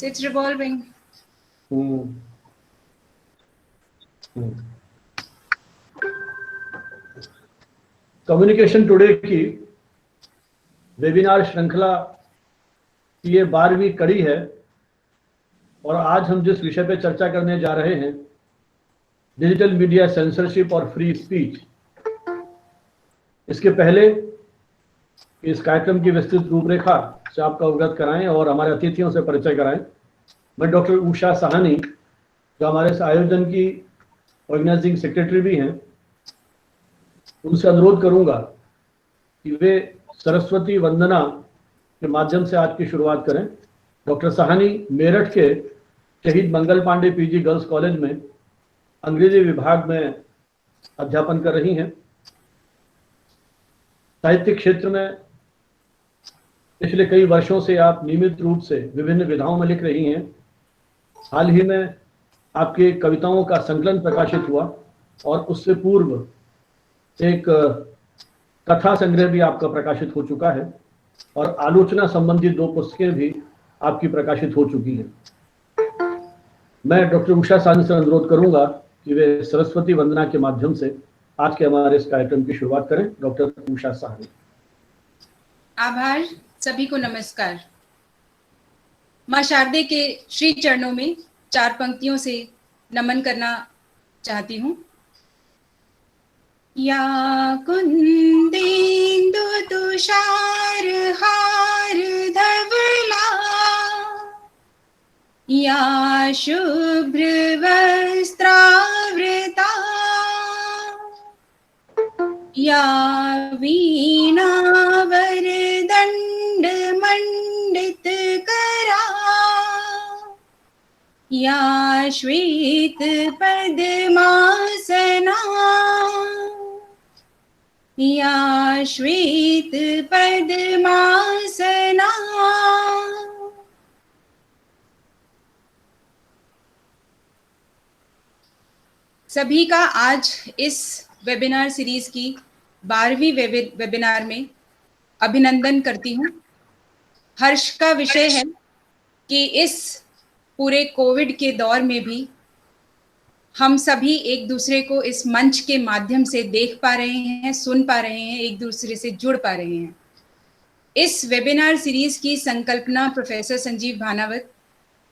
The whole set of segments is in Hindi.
So it's revolving. Communication today की वेबिनार श्रृंखला की ये 12वीं कड़ी है और आज हम जिस विषय पे चर्चा करने जा रहे हैं, डिजिटल मीडिया सेंसरशिप और फ्री स्पीच। इसके पहले इस कार्यक्रम की विस्तृत रूपरेखा से आपको अवगत कराएं और हमारे अतिथियों से परिचय कराएं। मैं डॉक्टर उषा साहनी, जो हमारे इस आयोजन की ऑर्गेनाइजिंग सेक्रेटरी भी हैं, उनसे अनुरोध करूंगा कि वे सरस्वती वंदना के माध्यम से आज की शुरुआत करें। डॉक्टर साहनी मेरठ के शहीद Mangal Pandey PG girls college में अंग्रेजी विभाग में अध्यापन कर रही हैं। साहित्य क्षेत्र में पिछले कई वर्षों से आप नियमित रूप से विभिन्न विधाओं में लिख रही हैं। हाल ही में आपके कविताओं का संकलन प्रकाशित हुआ और उससे पूर्व एक कथा संग्रह भी आपका प्रकाशित हो चुका है और आलोचना संबंधी 2 पुस्तकें भी आपकी प्रकाशित हो चुकी हैं। मैं डॉक्टर उषा साहनी से अनुरोध करूंगा कि वे सरस्वती वंदना के माध्यम से आज के हमारे इस कार्यक्रम की शुरुआत करें। डॉक्टर उषा साहनी। आभार। सभी को नमस्कार। माँ शारदे के श्री चरणों में 4 पंक्तियों से नमन करना चाहती हूँ। या कुंदेन्दु तुषार हार धवला, या शुभ्र वस्त्रावृता, या वीणा वरदंड मंडित करा, या श्वेत पद्मासना, या श्वेत पद्मासना। सभी का आज इस वेबिनार सीरीज की 12वीं वेबिनार में अभिनंदन करती हूँ। हर्ष का विषय है कि इस पूरे कोविड के दौर में भी हम सभी एक दूसरे को इस मंच के माध्यम से देख पा रहे हैं, सुन पा रहे हैं, एक दूसरे से जुड़ पा रहे हैं। इस वेबिनार सीरीज की संकल्पना प्रोफेसर संजीव भानावत,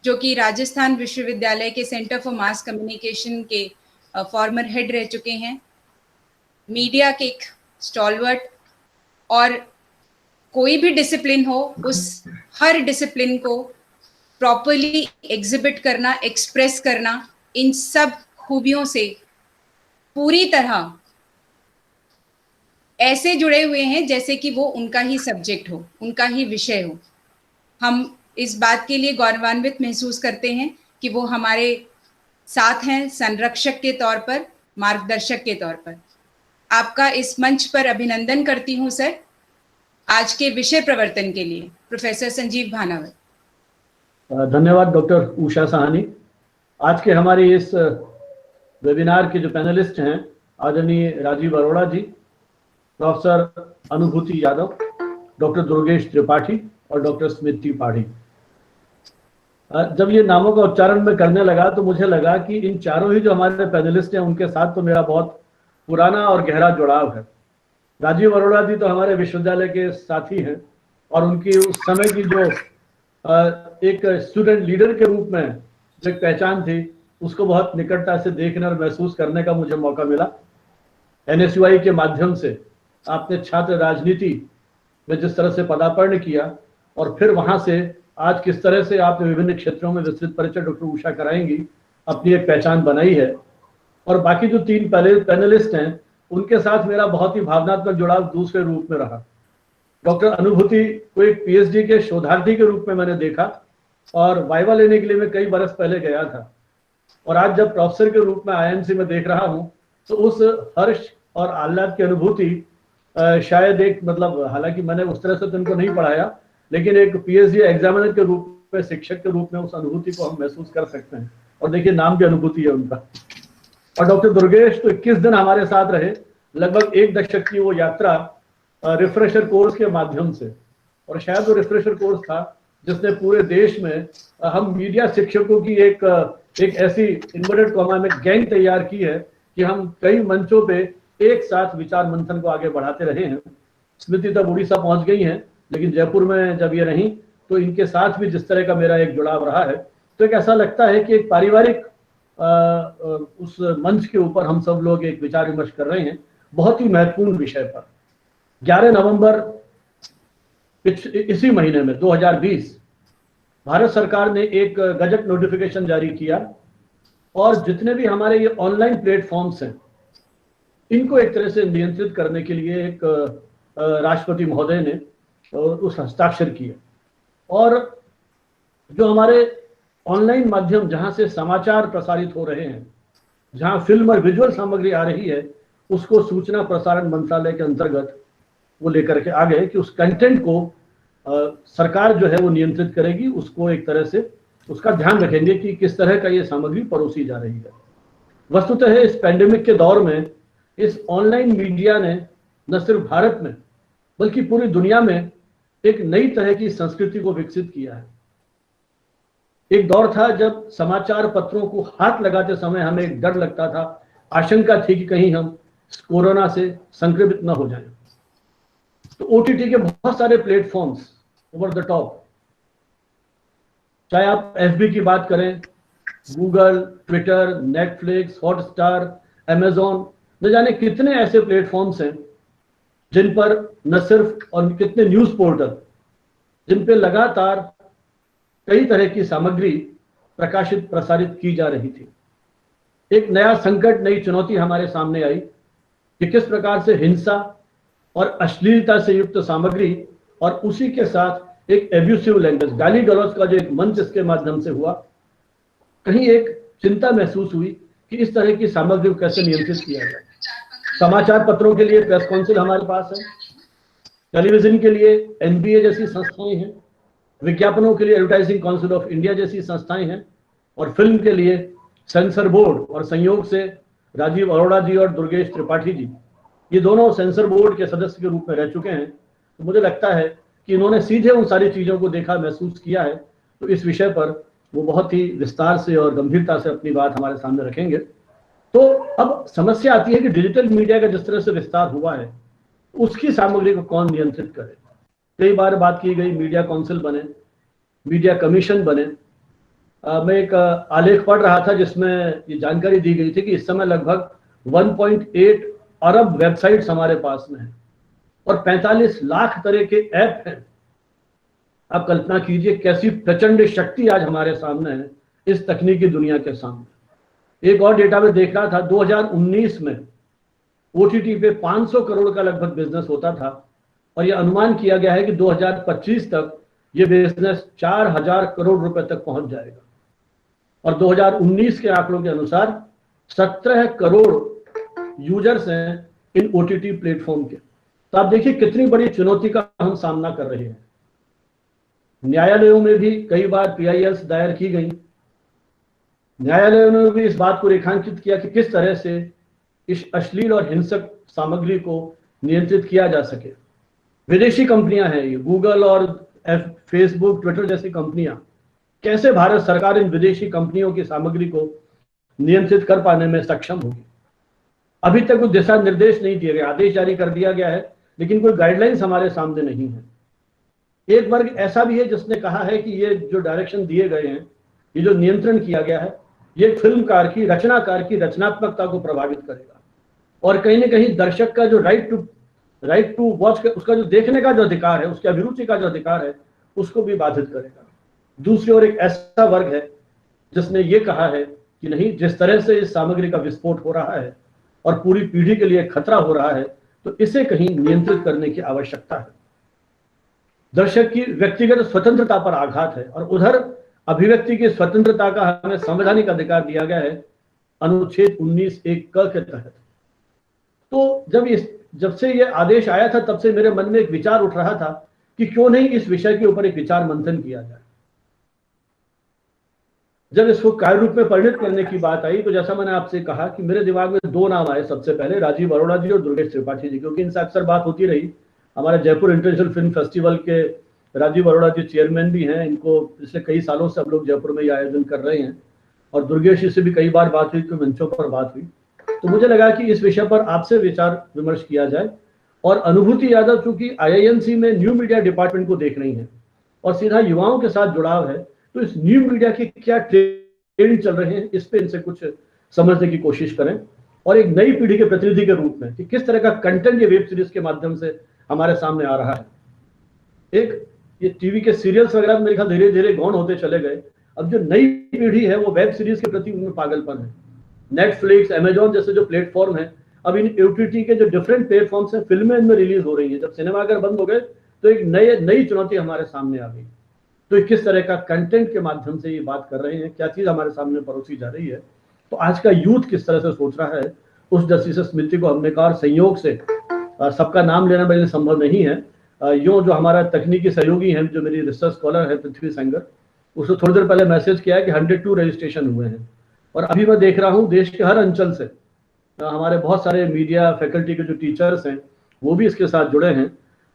जो कि राजस्थान विश्वविद्यालय के सेंटर फॉर मास कम्युनिकेशन के फॉर्मर हेड रह चुके हैं, मीडिया के एक स्टॉलवर्ट, और कोई भी डिसिप्लिन हो उस हर डिसिप्लिन को प्रॉपरली एग्जिबिट करना, एक्सप्रेस करना, इन सब खूबियों से पूरी तरह ऐसे जुड़े हुए हैं जैसे कि वो उनका ही सब्जेक्ट हो, उनका ही विषय हो। हम इस बात के लिए गौरवान्वित महसूस करते हैं कि वो हमारे साथ हैं, संरक्षक के तौर पर, मार्गदर्शक के तौर पर। आपका इस मंच पर अभिनंदन करती हूँ सर, आज के विषय प्रवर्तन के लिए। प्रोफेसर संजीव भानावत। धन्यवाद डॉक्टर उषा साहनी। आज के हमारे इस वेबिनार के जो पैनलिस्ट हैं, आदरणीय राजीव अरोड़ा जी, प्रोफेसर अनुभूति यादव, डॉक्टर दुर्गेश त्रिपाठी और डॉक्टर स्मृति पाठी। जब ये नामों का उच्चारण में करने लगा तो मुझे लगा कि इन चारों ही जो हमारे पैनलिस्ट हैं उनके साथ तो मेरा बहुत पुराना और गहरा जुड़ाव है। राजीव अरोड़ा जी तो हमारे विश्वविद्यालय के साथी हैं और उनकी उस समय की जो एक स्टूडेंट लीडर के रूप में जो एक पहचान थी, उसको बहुत निकटता से देखने और महसूस करने का मुझे मौका मिला। NSUI के माध्यम से आपने छात्र राजनीति में जिस तरह से पदार्पण किया और फिर वहां से आज किस तरह से आपने विभिन्न क्षेत्रों में विस्तृत परिचय डॉक्टर उषा कराएंगी, अपनी एक पहचान बनाई है। और बाकी जो 3 पैनलिस्ट हैं उनके साथ मेरा बहुत ही भावनात्मक जुड़ाव दूसरे रूप में रहा। डॉक्टर अनुभूति को एक PhD के शोधार्थी के रूप में मैंने देखा और वाइवा लेने के लिए मैं कई बरस पहले गया था, और आज जब प्रोफेसर के रूप में IIMC में देख रहा हूँ तो उस हर्ष और आह्लाद की अनुभूति शायद एक हालांकि मैंने उस तरह से तो उनको नहीं पढ़ाया, लेकिन एक PhD एग्जामिनर के रूप में, शिक्षक के रूप में उस अनुभूति को हम महसूस कर सकते हैं। और देखिए नाम भी अनुभूति है उनका। और डॉक्टर दुर्गेश तो 21 दिन हमारे साथ रहे, लगभग 1 दशक की वो यात्रा रिफ्रेशर कोर्स के माध्यम से, और शायद वो रिफ्रेशर कोर्स था जिसने पूरे देश में हम मीडिया शिक्षकों की एक ऐसी इन्वर्टेड कॉमा में गैंग तैयार की है कि हम कई मंचों पे एक साथ विचार मंथन को आगे बढ़ाते रहे हैं। स्मृति तब उड़ीसा पहुंच गई हैं, लेकिन जयपुर में जब ये रही तो इनके साथ भी जिस तरह का मेरा एक जुड़ाव रहा है, तो एक ऐसा लगता है कि एक पारिवारिक उस मंच के ऊपर हम सब लोग एक विचार विमर्श कर रहे हैं बहुत ही महत्वपूर्ण विषय पर। 11 नवंबर इसी महीने में 2020 भारत सरकार ने एक गजट नोटिफिकेशन जारी किया और जितने भी हमारे ये ऑनलाइन प्लेटफॉर्म्स हैं इनको एक तरह से नियंत्रित करने के लिए एक राष्ट्रपति महोदय ने उस हस्ताक्षर किए। और जो हमारे ऑनलाइन माध्यम जहां से समाचार प्रसारित हो रहे हैं, जहां फिल्म और विजुअल सामग्री आ रही है, उसको सूचना प्रसारण मंत्रालय के अंतर्गत वो लेकर के आ गए कि उस कंटेंट को सरकार जो है वो नियंत्रित करेगी, उसको एक तरह से उसका ध्यान रखेंगे कि किस तरह का ये सामग्री परोसी जा रही है। वस्तुतः इस पैंडेमिक के दौर में इस ऑनलाइन मीडिया ने न सिर्फ भारत में बल्कि पूरी दुनिया में एक नई तरह की संस्कृति को विकसित किया है। एक दौर था जब समाचार पत्रों को हाथ लगाते समय हमें एक डर लगता था, आशंका थी कि कहीं हम कोरोना से संक्रमित न हो जाएं। तो ओटीटी के बहुत सारे प्लेटफॉर्म्स ओवर द टॉप, चाहे आप एफबी की बात करें, Google, Twitter, Netflix, Hotstar, Amazon, न जाने कितने ऐसे प्लेटफॉर्म्स हैं जिन पर न सिर्फ और कितने न्यूज पोर्टल जिन पे लगातार कई तरह की सामग्री प्रकाशित प्रसारित की जा रही थी। एक नया संकट, नई चुनौती हमारे सामने आई कि किस प्रकार से हिंसा और अश्लीलता से युक्त सामग्री और उसी के साथ एक एब्यूसिव लैंग्वेज, गाली गलौज का जो एक मंच इसके माध्यम से हुआ, कहीं एक चिंता महसूस हुई कि इस तरह की सामग्री को कैसे नियंत्रित किया जाए। समाचार पत्रों के लिए प्रेस काउंसिल हमारे पास है, टेलीविजन के लिए एनबीए जैसी संस्थाएं हैं, विज्ञापनों के लिए एडवर्टाइजिंग काउंसिल ऑफ इंडिया जैसी संस्थाएं हैं, और फिल्म के लिए सेंसर बोर्ड, और संयोग से राजीव अरोड़ा जी और दुर्गेश त्रिपाठी जी ये दोनों सेंसर बोर्ड के सदस्य के रूप में रह चुके हैं। तो मुझे लगता है कि इन्होंने सीधे उन सारी चीजों को देखा, महसूस किया है, तो इस विषय पर वो बहुत ही विस्तार से और गंभीरता से अपनी बात हमारे सामने रखेंगे। तो अब समस्या आती है कि डिजिटल मीडिया का जिस तरह से विस्तार हुआ है उसकी सामग्री को कौन नियंत्रित करे। कई बार बात की गई मीडिया काउंसिल बने, मीडिया कमीशन बने। मैं एक आलेख पढ़ रहा था जिसमें ये जानकारी दी गई थी कि इस समय लगभग 1.8 अरब वेबसाइट्स हमारे पास में हैं और 45 लाख तरह के ऐप हैं। आप कल्पना कीजिए कैसी प्रचंड शक्ति आज हमारे सामने है इस तकनीकी दुनिया के सामने। एक और डेटा में देख रहा था, 2019 में ओटीटी पे 500 करोड़ का लगभग बिजनेस होता था और यह अनुमान किया गया है कि 2025 तक ये बिजनेस 4000 करोड़ रुपए तक पहुंच जाएगा। और 2019 के आंकड़ों के अनुसार 17 करोड़ यूजर्स हैं इन ओटीटी प्लेटफॉर्म के। तो आप देखिए कितनी बड़ी चुनौती का हम सामना कर रहे हैं। न्यायालयों में भी कई बार पीआईएल्स दायर की गई। न्यायालयों ने भी इस बात को रेखांकित किया कि किस तरह से इस अश्लील और हिंसक सामग्री को नियंत्रित किया जा सके। विदेशी कंपनियां हैं ये, गूगल और फेसबुक, ट्विटर जैसी कंपनियां, कैसे भारत सरकार इन विदेशी कंपनियों की सामग्री को नियंत्रित कर पाने में सक्षम होगी। अभी तक कोई दिशा निर्देश नहीं दिए गए, आदेश जारी कर दिया गया है लेकिन कोई गाइडलाइंस हमारे सामने नहीं है। एक वर्ग ऐसा भी है जिसने कहा है कि ये जो डायरेक्शन दिए गए हैं, ये जो नियंत्रण किया गया है, ये फिल्मकार की, रचनाकार की रचनात्मकता को प्रभावित करेगा और कहीं ना कहीं दर्शक का जो राइट टू वॉच, उसका जो देखने का जो अधिकार है, उसकी अभिरुचि का जो अधिकार है, उसको भी बाधित करेगा। दूसरी ओर एक ऐसा वर्ग है जिसने ये कहा है कि नहीं, जिस तरह से इस सामग्री का विस्फोट हो रहा है और पूरी पीढ़ी के लिए खतरा हो रहा है, तो इसे कहीं नियंत्रित करने की आवश्यकता है। दर्शक की व्यक्तिगत स्वतंत्रता पर आघात है और उधर अभिव्यक्ति की स्वतंत्रता का हमें संवैधानिक अधिकार दिया गया है अनुच्छेद 19(1) क के तहत। तो जब से ये आदेश आया था तब से मेरे मन में एक विचार उठ रहा था कि क्यों नहीं इस विषय के ऊपर एक विचार मंथन किया जाए। जब इसको कार्य रूप में परिणत करने की बात आई तो जैसा मैंने आपसे कहा कि मेरे दिमाग में दो नाम आए। सबसे पहले राजीव अरोड़ा जी और दुर्गेश त्रिपाठी जी, क्योंकि इनसे अक्सर बात होती रही। हमारे जयपुर इंटरनेशनल फिल्म फेस्टिवल के राजीव अरोड़ा जी चेयरमैन भी हैं, इनको पिछले कई सालों से हम लोग जयपुर में ये आयोजन कर रहे हैं और दुर्गेश जी से भी कई बार बात हुई, तो मंचों पर बात हुई। तो मुझे लगा कि इस विषय पर आपसे विचार विमर्श किया जाए। और अनुभूति यादव चूंकि IIMC में न्यू मीडिया डिपार्टमेंट को देख रही हैं और सीधा युवाओं के साथ जुड़ाव है, तो इस न्यू मीडिया के क्या ट्रेंड चल रहे हैं, इस पे इनसे कुछ समझने की कोशिश करें और एक नई पीढ़ी के प्रतिनिधि के रूप में कि किस तरह का कंटेंट ये वेब सीरीज के माध्यम से हमारे सामने आ रहा है। एक ये टीवी के सीरियल्स वगैरह मेरे ख्याल धीरे धीरे गौण होते चले गए। अब जो नई पीढ़ी है वो वेब सीरीज के प्रति उनमें पागलपन है। नेटफ्लिक्स, अमेजॉन जैसे जो प्लेटफॉर्म है, अब इन OTT के जो डिफरेंट प्लेटफॉर्म्स हैं, फिल्में इनमें रिलीज हो रही हैं। जब सिनेमाघर बंद हो गए तो एक नई चुनौती हमारे सामने आ गई। तो किस तरह का कंटेंट के माध्यम से ये बात कर रहे हैं, क्या चीज हमारे सामने परोसी जा रही है, तो आज का यूथ किस तरह से सोच रहा है, उस दृष्टि से स्मृति को हमने कहा। संयोग से सबका नाम लेना मेरे लिए संभव नहीं है। यूँ जो हमारा तकनीकी सहयोगी है, जो मेरी रिसर्च स्कॉलर है पृथ्वी सेंगर, उसने थोड़ी देर पहले मैसेज किया है कि 102 रजिस्ट्रेशन हुए हैं। और अभी मैं देख रहा हूँ देश के हर अंचल से हमारे बहुत सारे मीडिया फैकल्टी के जो टीचर्स हैं वो भी इसके साथ जुड़े हैं।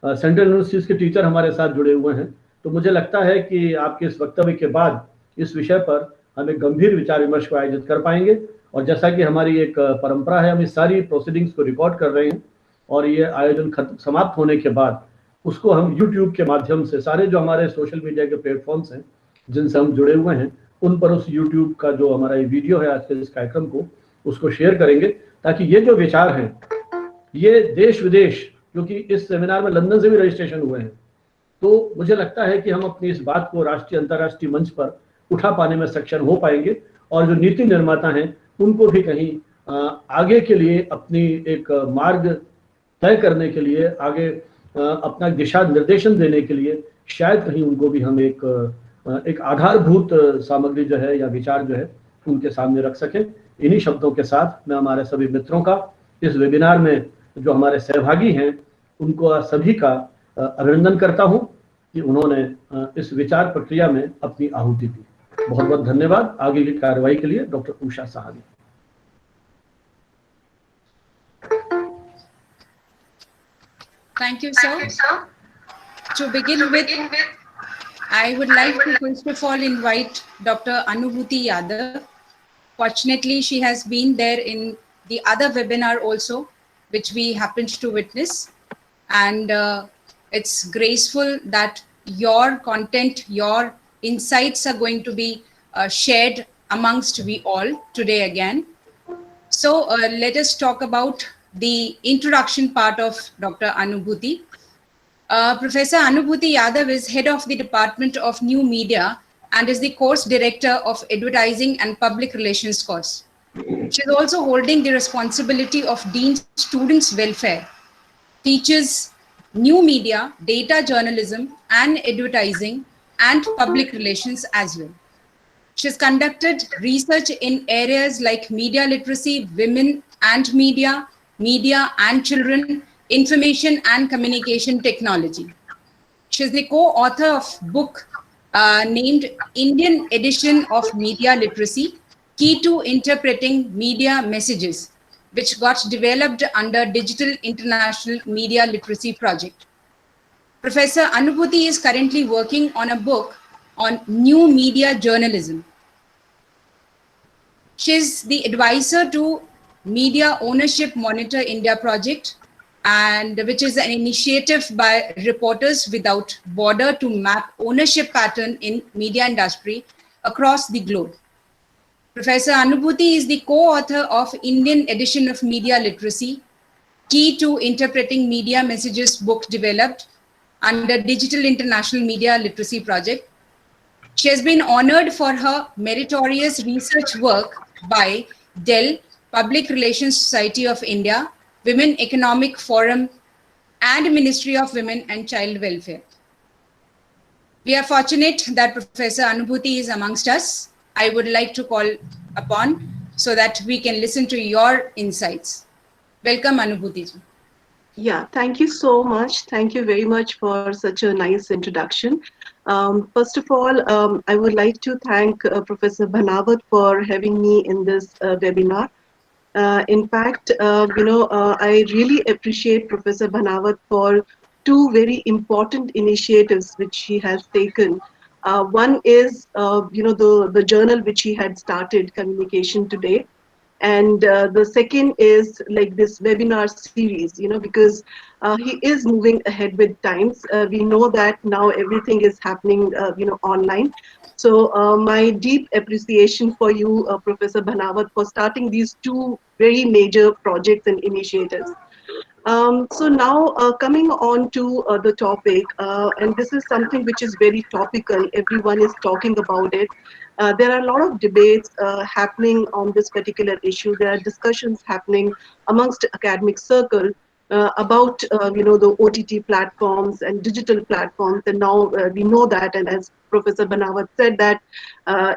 सेंट्रल यूनिवर्सिटीज के टीचर हमारे साथ जुड़े हुए हैं। तो मुझे लगता है कि आपके इस वक्तव्य के बाद इस विषय पर हम एक गंभीर विचार विमर्श को आयोजित कर पाएंगे। और जैसा कि हमारी एक परंपरा है, हम इस सारी प्रोसीडिंग्स को रिकॉर्ड कर रहे हैं और ये आयोजन समाप्त होने के बाद उसको हम YouTube के माध्यम से सारे जो हमारे सोशल मीडिया के प्लेटफॉर्म्स हैं जिनसे हम जुड़े हुए हैं उन पर उस YouTube का जो हमारा ये वीडियो है आज के इस कार्यक्रम को, उसको शेयर करेंगे, ताकि ये जो विचार हैं ये देश विदेश, क्योंकि इस सेमिनार में लंदन से भी रजिस्ट्रेशन हुए हैं, तो मुझे लगता है कि हम अपनी इस बात को राष्ट्रीय अंतर्राष्ट्रीय मंच पर उठा पाने में सक्षम हो पाएंगे और जो नीति निर्माता हैं उनको भी कहीं आगे के लिए अपनी एक मार्ग तय करने के लिए, आगे अपना दिशा निर्देशन देने के लिए शायद कहीं उनको भी हम एक आधारभूत सामग्री जो है या विचार जो है उनके सामने रख सकें। इन्हीं शब्दों के साथ मैं हमारे सभी मित्रों का इस वेबिनार में जो हमारे सहभागी हैं उनको सभी का अभिनंदन करता हूं कि उन्होंने इस विचार प्रक्रिया में अपनी आहुति दी। बहुत बहुत धन्यवाद। आगे की कार्रवाई के लिए doctor Usha Sahni. Thank you, sir. To begin with, I would like to first of all invite Dr. Anubhuti Yadav. Fortunately, she has been there in the other webinar also, which we happened to witness. And it's graceful that your content, your insights are going to be shared amongst we all today again. So let us talk about the introduction part of Dr. Anubhuti. Professor Anubhuti Yadav is head of the Department of New Media and is the course director of Advertising and Public Relations course. She is also holding the responsibility of Dean Students Welfare, teaches new media, data journalism and advertising and public relations as well. She has conducted research in areas like media literacy, women and media, media and children, information and communication technology. She is the co-author of book named Indian Edition of Media Literacy, Key to Interpreting Media Messages, which got developed under Digital International Media Literacy Project. Professor Anubhuti is currently working on a book on new media journalism. She is the advisor to Media Ownership Monitor India project, and which is an initiative by Reporters Without Border to map ownership pattern in media industry across the globe. Professor Anubhuti is the co-author of Indian Edition of Media Literacy, Key to Interpreting Media Messages book developed under Digital International Media Literacy Project. She has been honored for her meritorious research work by Dell, Public Relations Society of India, Women Economic Forum, and Ministry of Women and Child Welfare. We are fortunate that Professor Anubhuti is amongst us. I would like to call upon so that we can listen to your insights. Welcome, Anubhuti. Yeah, thank you so much. Thank you very much for such a nice introduction. First of all, I would like to thank Professor Bhanawat for having me in this webinar. In fact, I really appreciate Professor Bhanawat for two very important initiatives which he has taken. One is, the journal which he had started, Communication Today, and the second is like this webinar series, because he is moving ahead with times. We know that now everything is happening, online. So my deep appreciation for you, Professor Bhanawat, for starting these two very major projects and initiatives. So now coming on to the topic, and this is something which is very topical. Everyone is talking about it. There are a lot of debates happening on this particular issue. There are discussions happening amongst academic circle about the OTT platforms and digital platforms. And now we know that, and as Professor Bhanawat said, that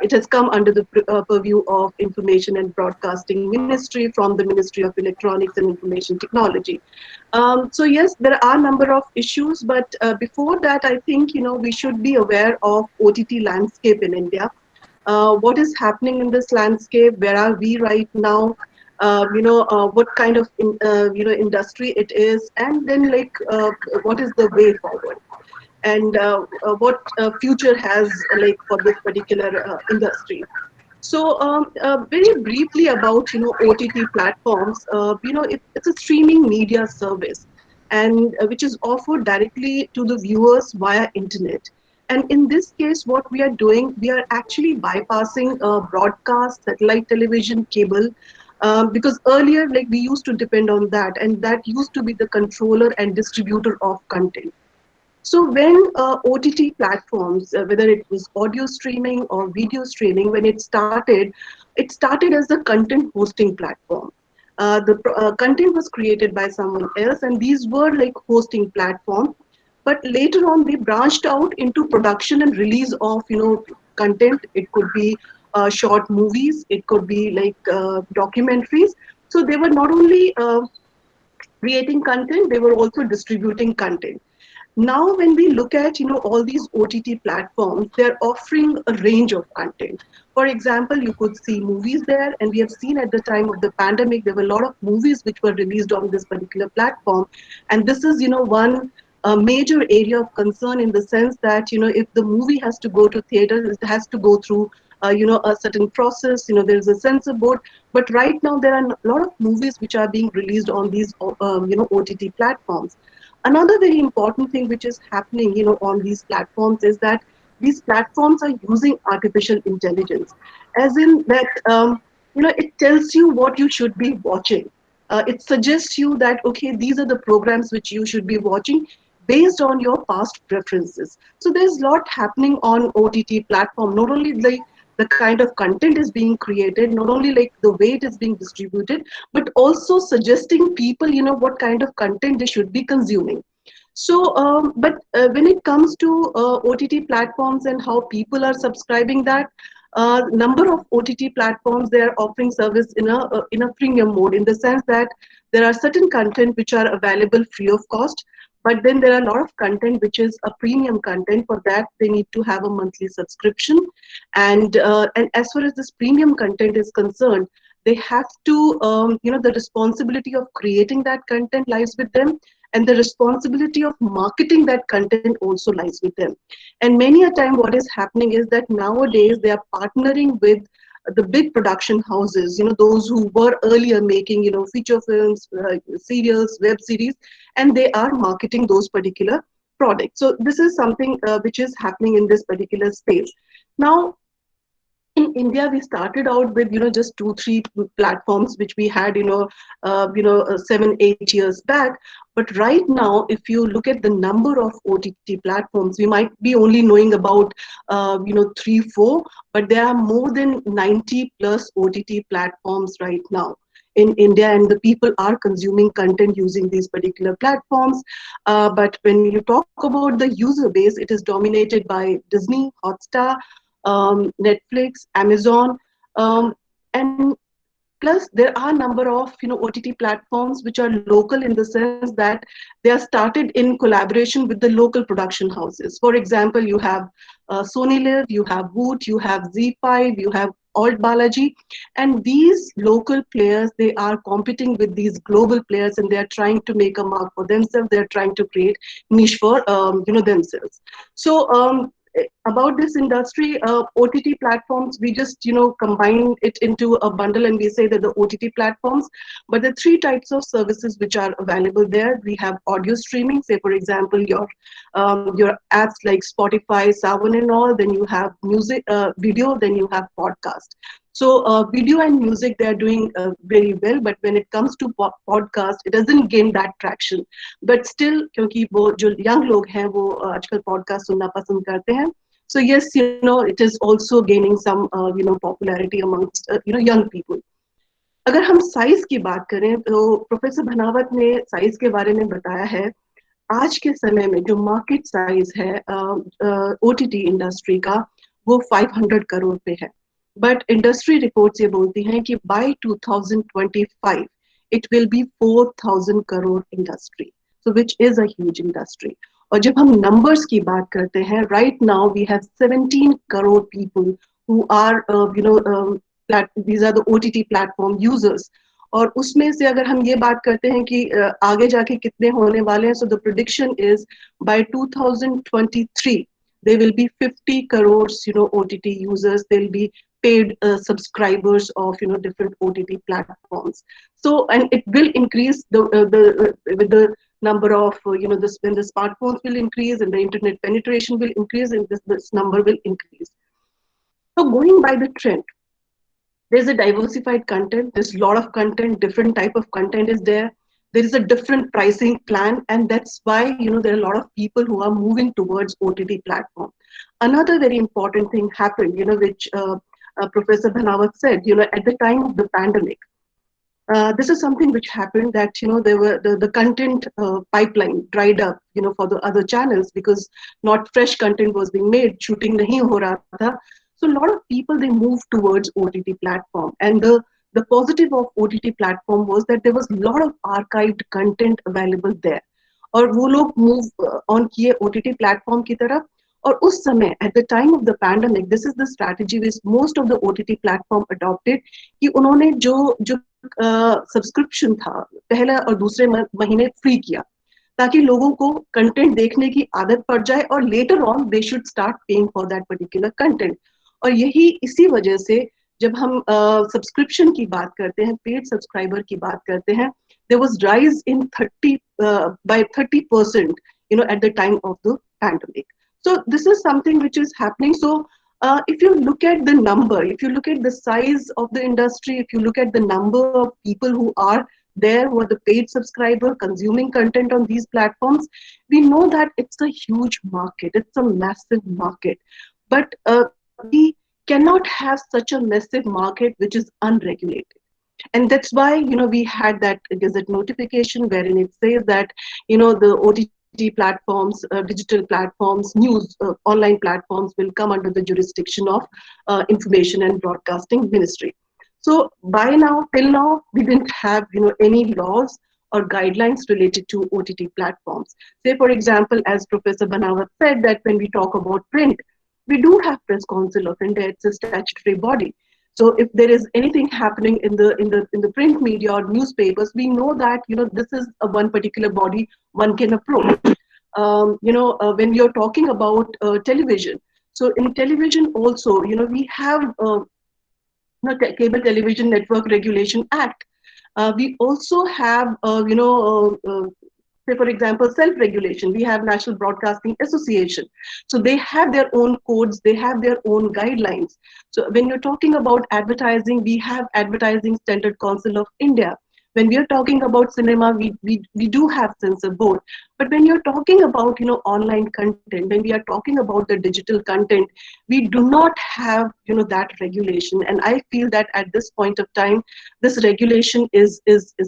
it has come under the purview of Information and Broadcasting Ministry from the Ministry of Electronics and Information Technology. So yes, there are a number of issues, but before that, I think we should be aware of OTT landscape in India. What is happening in this landscape? Where are we right now? What kind of industry it is, and then like what is the way forward, and what future has like for this particular industry. So very briefly about OTT platforms. It's a streaming media service, and which is offered directly to the viewers via internet. And in this case, what we are doing, we are actually bypassing broadcast, satellite television, cable, because earlier, like we used to depend on that, and that used to be the controller and distributor of content. So when OTT platforms, whether it was audio streaming or video streaming, when it started as a content hosting platform. The content was created by someone else, and these were like hosting platform. But later on, they branched out into production and release of content. It could be short movies, it could be like documentaries. So they were not only creating content, they were also distributing content. Now when we look at all these OTT platforms, they're offering a range of content. For example, you could see movies there, and we have seen at the time of the pandemic there were a lot of movies which were released on this particular platform. And this is one major area of concern, in the sense that if the movie has to go to theater, it has to go through a certain process. There is a censor board. But right now there are a lot of movies which are being released on these OTT platforms. Another very important thing which is happening, on these platforms, is that these platforms are using artificial intelligence, as in that, it tells you what you should be watching. It suggests you that, okay, these are the programs which you should be watching based on your past preferences. So there's a lot happening on OTT platform. Not only the kind of content is being created, not only like the way it is being distributed, but also suggesting people, what kind of content they should be consuming. So, but when it comes to OTT platforms and how people are subscribing that, number of OTT platforms, they are offering service in a premium mode, in the sense that there are certain content which are available free of cost, but then there are a lot of content which is a premium content. For that, they need to have a monthly subscription, and as far as this premium content is concerned, they have to the responsibility of creating that content lies with them, and the responsibility of marketing that content also lies with them. And many a time what is happening is that nowadays they are partnering with the big production houses, those who were earlier making, feature films, serials, web series, and they are marketing those particular products. So this is something which is happening in this particular space. Now, in India, we started out with just 2-3 platforms which we had 7-8 years back. But right now, if you look at the number of OTT platforms, we might be only knowing about 3-4, but there are more than 90 plus OTT platforms right now in India, and the people are consuming content using these particular platforms. But when you talk about the user base, it is dominated by Disney, Hotstar, Netflix, Amazon, and Plus, there are a number of OTT platforms which are local in the sense that they are started in collaboration with the local production houses. For example, you have Sony Live, you have Woot, you have Z5, you have Alt Balaji, and these local players, they are competing with these global players, and they are trying to make a mark for themselves. They are trying to create niche for themselves. So about this industry, OTT platforms, we just combine it into a bundle, and we say that the OTT platforms. But the three types of services which are available there, we have audio streaming. Say for example, your apps like Spotify, Savan, and all. Then you have music, video. Then you have podcast. So video and music, they are doing very well, but when it comes to podcast, it doesn't gain that traction. But still, क्योंकि वो जो young लोग हैं वो आजकल podcast सुनना पसंद करते हैं. So yes, it is also gaining some popularity amongst young people. अगर हम साइज की बात करें तो प्रोफेसर भनावत ने साइज के बारे में बताया है. आज के समय में जो मार्केट साइज है OTT इंडस्ट्री का, वो 500 करोड़ पे है. बट इंडस्ट्री रिपोर्ट्स ये बोलती हैं कि bye 2025 it will be 4,000 crore industry, so which is a huge industry. और जब हम numbers की बात करते हैं, right now we have 17 crore people who are these are the OTT platform users. और उसमें से अगर हम ये बात करते हैं कि आगे जाके कितने होने वाले हैं, so the prediction is by 2023 there will be 50 crores OTT users. They'll be paid subscribers of different OTT platforms. So, and it will increase with the number of when the smartphones will increase and the internet penetration will increase, and this number will increase. So going by the trend, there's a diversified content. There's a lot of content, different type of content is there. There is a different pricing plan, and that's why there are a lot of people who are moving towards OTT platform. Another very important thing happened, which Professor Bhanawat said, at the time of the pandemic. This is something which happened that there were the content pipeline dried up for the other channels, because not fresh content was being made, shooting nahi ho raha tha. So a lot of people, they moved towards OTT platform, and the positive of OTT platform was that there was a lot of archived content available there, और वो लोग move on किए OTT platform की तरफ. और उस समय at the time of the pandemic, this is the strategy which most of the OTT platform adopted, कि उन्होंने जो सब्सक्रिप्शन था पहला और दूसरे महीने फ्री किया, ताकि लोगों को कंटेंट देखने की आदत पड़ जाए, और later on they should start paying for that particular content. और यही इसी वजह से जब हम सब्सक्रिप्शन की बात करते हैं, पेड सब्सक्राइबर की बात करते हैं, there was rise in 30% at the time of the pandemic. So this is something which is happening. So if you look at the number, if you look at the size of the industry, if you look at the number of people who are there, who are the paid subscriber consuming content on these platforms, we know that it's a huge market. It's a massive market. But we cannot have such a massive market which is unregulated. And that's why, we had that Gazette notification wherein it says that, the OTT platforms, digital platforms, news, online platforms will come under the jurisdiction of Information and Broadcasting Ministry. So by now, till now, we didn't have, any laws or guidelines related to OTT platforms. Say, for example, as Professor Bhanawat said, that when we talk about print, we do have Press Council of India. It's a statutory body. So if there is anything happening in the print media or newspapers, we know that this is one particular body one can approach. When you're talking about television, so in television also, we have Cable Television Network Regulation Act. We also have say for example self-regulation. We have National Broadcasting Association, so they have their own codes, they have their own guidelines. So when you're talking about advertising, we have Advertising Standard Council of India. When we are talking about cinema, we do have censor board. But when you're talking about online content, when we are talking about the digital content, we do not have that regulation. And I feel that at this point of time, this regulation is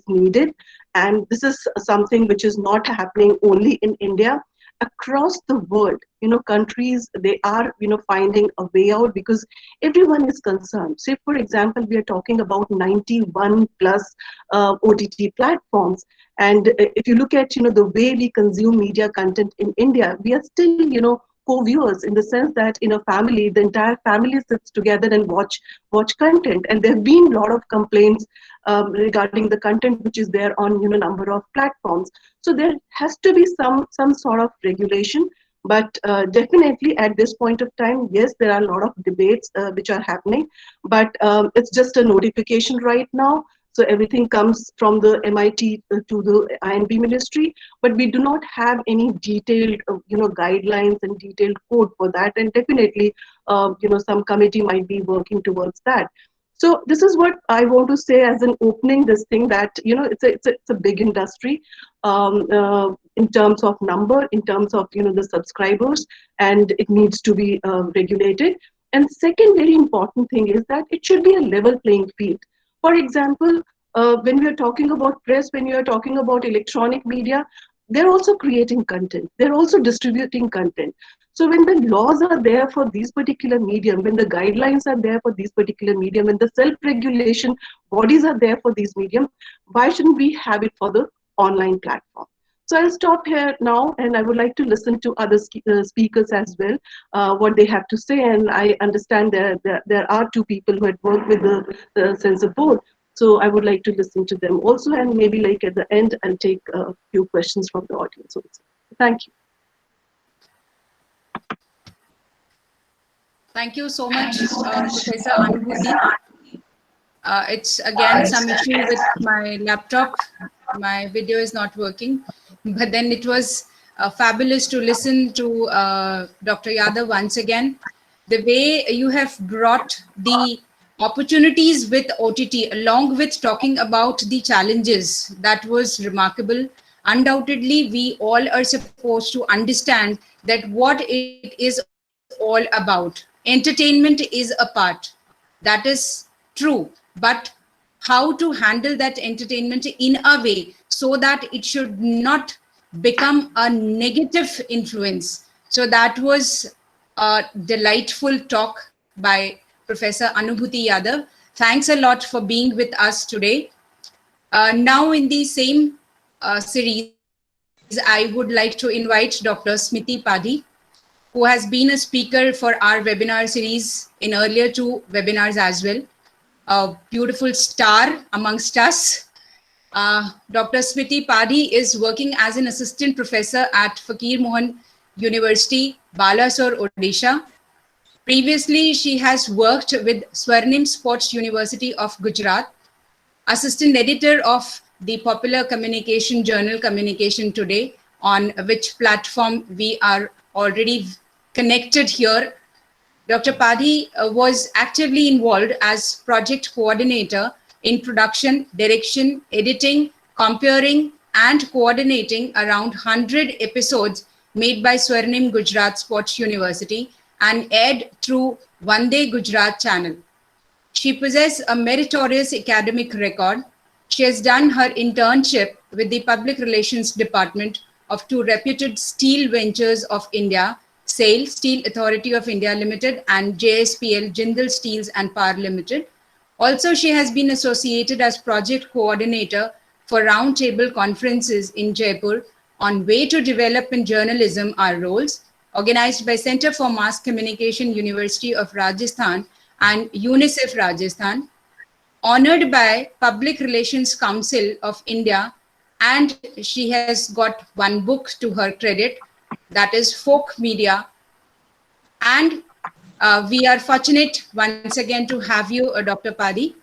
needed. And this is something which is not happening only in India. across the world, countries, they are, finding a way out because everyone is concerned. Say, for example, we are talking about 91 plus OTT platforms. And if you look at, the way we consume media content in India, we are still, co-viewers, in the sense that in a family, the entire family sits together and watch content. And there have been a lot of complaints regarding the content which is there on, number of platforms. So there has to be some sort of regulation. But definitely at this point of time, yes, there are a lot of debates which are happening, but it's just a notification right now. So everything comes from the MIT to the INB ministry, but we do not have any detailed, guidelines and detailed code for that. And definitely, some committee might be working towards that. So this is what I want to say as an opening. This thing that, it's a big industry in terms of number, in terms of the subscribers, and it needs to be regulated. And second very important thing is that it should be a level playing field. For example, when we are talking about press, when you are talking about electronic media, they're also creating content. They're also distributing content. So when the laws are there for these particular medium, when the guidelines are there for these particular medium, when the self-regulation bodies are there for these medium, why shouldn't we have it for the online platform? So I'll stop here now, and I would like to listen to other speakers as well, what they have to say. And I understand there are two people who had worked with the censor board. So I would like to listen to them also, and maybe like at the end, I'll take a few questions from the audience also. Thank you. Thank you so much, Professor Anubhuti. It's again some issue with my laptop. My video is not working, but then it was fabulous to listen to Dr. Yadav once again. The way you have brought the opportunities with OTT along with talking about the challenges, that was remarkable. Undoubtedly, we all are supposed to understand that what it is all about. Entertainment is a part. That is true. But how to handle that entertainment in a way so that it should not become a negative influence. So that was a delightful talk by Professor Anubhuti Yadav. Thanks a lot for being with us today. Now in the same series, I would like to invite Dr. Smiti Padhi, who has been a speaker for our webinar series in earlier two webinars as well. A beautiful star amongst us. Dr. Smiti Padhi is working as an assistant professor at Fakir Mohan University, Balasore, Odisha. Previously, she has worked with Swarnim Sports University of Gujarat, assistant editor of the popular communication journal Communication Today, on which platform we are already connected here. Dr. Padhi was actively involved as project coordinator in production, direction, editing, comparing, and coordinating around 100 episodes made by Swarnim Gujarat Sports University and aired through Vande Gujarat channel. She possesses a meritorious academic record. She has done her internship with the Public Relations Department of two reputed steel ventures of India, SAIL, Steel Authority of India Limited, and JSPL, Jindal Steels and Power Limited. Also, she has been associated as project coordinator for roundtable conferences in Jaipur on way to develop in journalism our roles, organized by Center for Mass Communication, University of Rajasthan and UNICEF Rajasthan, honored by Public Relations Council of India, and she has got one book to her credit, that is Folk Media. And we are fortunate once again to have you, Dr. Padhi.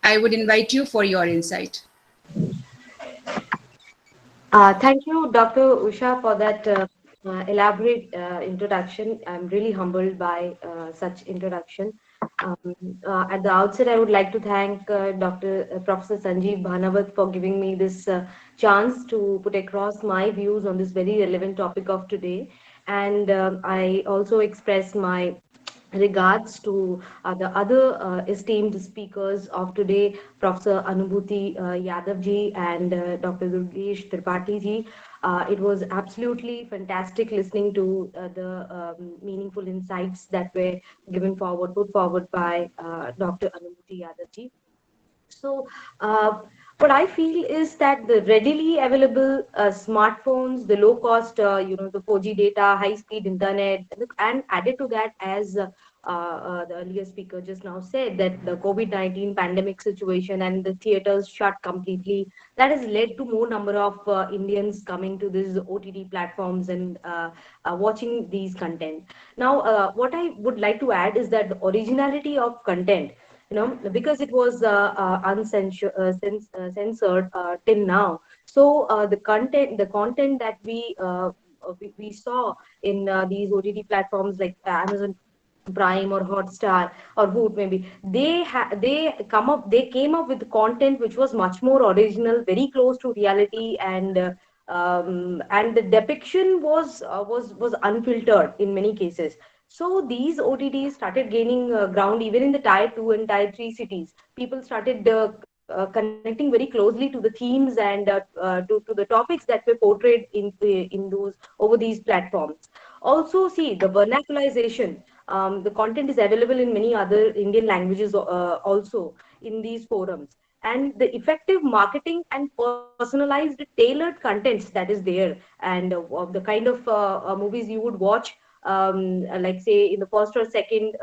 I would invite you for your insight. Thank you, Dr. Usha, for that elaborate introduction. I'm really humbled by such introduction. At the outset, I would like to thank Professor Sanjeev Bhanavat for giving me this chance to put across my views on this very relevant topic of today. And I also express my regards to the other esteemed speakers of today, Professor Anubhuti Yadav ji and Dr. Durgesh Tripathi ji. It was absolutely fantastic listening to the meaningful insights that were put forward by Dr. Anubhuti Yadav ji. So, uh, what I feel is that the readily available smartphones, the low cost, the 4G data, high speed internet, and added to that, as the earlier speaker just now said, that the COVID-19 pandemic situation and the theaters shut completely, that has led to more number of Indians coming to these OTT platforms and watching these content. Now, what I would like to add is that the originality of content, because it was censored till now. So the content that we saw in these OTT platforms like Amazon Prime or Hotstar or Voot, maybe they came up with content which was much more original, very close to reality, and the depiction was unfiltered in many cases. So these OTTs started gaining ground even in the tier 2 and tier 3 cities. People started connecting very closely to the themes and to the topics that were portrayed in those over these platforms. Also, see the vernaculization. The content is available in many other Indian languages also in these forums. And the effective marketing and personalized tailored contents that is there, and of the kind of movies you would watch, like say in the first or second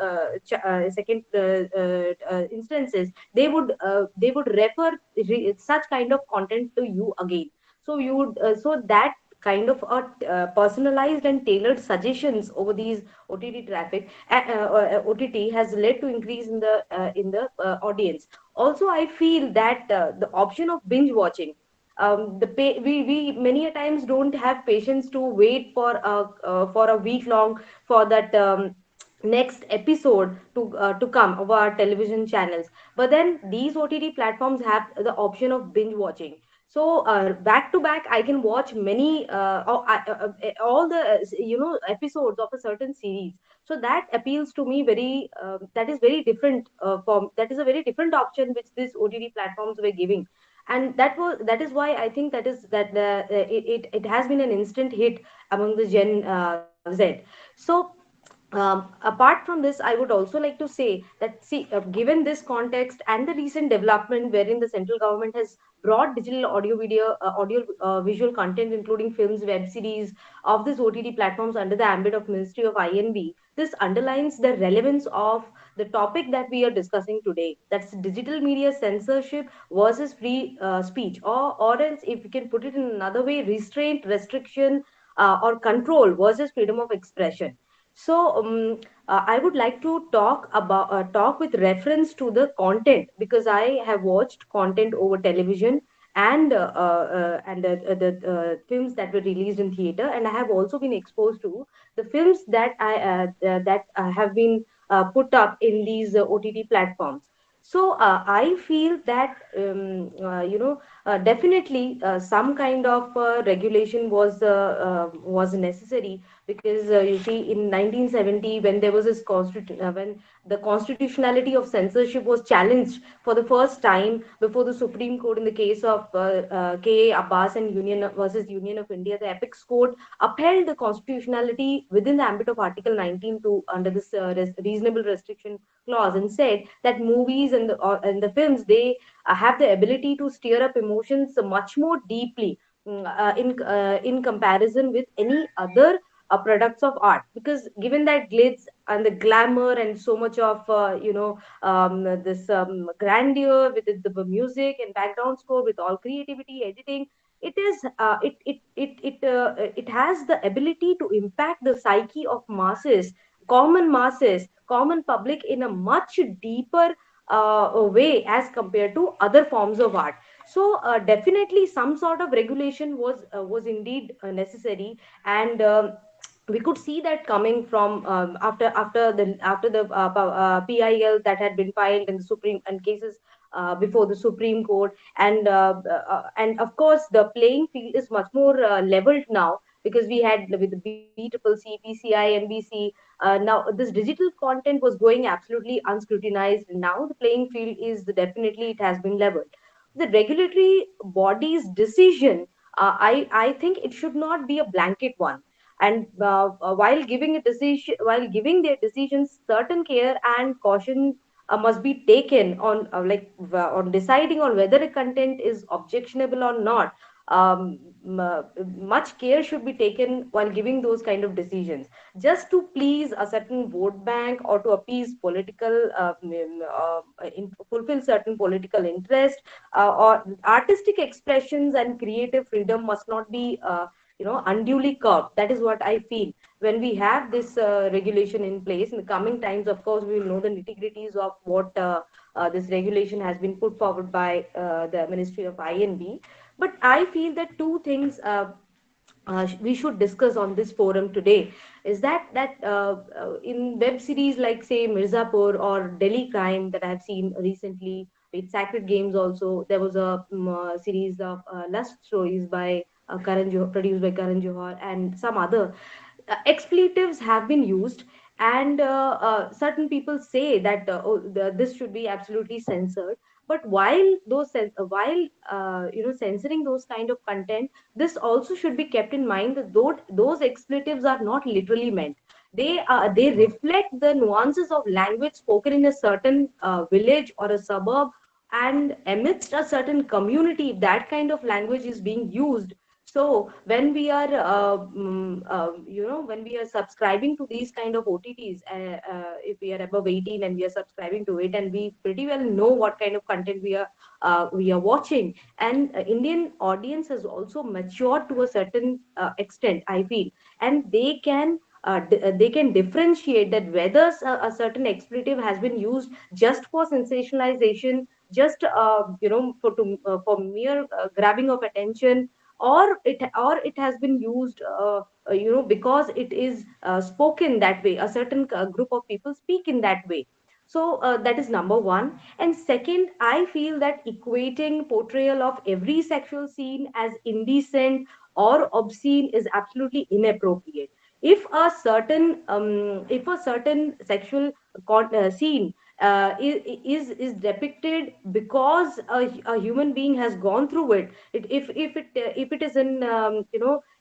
instances, they would refer such kind of content to you again. So that kind of personalized and tailored suggestions over these OTT has led to increase in the audience. Also, I feel that the option of binge watching, we many a times don't have patience to wait for a week long for that next episode to come of our television channels. But then these OTT platforms have the option of binge watching. So back to back I can watch many all the episodes of a certain series. So that appeals to me very that is very different that is a very different option which these OTT platforms were giving. And that is why I think it has been an instant hit among the Gen Z. So apart from this, I would also like to say that, see, given this context and the recent development wherein the central government has brought digital audio visual content, including films, web series of these OTT platforms under the ambit of Ministry of INB, this underlines the relevance of the topic that we are discussing today. That's digital media censorship versus free speech, or else, if we can put it in another way, restraint, restriction, or control versus freedom of expression. So I would like to talk with reference to the content, because I have watched content over television and the films that were released in theater, and I have also been exposed to the films that have been put up in these OTT platforms. So I feel that definitely some kind of regulation was necessary, because you see, in 1970, when there was when the constitutionality of censorship was challenged for the first time before the Supreme Court in the case of K. A. Abbas and Union versus Union of India, the Apex Court upheld the constitutionality within the ambit of Article 19 to under this reasonable restriction clause, and said that movies and the films, they have the ability to stir up emotions much more deeply, in comparison with any other products of art, because given that glitz and the glamour and so much of this grandeur with the music and background score, with all creativity editing, it has the ability to impact the psyche of masses, common public, in a much deeper way as compared to other forms of art. So definitely some sort of regulation was indeed necessary. And we could see that coming from after the PIL that had been filed in the Supreme, and cases before the Supreme Court. And of course the playing field is much more leveled now, because we had with the BCCI, NBC, Now, this digital content was going absolutely unscrutinized. Now, the playing field is definitely it has been leveled. The regulatory body's decision, I think it should not be a blanket one. And while giving their decisions, certain care and caution must be taken on on deciding on whether a content is objectionable or not. Much care should be taken while giving those kind of decisions, just to please a certain vote bank or to appease political fulfill certain political interest, or artistic expressions and creative freedom must not be unduly curbed. That is what I feel. When we have this regulation in place in the coming times, of course we will know the nitty-gritties of what this regulation has been put forward by the Ministry of INB. But I feel that two things we should discuss on this forum today is that in web series like say Mirzapur or Delhi Crime that I have seen recently, with Sacred Games also, there was a series of lust stories by produced by Karan Johar and some other expletives have been used. And certain people say that this should be absolutely censored. But while censoring those kind of content, this also should be kept in mind that those expletives are not literally meant. They reflect the nuances of language spoken in a certain village or a suburb, and amidst a certain community, if that kind of language is being used. So when we are when we are subscribing to these kind of OTTs, if we are above 18 and we are subscribing to it, and we pretty well know what kind of content we are watching. And Indian audience has also matured to a certain extent, I feel, and they can differentiate that whether a certain expletive has been used just for sensationalization, just for mere grabbing of attention, or it has been used because it is spoken that way, a certain group of people speak in that way. So that is number one. And second, I feel that equating portrayal of every sexual scene as indecent or obscene is absolutely inappropriate. If a certain sexual scene is depicted because a human being has gone through if it is an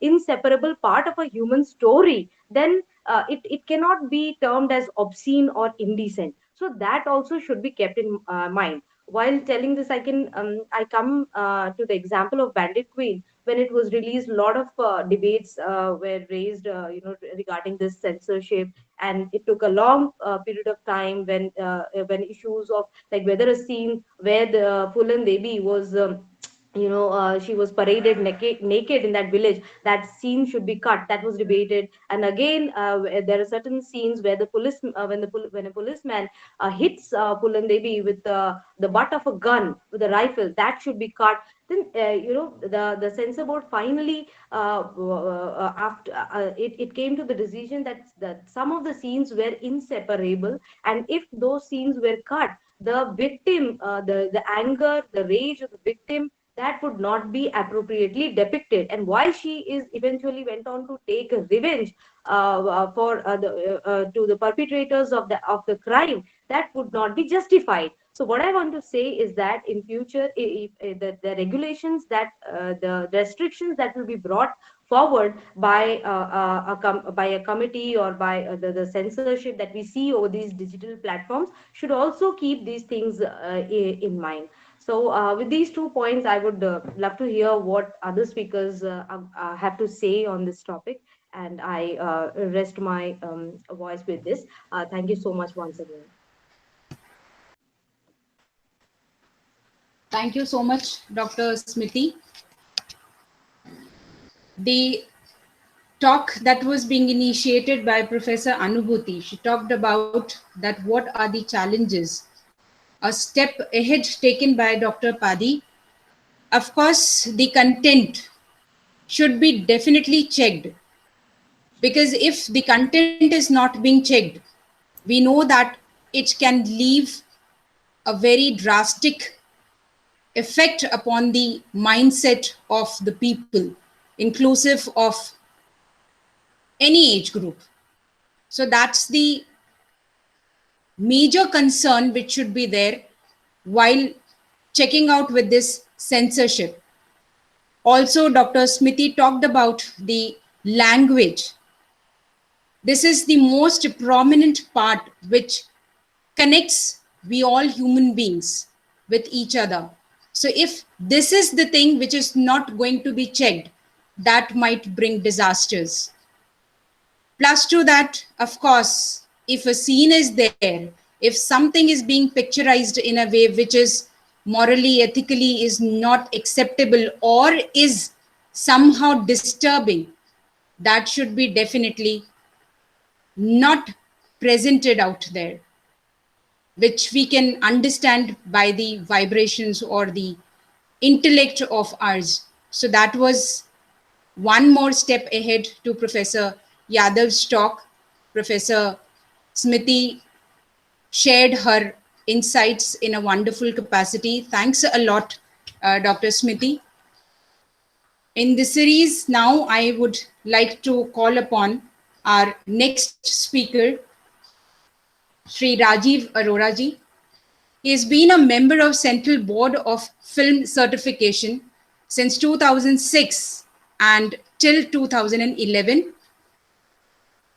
inseparable part of a human story, then it cannot be termed as obscene or indecent. So that also should be kept in mind. While telling this, I come to the example of Bandit Queen. When it was released, a lot of debates were raised regarding this censorship, and it took a long period of time when issues of like whether a scene where the Pulan Devi was she was paraded naked in that village, that scene should be cut. That was debated. And again, there are certain scenes where the police when a policeman hits Pulan Devi with the butt of a gun with a rifle, that should be cut. Then the censor board finally after it came to the decision that some of the scenes were inseparable, and if those scenes were cut, the victim, the anger, the rage of the victim, that would not be appropriately depicted. And why she is eventually went on to take a revenge for to the perpetrators of the crime, that would not be justified. So what I want to say is that in future, if the regulations that the restrictions that will be brought forward by by a committee or by the censorship that we see over these digital platforms should also keep these things in mind. So with these 2 points, I would love to hear what other speakers have to say on this topic. And I rest my voice with this. Thank you so much once again. Thank you so much, Dr. Smriti. The talk that was being initiated by Professor Anubhuti, she talked about that what are the challenges. A step ahead taken by Dr. Padi. Of course, the content should be definitely checked, because if the content is not being checked, we know that it can leave a very drastic effect upon the mindset of the people, inclusive of any age group. So that's the major concern which should be there while checking out with this censorship. Also, Dr. Smriti talked about the language. This is the most prominent part which connects we all human beings with each other. So if this is the thing which is not going to be checked, that might bring disasters. Plus to that, of course, if a scene is there, if something is being picturized in a way which is morally, ethically is not acceptable or is somehow disturbing, that should be definitely not presented out there, which we can understand by the vibrations or the intellect of ours. So that was one more step ahead to Professor Yadav's talk. Professor Smriti shared her insights in a wonderful capacity. Thanks a lot, Dr. Smriti. In this series, now I would like to call upon our next speaker, Sri Rajiv Arora ji. He has been a member of Central Board of Film Certification since 2006 and till 2011.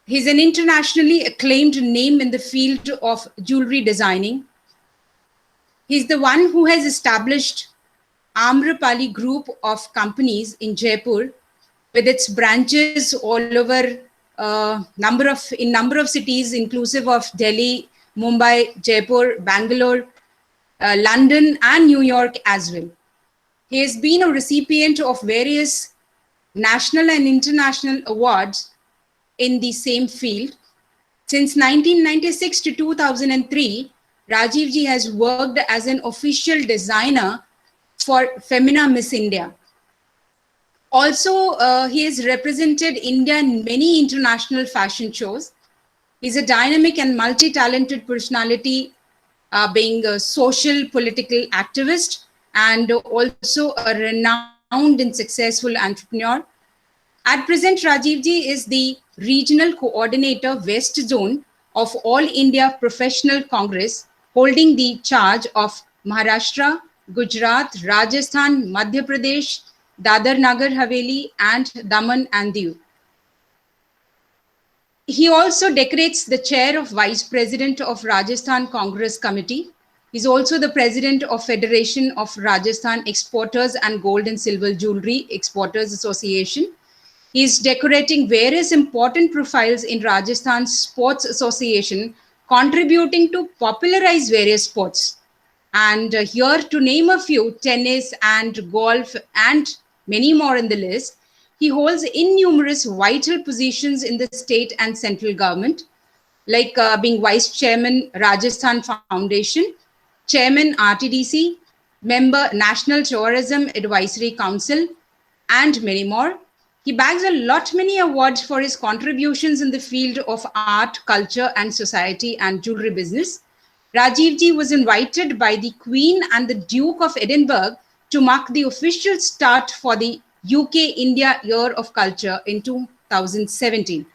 He's an internationally acclaimed name in the field of jewelry designing. He's the one who has established Amrapali Group of companies in Jaipur with its branches all over number of cities, inclusive of Delhi, Mumbai, Jaipur, Bangalore, London, and New York as well. He has been a recipient of various national and international awards in the same field. Since 1996 to 2003, Rajiv ji has worked as an official designer for Femina Miss India. Also, he has represented India in many international fashion shows. He's a dynamic and multi-talented personality, being a social political activist and also a renowned and successful entrepreneur. At present, Rajiv ji is the Regional Coordinator West Zone of All India Professional Congress, holding the charge of Maharashtra, Gujarat, Rajasthan, Madhya Pradesh, Dadar Nagar Haveli, and Daman and Diu. He also decorates the chair of Vice President of Rajasthan Congress Committee. He's also the President of Federation of Rajasthan Exporters and Gold and Silver Jewelry Exporters Association. He's decorating various important profiles in Rajasthan Sports Association, contributing to popularize various sports. And here to name a few, tennis and golf and many more in the list. He holds innumerous vital positions in the state and central government, like being Vice Chairman, Rajasthan Foundation, Chairman, RTDC, Member, National Tourism Advisory Council, and many more. He bags many awards for his contributions in the field of art, culture, and society and jewelry business. Rajiv ji was invited by the Queen and the Duke of Edinburgh to mark the official start for the UK India Year of Culture in 2017.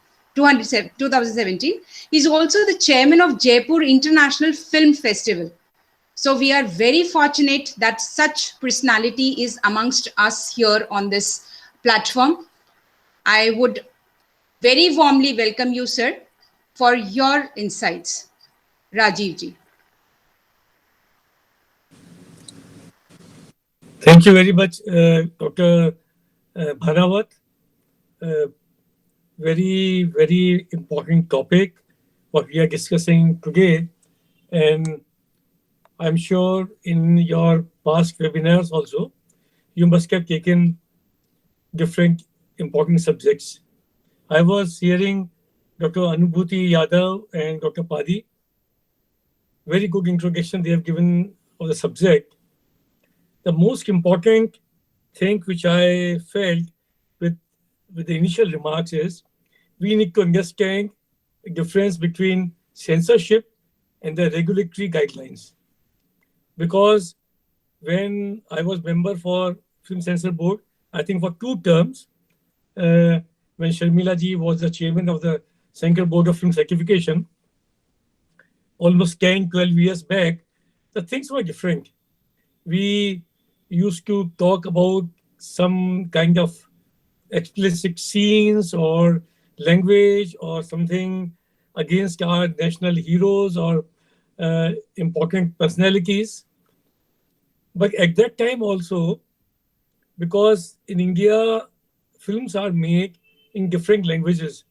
He's also the chairman of Jaipur International Film Festival. So we are very fortunate that such personality is amongst us here on this platform. I would very warmly welcome you, sir, for your insights. Rajiv ji. Thank you very much, Dr. Bhanawat. Very, very important topic, what we are discussing today. And I'm sure in your past webinars also, you must have taken different important subjects. I was hearing Dr. Anubhuti Yadav and Dr. Padi. Very good introduction they have given of the subject. The most important thing which I felt with the initial remarks is we need to understand the difference between censorship and the regulatory guidelines. Because when I was member for Film Censor Board, I think for 2 terms, when Sharmila ji was the chairman of the Central Board of Film Certification, almost 10, 12 years back, the things were different. We used to talk about some kind of explicit scenes or language or something against our national heroes or important personalities. But at that time also, because in India, films are made in different languages.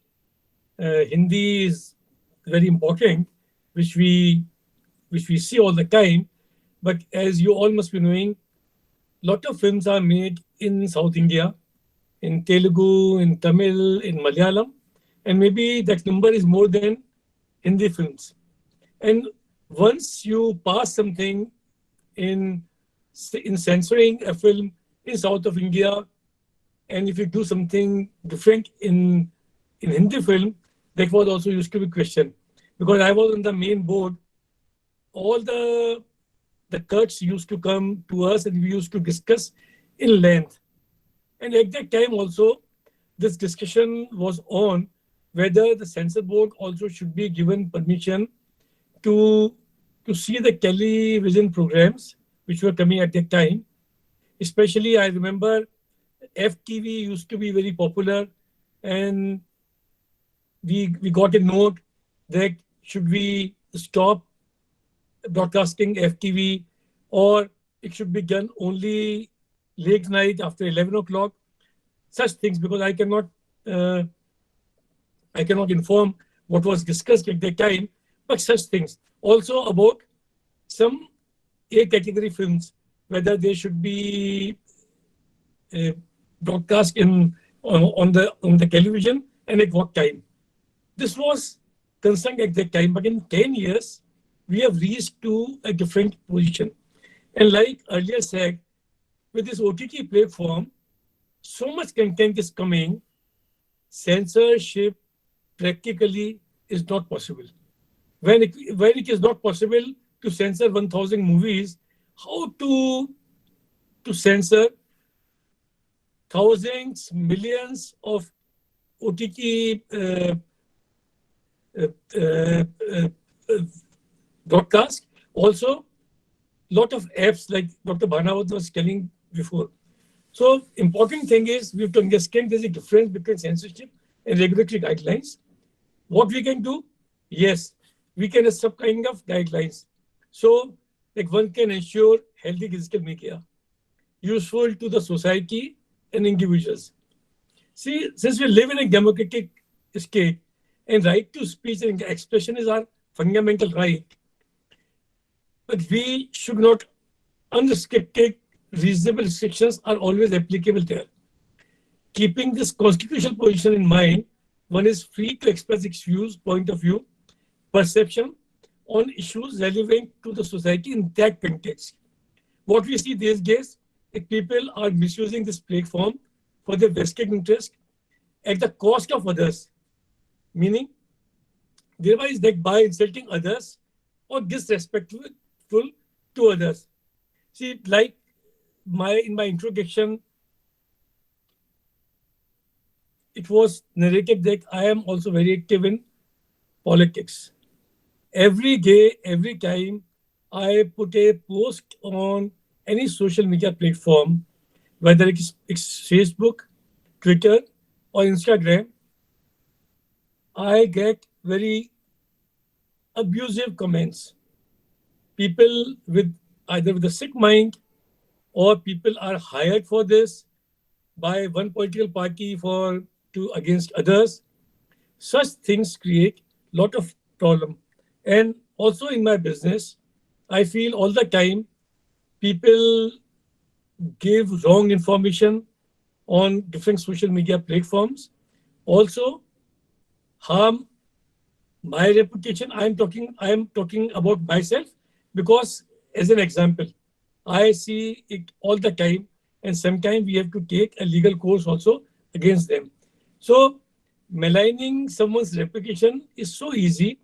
Hindi is very important, which we see all the time. But as you all must be knowing, lot of films are made in South India, in Telugu, in Tamil, in Malayalam, and maybe that number is more than Hindi films. And once you pass something in censoring a film in South of India, and if you do something different in Hindi film, that was also used to be questioned. Because I was on the main board, all the cuts used to come to us and we used to discuss in length. And at that time also, this discussion was on whether the censor board also should be given permission to see the television programs which were coming at that time. Especially, I remember FTV used to be very popular, and we got a note that should we stop broadcasting FTV or it should be done only late night after 11 o'clock. Such things, because I cannot inform what was discussed at that time, but such things. Also about some A category films, whether they should be broadcast on the television and at what time. This was concerned at that time, but in 10 years, we have reached to a different position. And like earlier said, with this OTT platform, so much content is coming, censorship practically is not possible. When it is not possible to censor 1,000 movies, how to censor thousands, millions of OTT broadcast? Also, lot of apps like Dr. Bhanawat was telling before. So important thing is we have to understand there's a difference between censorship and regulatory guidelines. What we can do? Yes, we can have some kind of guidelines. So like one can ensure healthy digital media, useful to the society and individuals. See, since we live in a democratic state and right to speech and expression is our fundamental right, but we should not, unrestricted, reasonable restrictions are always applicable there. Keeping this constitutional position in mind, one is free to express its views, point of view, perception on issues relevant to the society in that context. What we see these days, if people are misusing this platform for their vested interest at the cost of others, meaning thereby is that by insulting others or disrespectful to others. See, like in my introduction, it was narrated that I am also very active in politics. Every day, every time I put a post on any social media platform, whether it's Facebook, Twitter, or Instagram, I get very abusive comments. People with either with a sick mind or people are hired for this by one political party against others. Such things create a lot of problem. And also in my business, I feel all the time people give wrong information on different social media platforms. Also harm my reputation. I am talking about myself because as an example, I see it all the time, and sometimes we have to take a legal course also against them. So maligning someone's reputation is so easy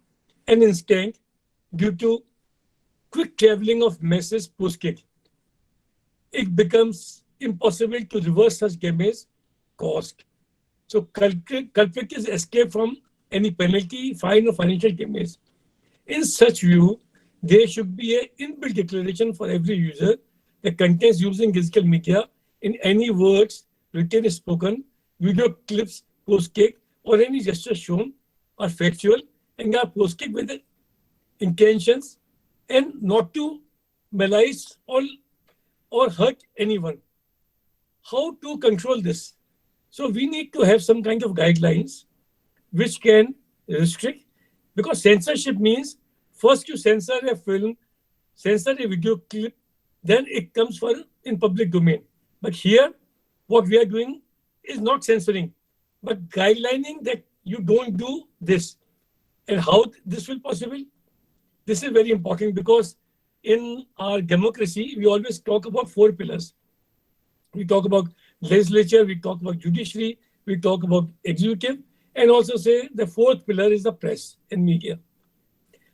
and instant due to quick traveling of messages posted. It becomes impossible to reverse such damage caused. So culprit is escape from any penalty, fine, or financial damage. In such view, there should be an inbuilt declaration for every user that contents using digital media in any words, written, spoken, video clips, posted, or any gesture shown are factual and are posted with the intentions and not to malice or hurt anyone. How to control this? So we need to have some kind of guidelines which can restrict, because censorship means first you censor a film, censor a video clip, then it comes for in public domain. But here, what we are doing is not censoring, but guidelining that you don't do this. And how this will possible? This is very important because in our democracy, we always talk about 4 pillars. We talk about legislature, we talk about judiciary, we talk about executive, and also say the 4th pillar is the press and media.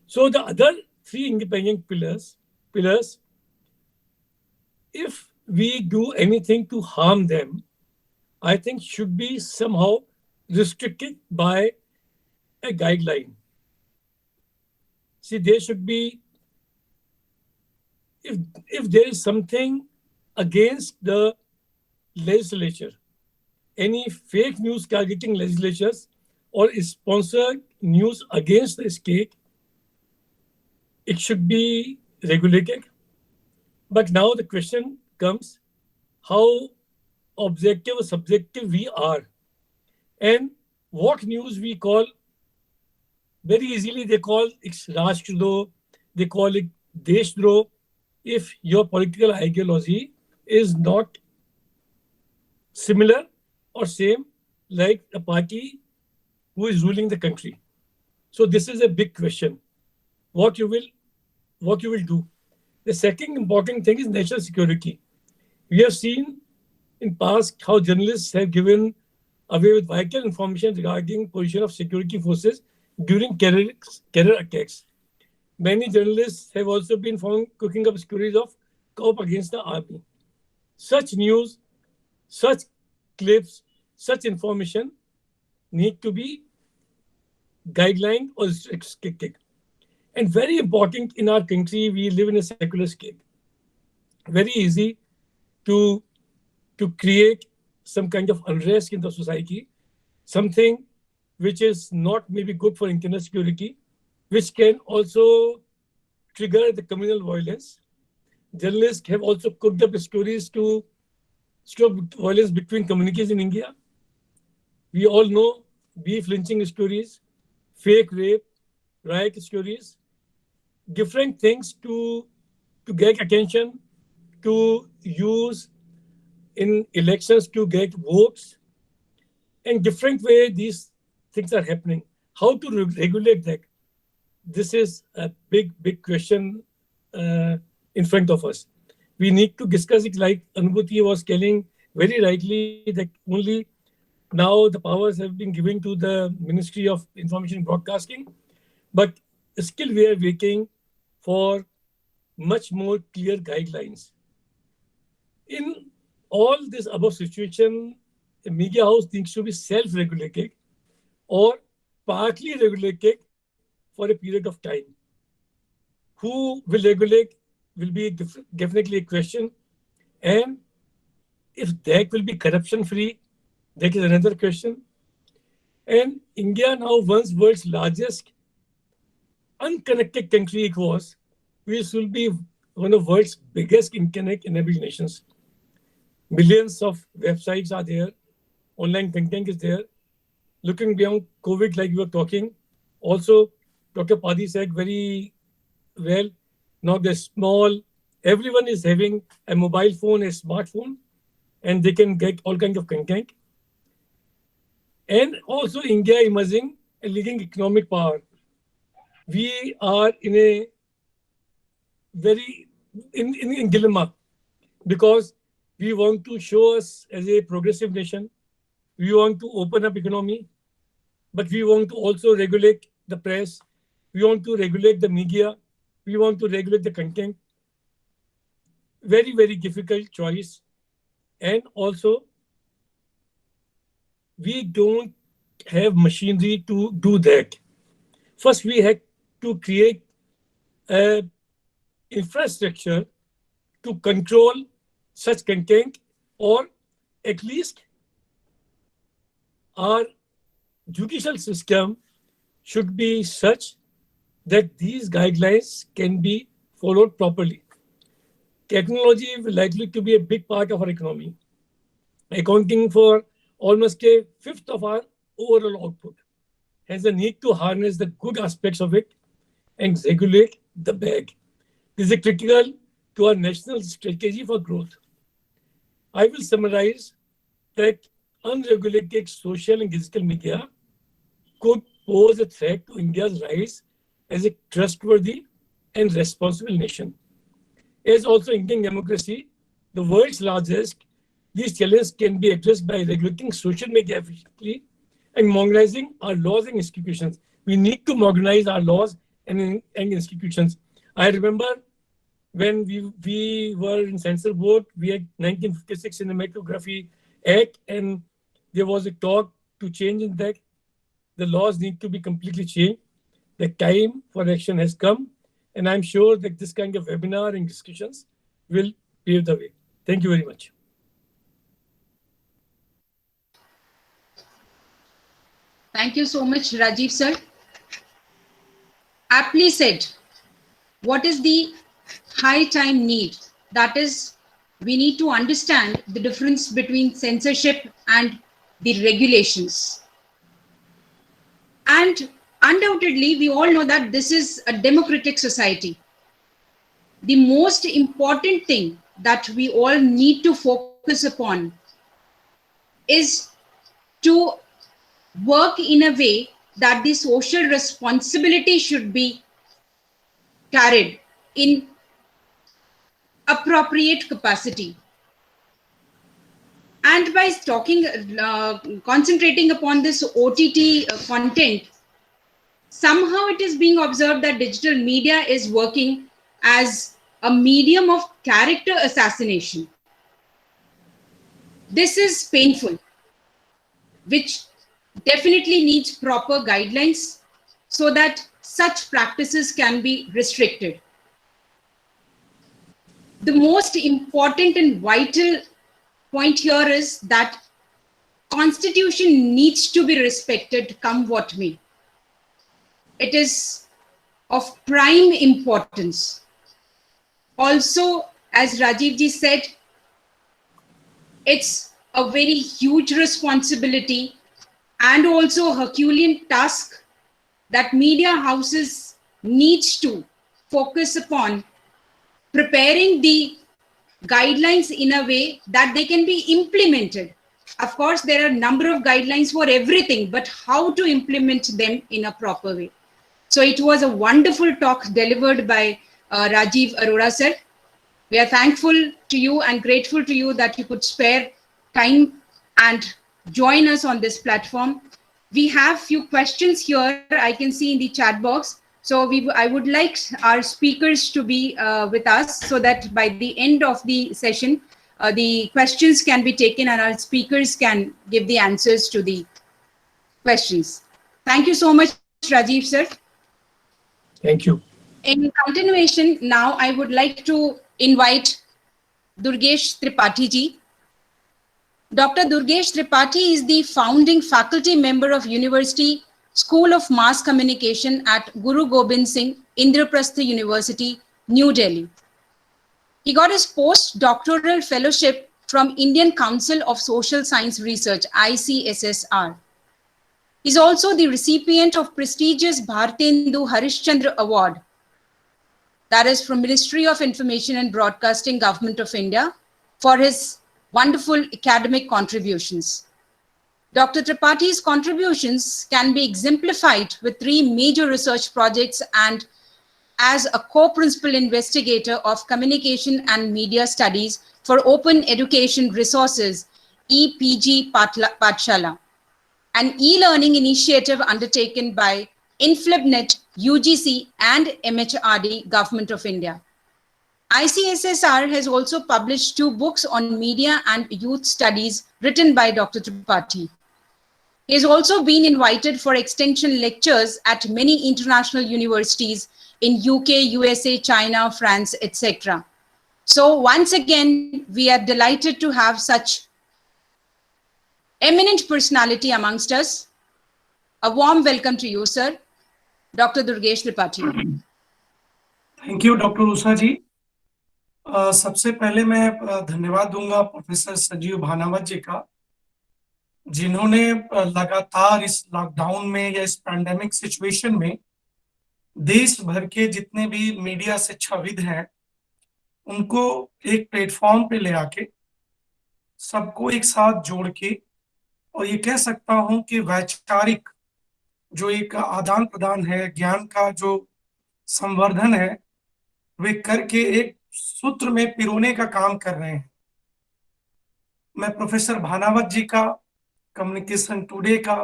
So the other 3 independent pillars, if we do anything to harm them, I think should be somehow restricted by a guideline. See, there should be, if there is something against the legislature, any fake news targeting legislatures or sponsored news against the state, it should be regulated. But now the question comes, how objective or subjective we are, and what news we call, very easily they call it Rashtradoh, they call it Deshdrah, if your political ideology is not similar or same like a party who is ruling the country. So this is a big question. What you will do. The second important thing is national security. We have seen in past how journalists have given away with vital information regarding position of security forces during terror attacks. Many journalists have also been found cooking up stories of coup against the army. Such news, such clips, such information need to be guidelined or restricted. And very important, in our country, we live in a secular state. Very easy to create some kind of unrest in the society, something which is not maybe good for internal security, which can also trigger the communal violence. Journalists have also cooked up stories to stop violence between communities in India. We all know beef lynching stories, fake rape, riot stories, different things to get attention, to use in elections to get votes, and different way these things are happening. How to regulate that? This is a big question in front of us. We need to discuss it, like Anubhuti was telling very rightly, that only now the powers have been given to the Ministry of Information and Broadcasting, but still we are waiting for much more clear guidelines. In all this above situation, a media house needs to be self-regulated or partly regulated for a period of time. Who will regulate will be definitely a question. And if that will be corruption-free, that is another question. And India now, once world's largest unconnected country it was, we will be one of the world's biggest internet-enabled nations. Millions of websites are there, online content is there. Looking beyond COVID, like we were talking, also Dr. Padi said very well, now the small, everyone is having a mobile phone, a smartphone, and they can get all kinds of content. And also India emerging a leading economic power. We are in a very in dilemma, because we want to show us as a progressive nation. We want to open up economy, but we want to also regulate the press. We want to regulate the media. We want to regulate the content. Very, very difficult choice. And also, we don't have machinery to do that. First, we had to create a infrastructure to control such content, or at least our judicial system should be such that these guidelines can be followed properly. Technology is likely to be a big part of our economy, accounting for almost a fifth of our overall output. Hence, the need to harness the good aspects of it and regulate the bad. This is critical to our national strategy for growth. I will summarize that unregulated social and digital media could pose a threat to India's rise as a trustworthy and responsible nation. As also Indian democracy, the world's largest, these challenges can be addressed by regulating social media efficiently and modernizing our laws and institutions. We need to modernize our laws and institutions. I remember when we were in censor board, we had 1956 Cinematography Act, and there was a talk to change in that. The laws need to be completely changed. The time for action has come, and I'm sure that this kind of webinar and discussions will pave the way. Thank you very much. Thank you so much, Rajiv sir. Aptly said. What is the high time need? That is, we need to understand the difference between censorship and the regulations. And undoubtedly, we all know that this is a democratic society. The most important thing that we all need to focus upon is to work in a way that the social responsibility should be carried in appropriate capacity. And by concentrating upon this OTT content, somehow it is being observed that digital media is working as a medium of character assassination. This is painful, which definitely needs proper guidelines so that such practices can be restricted. The most important and vital point here is that Constitution needs to be respected, come what may. It is of prime importance. Also, as Rajiv ji said, it's a very huge responsibility and also Herculean task that media houses needs to focus upon preparing the guidelines in a way that they can be implemented. Of course, there are a number of guidelines for everything, but how to implement them in a proper way. So it was a wonderful talk delivered by Rajiv Arora sir. We are thankful to you and grateful to you that you could spare time and join us on this platform. We have few questions here I can see in the chat box. So I would like our speakers to be with us so that by the end of the session, the questions can be taken and our speakers can give the answers to the questions. Thank you so much, Rajiv sir. Thank you. In continuation, now I would like to invite Durgesh Tripathi ji. Dr. Durgesh Tripathi is the founding faculty member of University School of Mass Communication at Guru Gobind Singh, Indraprastha University, New Delhi. He got his postdoctoral fellowship from Indian Council of Social Science Research, ICSSR. He's also the recipient of prestigious Bhartendu Harishchandra Award, that is from Ministry of Information and Broadcasting, Government of India, for his wonderful academic contributions. Dr. Tripathi's contributions can be exemplified with 3 major research projects and as a co-principal investigator of communication and media studies for Open Education Resources, EPG Pathshala, an e-learning initiative undertaken by InflibNet, UGC and MHRD, Government of India. ICSSR has also published 2 books on media and youth studies written by Dr. Tripathi. He has also been invited for extension lectures at many international universities in UK, USA, China, France, etc. So once again, we are delighted to have such eminent personality amongst us. A warm welcome to you, sir, Dr. Durgesh Tripathi. Thank you doctor Usha ji. सबसे पहले मैं धन्यवाद दूंगा प्रोफेसर संजीव भानावत जी का, जिन्होंने लगातार इस लॉकडाउन में या इस पैंडेमिक सिचुएशन में देश भर के जितने भी मीडिया से छविद हैं उनको एक प्लेटफॉर्म पे ले आके सबको एक साथ जोड़ के, और ये कह सकता हूं कि वैचारिक जो एक आदान प्रदान है, ज्ञान का जो संवर्धन है, वे करके एक सूत्र में पिरोने का काम कर रहे हैं। मैं प्रोफेसर भानावत जी का, कम्युनिकेशन टुडे का,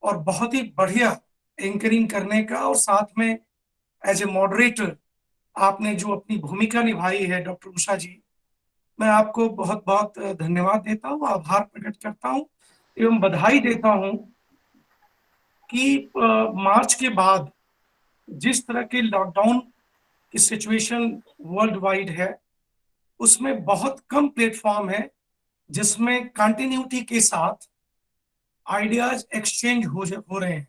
और बहुत ही बढ़िया एंकरिंग करने का, और साथ में एज ए मॉडरेटर आपने जो अपनी भूमिका निभाई है डॉक्टर उषा जी, मैं आपको बहुत बहुत धन्यवाद देता हूँ, आभार प्रकट करता हूँ एवं बधाई देता हूँ कि मार्च के बाद जिस तरह के लॉकडाउन की सिचुएशन वर्ल्ड वाइड है, उसमें बहुत कम प्लेटफॉर्म है जिसमें कंटिन्यूटी के साथ आइडियाज एक्सचेंज हो रहे हैं।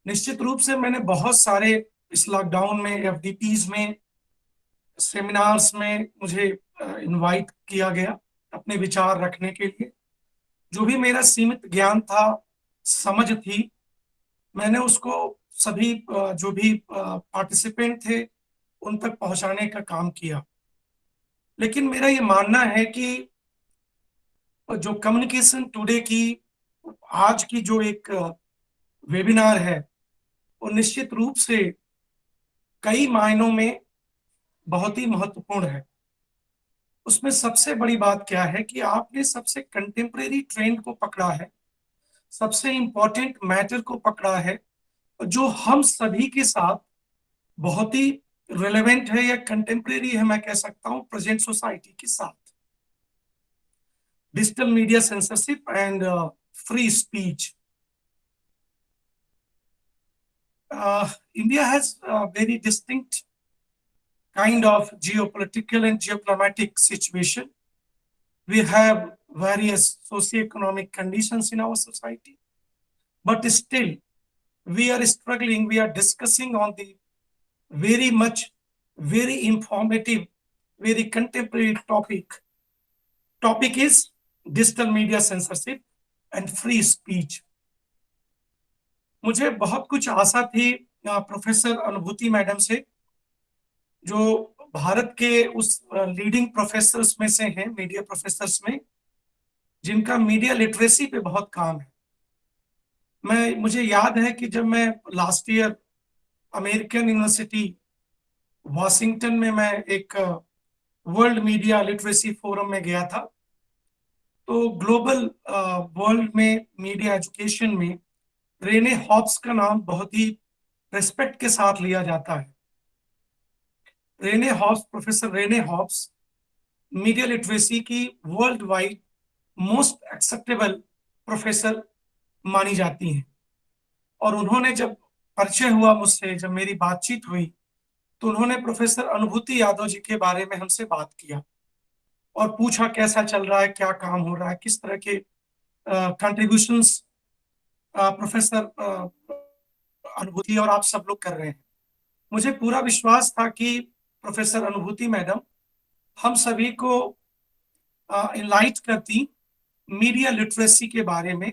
निश्चित रूप से मैंने बहुत सारे इस लॉकडाउन में एफडीपीज में, सेमिनार्स में मुझे इनवाइट किया गया अपने विचार रखने के लिए। जो भी मेरा सीमित ज्ञान था, समझ थी, मैंने उसको सभी जो भी पार्टिसिपेंट थे उन तक पहुंचाने का काम किया। लेकिन मेरा ये मानना है कि जो कम्युनिकेशन टुडे की आज की जो एक वेबिनार है, वो निश्चित रूप से कई मायनों में बहुत ही महत्वपूर्ण है। उसमें सबसे बड़ी बात क्या है कि आपने सबसे कंटेम्परेरी ट्रेंड को पकड़ा है, सबसे इंपॉर्टेंट मैटर को पकड़ा है, जो हम सभी के साथ बहुत ही रिलेवेंट है या कंटेम्परेरी है, मैं कह सकता हूं प्रेजेंट सोसाइटी के साथ। Digital media censorship and free speech. India has a very distinct kind of geopolitical and geoclimatic situation. We have various socioeconomic conditions in our society, but still we are struggling, we are discussing on the very informative, very contemporary topic. Topic is digital media censorship and free speech. मुझे बहुत कुछ आशा थी प्रोफेसर अनुभूति मैडम से, जो भारत के उस लीडिंग प्रोफेसर्स में से हैं, मीडिया प्रोफेसर्स में, जिनका मीडिया लिटरेसी पे बहुत काम है। मुझे याद है कि जब मैं last year American university Washington में मैं एक वर्ल्ड मीडिया लिटरेसी फोरम में गया था, तो ग्लोबल वर्ल्ड में मीडिया एजुकेशन में रेने हॉब्स का नाम बहुत ही रिस्पेक्ट के साथ लिया जाता है। Renee Hobbs, professor Renee Hobbs media literacy की world wide most acceptable professor मानी जाती हैं। और उन्होंने जब परिचय हुआ मुझसे, जब मेरी बातचीत हुई, तो उन्होंने प्रोफेसर अनुभूति यादव जी के बारे में हमसे बात किया और पूछा कैसा चल रहा है, क्या काम हो रहा है, किस तरह के कंट्रीब्यूशंस प्रोफेसर अनुभूति और आप सब लोग कर रहे हैं। मुझे पूरा विश्वास था कि प्रोफेसर अनुभूति मैडम हम सभी को इनलाइट करती मीडिया लिटरेसी के बारे में,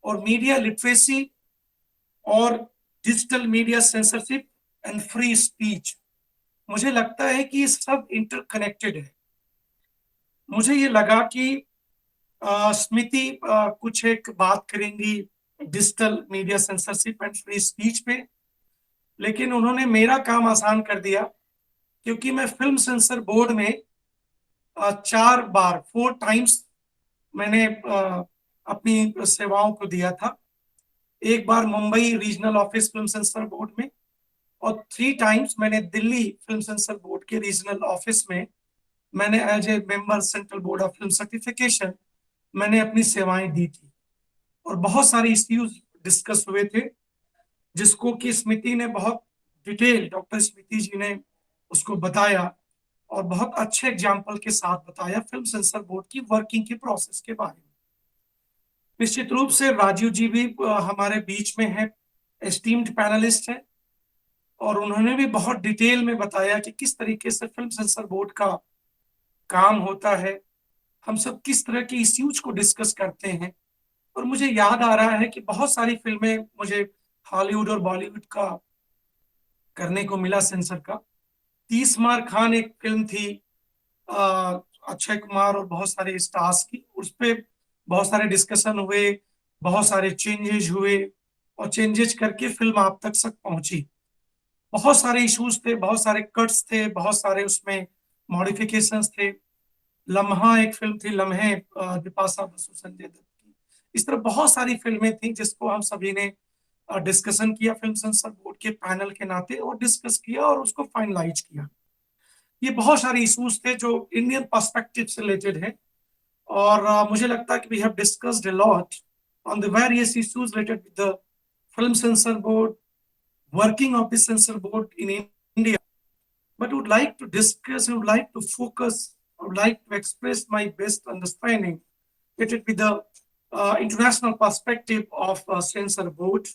और मीडिया लिटरेसी और digital media censorship and free speech, मुझे लगता है कि ये सब इंटरकनेक्टेड है। मुझे ये लगा कि स्मृति कुछ एक बात करेंगी digital media censorship and free speech पे, लेकिन उन्होंने मेरा काम आसान कर दिया, क्योंकि मैं फिल्म सेंसर बोर्ड में 4 टाइम्स मैंने अपनी सेवाओं को दिया था। एक बार Mumbai regional office film censor board में, और 3 टाइम्स मैंने दिल्ली फिल्म सेंसर बोर्ड के रीजनल ऑफिस में मैंने as a member central board of film certification मैंने अपनी सेवाएं दी थी। और बहुत सारे इश्यूज डिस्कस हुए थे, जिसको कि स्मृति ने बहुत डिटेल, डॉक्टर स्मृति जी ने उसको बताया और बहुत अच्छे एग्जाम्पल के साथ बताया फिल्म सेंसर बोर्ड की वर्किंग की प्रोसेस के बारे में। निश्चित रूप से राजीव जी भी हमारे बीच में है, एस्टीम्ड पैनलिस्ट है, और उन्होंने भी बहुत डिटेल में बताया कि किस तरीके से फिल्म सेंसर बोर्ड का काम होता है, हम सब किस तरह के इश्यूज को डिस्कस करते हैं। और मुझे याद आ रहा है कि बहुत सारी फिल्में मुझे हॉलीवुड और बॉलीवुड का करने को मिला सेंसर का। 30 मार खान एक फिल्म थी अक्षय कुमार और बहुत सारे स्टार्स की, उस पर बहुत सारे डिस्कशन हुए, बहुत सारे चेंजेस हुए, और चेंजेस करके फिल्म आप तक पहुंची। बहुत सारे इश्यूज थे, बहुत सारे कट्स थे, बहुत सारे उसमें मॉडिफिकेशंस थे। लम्हा एक फिल्म थी, लम्हे, बिपाशा बसु संजय दत्त की। इस तरह बहुत सारी फिल्में थी जिसको हम सभी ने डिस्कशन किया फिल्म सेंसर बोर्ड के पैनल के नाते, और डिस्कस किया और उसको फाइनलाइज किया। ये बहुत सारे इश्यूज थे जो इंडियन पर्सपेक्टिव से रिलेटेड है, और मुझे लगता है कि we have discussed a lot on the various issues related with the film censor board, working of the censor board in India, but would like to discuss, would like to focus, would like to express my best understanding related with the international perspective of censor board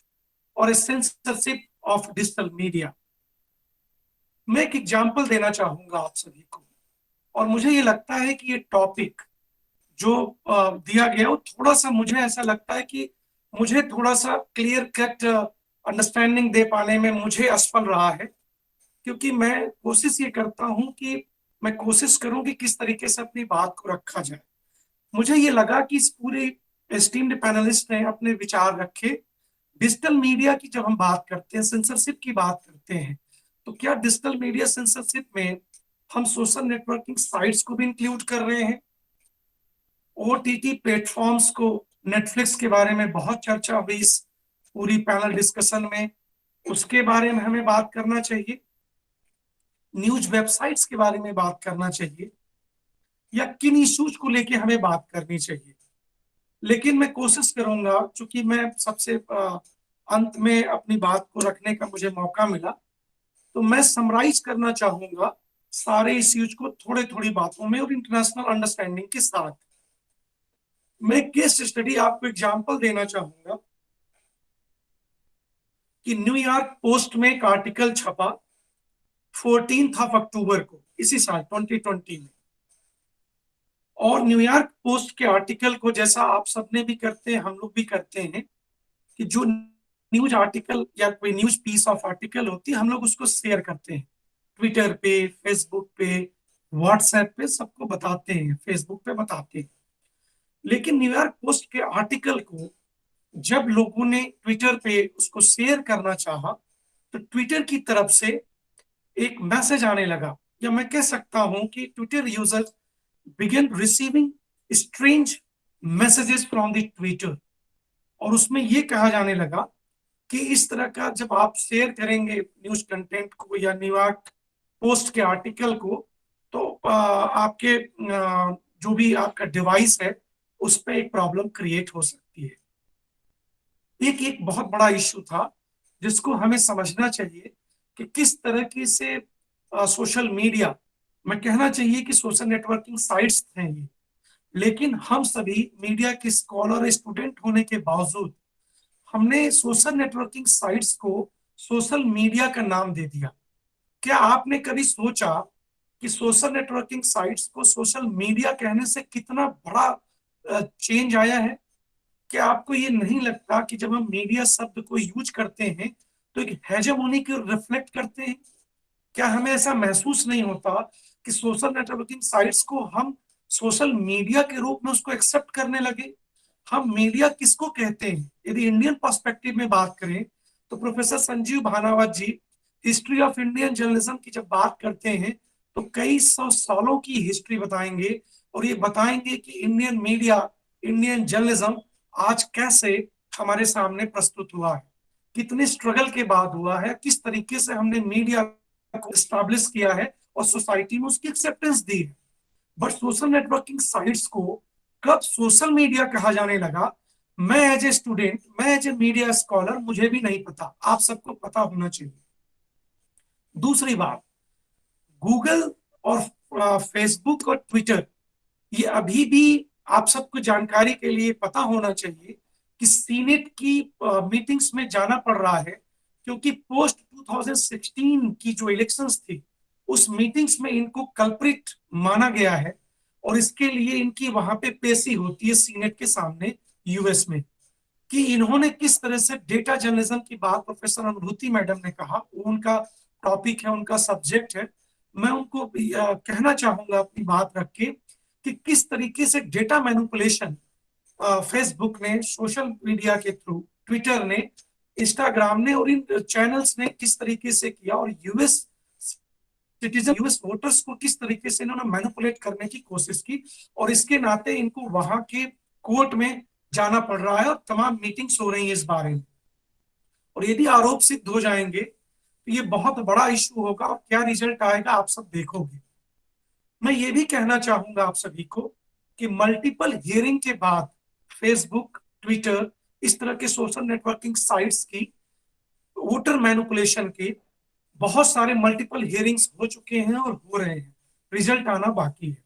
or a censorship of digital media. मैं एक एग्जाम्पल देना चाहूंगा आप सभी को, और मुझे ये लगता है कि ये टॉपिक जो दिया गया वो थोड़ा सा, मुझे ऐसा लगता है कि मुझे थोड़ा सा क्लियर कट अंडरस्टैंडिंग दे पाने में मुझे असफल रहा है, क्योंकि मैं कोशिश ये करता हूं कि मैं कोशिश करूं कि किस तरीके से अपनी बात को रखा जाए। मुझे ये लगा कि इस पूरे एस्टीम्ड पैनलिस्ट ने अपने विचार रखे। डिजिटल मीडिया की जब हम बात करते हैं, सेंसरशिप की बात करते हैं, तो क्या डिजिटल मीडिया सेंसरशिप में हम सोशल नेटवर्किंग साइट्स को भी इंक्लूड कर रहे हैं? ओटीटी प्लेटफॉर्म्स को, नेटफ्लिक्स के बारे में बहुत चर्चा हुई इस पूरी पैनल डिस्कशन में, उसके बारे में हमें बात करना चाहिए। न्यूज वेबसाइट्स के बारे में बात करना चाहिए, या किन इश्यूज को लेके हमें बात करनी चाहिए। लेकिन मैं कोशिश करूंगा, चूंकि मैं सबसे अंत में अपनी बात को रखने का मुझे मौका मिला, तो मैं समराइज करना चाहूंगा सारे इश्यूज को थोड़े थोड़ी बातों में और इंटरनेशनल अंडरस्टैंडिंग के साथ। मैं केस स्टडी आपको एग्जांपल देना चाहूंगा कि न्यूयॉर्क पोस्ट में एक आर्टिकल छपा 14 अक्टूबर को इसी साल 2020 में, और न्यूयॉर्क पोस्ट के आर्टिकल को, जैसा आप सबने भी करते हैं, हम लोग भी करते हैं, कि जो न्यूज आर्टिकल या कोई न्यूज पीस ऑफ आर्टिकल होती है, हम लोग उसको शेयर करते हैं ट्विटर पे, फेसबुक पे, व्हाट्सएप पे, सबको बताते हैं, फेसबुक पे बताते हैं। लेकिन न्यूयॉर्क पोस्ट के आर्टिकल को जब लोगों ने ट्विटर पे उसको शेयर करना चाहा, तो ट्विटर की तरफ से एक मैसेज आने लगा, या मैं कह सकता हूं कि Twitter users began receiving strange messages from the Twitter, और उसमें ये कहा जाने लगा कि इस तरह का जब आप शेयर करेंगे न्यूज कंटेंट को या न्यूयॉर्क पोस्ट के आर्टिकल को, तो आपके जो भी आपका डिवाइस है उस पर एक प्रॉब्लम क्रिएट हो सकती है। एक बहुत बड़ा इश्यू था जिसको हमें समझना चाहिए कि किस तरह की से सोशल मीडिया, मैं कहना चाहिए कि सोशल नेटवर्किंग साइट्स हैं ये, लेकिन हम सभी मीडिया के स्कॉलर, स्टूडेंट होने के बावजूद हमने सोशल नेटवर्किंग साइट्स को सोशल मीडिया का नाम दे दिया। क्या आपने कभी सोचा कि सोशल नेटवर्किंग साइट्स को सोशल मीडिया कहने से कितना बड़ा चेंज आया है? क्या आपको ये नहीं लगता कि जब हम मीडिया शब्द को यूज करते हैं तो एक हेजेमोनी को रिफ्लेक्ट करते हैं? क्या हमें ऐसा महसूस नहीं होता कि सोशल नेटवर्किंग साइट्स को हम सोशल मीडिया के रूप में उसको एक्सेप्ट करने लगे? हम मीडिया किसको कहते हैं? यदि इंडियन पर्सपेक्टिव में बात करें तो professor Sanjeev Bhanawat ji history of Indian journalism की जब बात करते हैं तो कई सौ सालों की हिस्ट्री बताएंगे, और ये बताएंगे कि इंडियन मीडिया, इंडियन जर्नलिज्म आज कैसे हमारे सामने प्रस्तुत हुआ है, कितने स्ट्रगल के बाद हुआ है, किस तरीके से हमने मीडिया को एस्टैब्लिश किया है और सोसाइटी में उसकी एक्सेप्टेंस दी है। बट सोशल नेटवर्किंग साइट्स को कब सोशल मीडिया कहा जाने लगा, मैं एज ए स्टूडेंट, मैं एज ए मीडिया स्कॉलर, मुझे भी नहीं पता, आप सबको पता होना चाहिए। दूसरी बात, गूगल और फेसबुक और ट्विटर, ये अभी भी आप सबको जानकारी के लिए पता होना चाहिए कि सीनेट की मीटिंग्स में जाना पड़ रहा है, क्योंकि पोस्ट 2016 की जो इलेक्शंस थी उस मीटिंग्स में इनको कल्प्रिट माना गया है, और इसके लिए इनकी वहां पे पेशी होती है सीनेट के सामने यूएस में, कि इन्होंने किस तरह से डेटा जर्नलिज्म की बात प्रोफेसर अनुभूति मैडम ने कहा, वो उनका टॉपिक है, उनका सब्जेक्ट है। मैं उनको कहना चाहूंगा अपनी बात रख के कि किस तरीके से डेटा मैनिपुलेशन फेसबुक ने, सोशल मीडिया के थ्रू, ट्विटर ने, इंस्टाग्राम ने और इन चैनल्स ने किस तरीके से किया, और यूएस सिटीजन, यूएस वोटर्स को किस तरीके से इन्होंने मैनिपुलेट करने की कोशिश की, और इसके नाते इनको वहां के कोर्ट में जाना पड़ रहा है और तमाम मीटिंग्स हो रही है इस बारे में। और यदि आरोप सिद्ध हो जाएंगे तो ये बहुत बड़ा इशू होगा, और क्या रिजल्ट आएगा आप सब देखोगे। मैं ये भी कहना चाहूंगा आप सभी को कि मल्टीपल हियरिंग के बाद फेसबुक, ट्विटर, इस तरह के सोशल नेटवर्किंग साइट्स की वोटर मैनिपुलेशन के बहुत सारे मल्टीपल हियरिंग्स हो चुके हैं और हो रहे हैं, रिजल्ट आना बाकी है।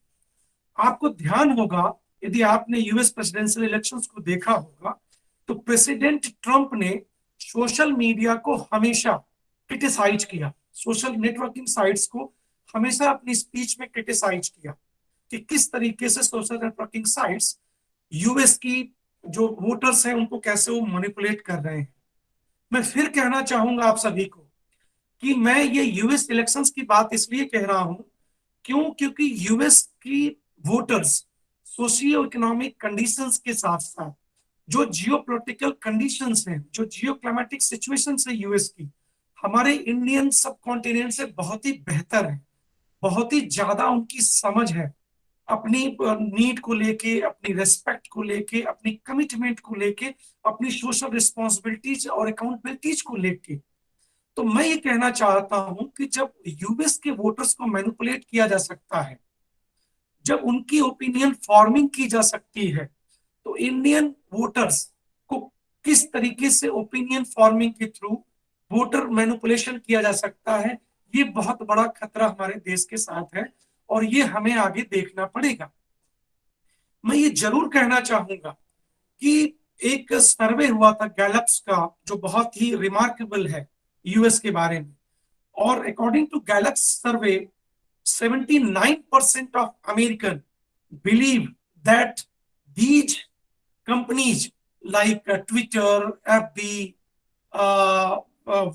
आपको ध्यान होगा, यदि आपने यूएस प्रेसिडेंशियल इलेक्शंस को देखा होगा, तो प्रेसिडेंट ट्रंप ने सोशल मीडिया को हमेशा क्रिटिसाइज किया, सोशल नेटवर्किंग साइट्स को हमेशा अपनी स्पीच में क्रिटिसाइज किया कि किस तरीके से सोशल नेटवर्किंग साइट्स यूएस की जो वोटर्स हैं उनको कैसे वो मैनिपुलेट कर रहे हैं। मैं फिर कहना चाहूंगा आप सभी को कि मैं ये यूएस इलेक्शंस की बात इसलिए कह रहा हूं क्योंकि यूएस की वोटर्स सोशियो इकोनॉमिक कंडीशंस के साथ साथ जो जियो पोलिटिकल कंडीशंस हैं, जो जियो क्लाइमेटिक सिचुएशन है यूएस की, हमारे इंडियन सब कॉन्टिनेंट से बहुत ही बेहतर है, बहुत ही ज्यादा उनकी समझ है अपनी नीड को लेके, अपनी रेस्पेक्ट को लेके, अपनी कमिटमेंट को लेके, अपनी सोशल रिस्पॉन्सिबिलिटीज और अकाउंटेबिलिटीज को लेके। तो मैं ये कहना चाहता हूं कि जब यूएस के वोटर्स को मैनिपुलेट किया जा सकता है, जब उनकी ओपिनियन फॉर्मिंग की जा सकती है, तो इंडियन वोटर्स को किस तरीके से ओपिनियन फॉर्मिंग के थ्रू वोटर मैनिपुलेशन किया जा सकता है, ये बहुत बड़ा खतरा हमारे देश के साथ है, और ये हमें आगे देखना पड़ेगा। मैं ये जरूर कहना चाहूंगा कि एक सर्वे हुआ था गैलप्स का, जो बहुत ही रिमार्केबल है यूएस के बारे में, और according to Gallup's survey 79% of American believe that these companies like Twitter, FB,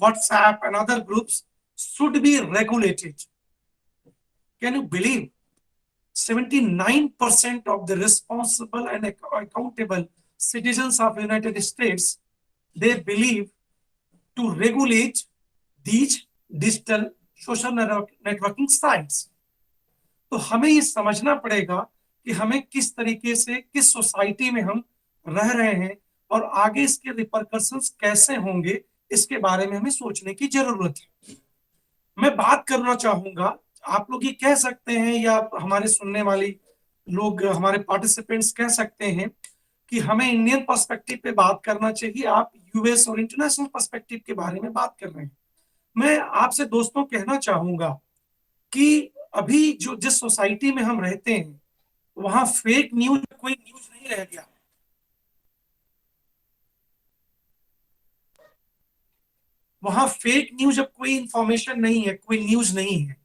WhatsApp and other groups should be regulated. Can you believe? 79% of the responsible and accountable citizens of the United States, they believe to regulate these digital social networking sites. तो हमें ये समझना पड़ेगा कि हमें किस तरीके से, किस सोसाइटी में हम रह रहे हैं, और आगे इसके रिपरकशंस कैसे होंगे, इसके बारे में हमें सोचने की जरूरत है। मैं बात करना चाहूंगा, आप लोग ये कह सकते हैं या हमारे सुनने वाली लोग, हमारे पार्टिसिपेंट्स कह सकते हैं कि हमें इंडियन पर्सपेक्टिव पे बात करना चाहिए, आप यूएस और इंटरनेशनल पर्सपेक्टिव के बारे में बात कर रहे हैं। मैं आपसे दोस्तों कहना चाहूंगा कि अभी जो जिस सोसाइटी में हम रहते हैं वहां फेक न्यूज, कोई न्यूज नहीं रह गया। वहां फेक न्यूज अब कोई इंफॉर्मेशन नहीं है, कोई न्यूज नहीं है।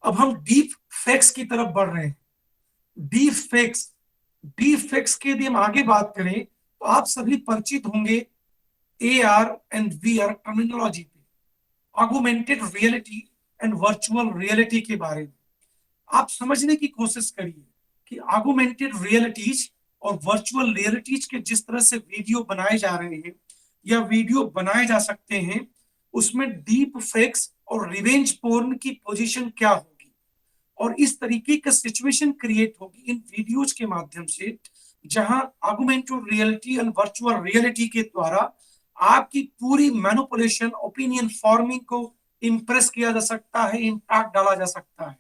अब हम डीप फैक्ट्स की तरफ बढ़ रहे हैं। डीप फैक्ट्स के यदि हम आगे बात करें तो आप सभी परिचित होंगे AR एंड VR टर्मिनोलॉजी पे, augmented reality and virtual reality के बारे में। आप समझने की कोशिश करिए कि ऑगमेंटेड रियलिटीज और वर्चुअल रियलिटीज के जिस तरह से वीडियो बनाए जा रहे हैं या वीडियो बनाए जा सकते हैं, उसमें डीप फेक्स और रिवेंज पोर्न की पोजीशन क्या होगी, और इस तरीके का सिचुएशन क्रिएट होगी इन वीडियोज के माध्यम से, जहां augmented reality and virtual reality के द्वारा आपकी पूरी मैनिपुलेशन, ओपिनियन फॉर्मिंग को इंप्रेस किया जा सकता है, इम्पैक्ट डाला जा सकता है।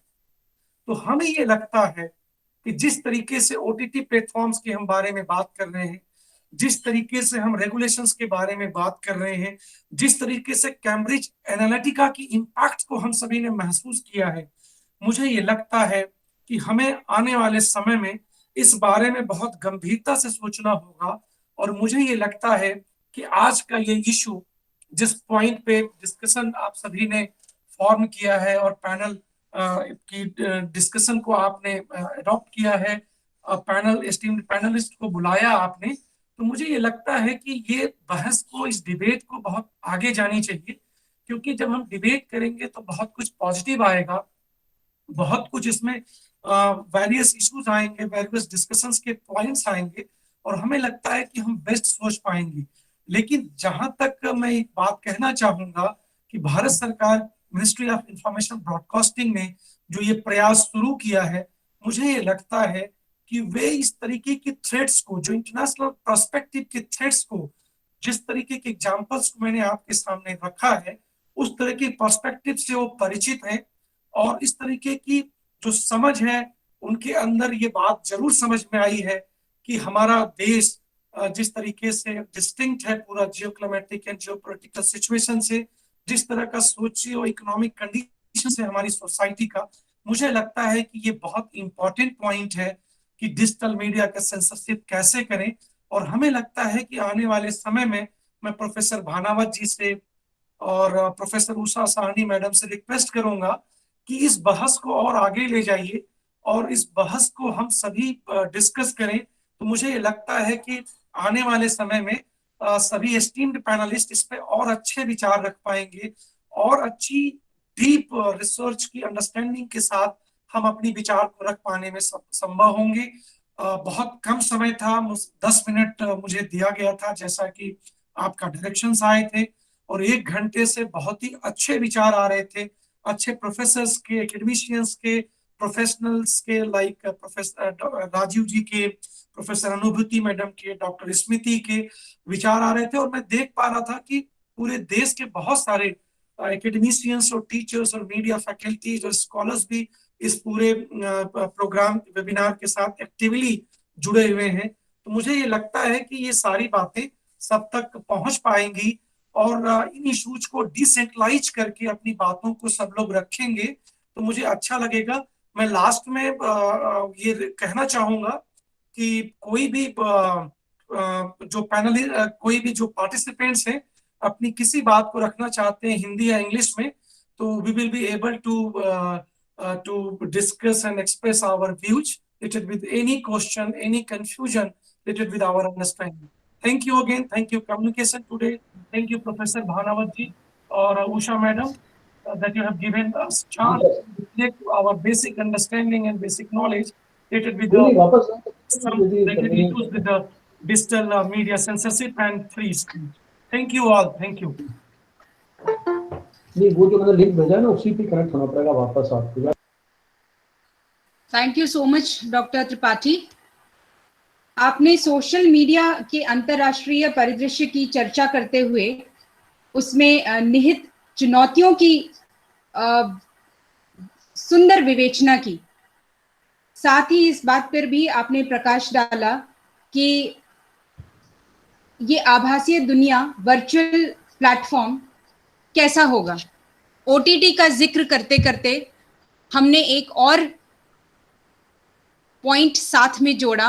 तो हमें ये लगता है कि जिस तरीके से OTT प्लेटफॉर्म्स के हम बारे में बात कर रहे हैं, जिस तरीके से हम रेगुलेशंस के बारे में बात कर रहे हैं, जिस तरीके से कैम्ब्रिज एनालिटिका की इम्पैक्ट को हम सभी ने महसूस किया है, मुझे ये लगता है कि हमें आने वाले समय में इस बारे में बहुत गंभीरता से सोचना होगा। और मुझे ये लगता है कि आज का ये इशू जिस पॉइंट पे डिस्कशन आप सभी ने फॉर्म किया है और पैनल की डिस्कशन को आपने अडॉप्ट किया है, पैनल एस्टीम्ड पैनलिस्ट को बुलाया आपने, तो मुझे ये लगता है कि ये बहस को, इस डिबेट को बहुत आगे जानी चाहिए। क्योंकि जब हम डिबेट करेंगे तो बहुत कुछ पॉजिटिव आएगा, बहुत कुछ इसमें वेरियस इश्यूज आएंगे, वेरियस डिस्कशंस के पॉइंट्स आएंगे, और हमें लगता है कि हम बेस्ट सोच पाएंगे। लेकिन जहां तक मैं एक बात कहना चाहूंगा कि भारत सरकार, मिनिस्ट्री ऑफ इंफॉर्मेशन ब्रॉडकास्टिंग ने जो ये प्रयास शुरू किया है, मुझे ये लगता है कि वे इस तरीके के थ्रेड्स को, जो इंटरनेशनल पर्सपेक्टिव के थ्रेड्स को, जिस तरीके के एग्जाम्पल्स को मैंने आपके सामने रखा है, उस तरह के पर्सपेक्टिव से वो परिचित है। और इस तरीके की जो समझ है उनके अंदर ये बात जरूर समझ में आई है कि हमारा देश जिस तरीके से डिस्टिंक्ट है पूरा जियोक्लाइमेटिक एंड जियोपॉलिटिकल सिचुएशन से, जिस तरह का सोशियो इकोनॉमिक कंडीशन से हमारी सोसाइटी का, मुझे लगता है कि ये बहुत इंपॉर्टेंट पॉइंट है कि डिजिटल मीडिया का सेंसरशिप कैसे करें। और हमें लगता है कि आने वाले समय में मैं प्रोफेसर भानावत जी से और प्रोफेसर उषा साहनी मैडम से रिक्वेस्ट करूंगा कि इस बहस को और आगे ले जाइए और इस बहस को हम सभी डिस्कस करें। तो मुझे ये लगता है कि आने वाले समय में सभी एस्टीम्ड पैनलिस्ट इस पे और अच्छे विचार रख पाएंगे और अच्छी डीप रिसर्च की अंडरस्टैंडिंग के साथ हम अपनी विचार को रख पाने में संभव होंगे। बहुत कम समय था, 10 मिनट मुझे दिया गया था जैसा कि आपका डायरेक्शंस आए थे, और 1 घंटे से बहुत ही अच्छे विचार आ रहे थे, अच्छे प्रोफेसर्स के, एकेडमिशियंस के, प्रोफेशनल्स के, लाइक प्रोफेसर राजीव जी के, प्रोफेसर अनुभूति मैडम के, डॉक्टर स्मृति के विचार आ रहे थे। और मैं देख पा रहा था कि पूरे देश के बहुत सारे एकेडमिशियंस और टीचर्स और मीडिया फैकल्टीज और स्कॉलर्स भी इस पूरे प्रोग्राम वेबिनार के साथ एक्टिवली जुड़े हुए हैं। तो मुझे ये लगता है कि ये सारी बातें सब तक पहुंच पाएंगी और इन इश्यूज को डिसेंट्रलाइज करके अपनी बातों को सब लोग रखेंगे तो मुझे अच्छा लगेगा। मैं लास्ट में ये कहना चाहूंगा कि कोई भी जो पैनल, कोई भी जो पार्टिसिपेंट्स हैं अपनी किसी बात को रखना चाहते हैं हिंदी या इंग्लिश में, तो we will be able to discuss and express our views related with any question, any confusion related with our understanding. Thank you again. Thank you communication today. Thank you Professor Bhanavat ji or Usha madam that you have given us chance to reflect our basic understanding and basic knowledge related with some related issues with the digital media censorship and free speech. Thank you all. Thank you. नहीं, वो जो मैंने लिंक भेजा है ना उसी पे कनेक्ट होना पड़ेगा वापस आपको। Thank you so much doctor Tripathi. आपने सोशल मीडिया के अंतर्राष्ट्रीय परिदृश्य की चर्चा करते हुए उसमें निहित चुनौतियों की सुंदर विवेचना की, साथ ही इस बात पर भी आपने प्रकाश डाला कि ये आभासी दुनिया, वर्चुअल प्लेटफॉर्म कैसा होगा। ओटीटी का जिक्र करते करते हमने एक और पॉइंट साथ में जोड़ा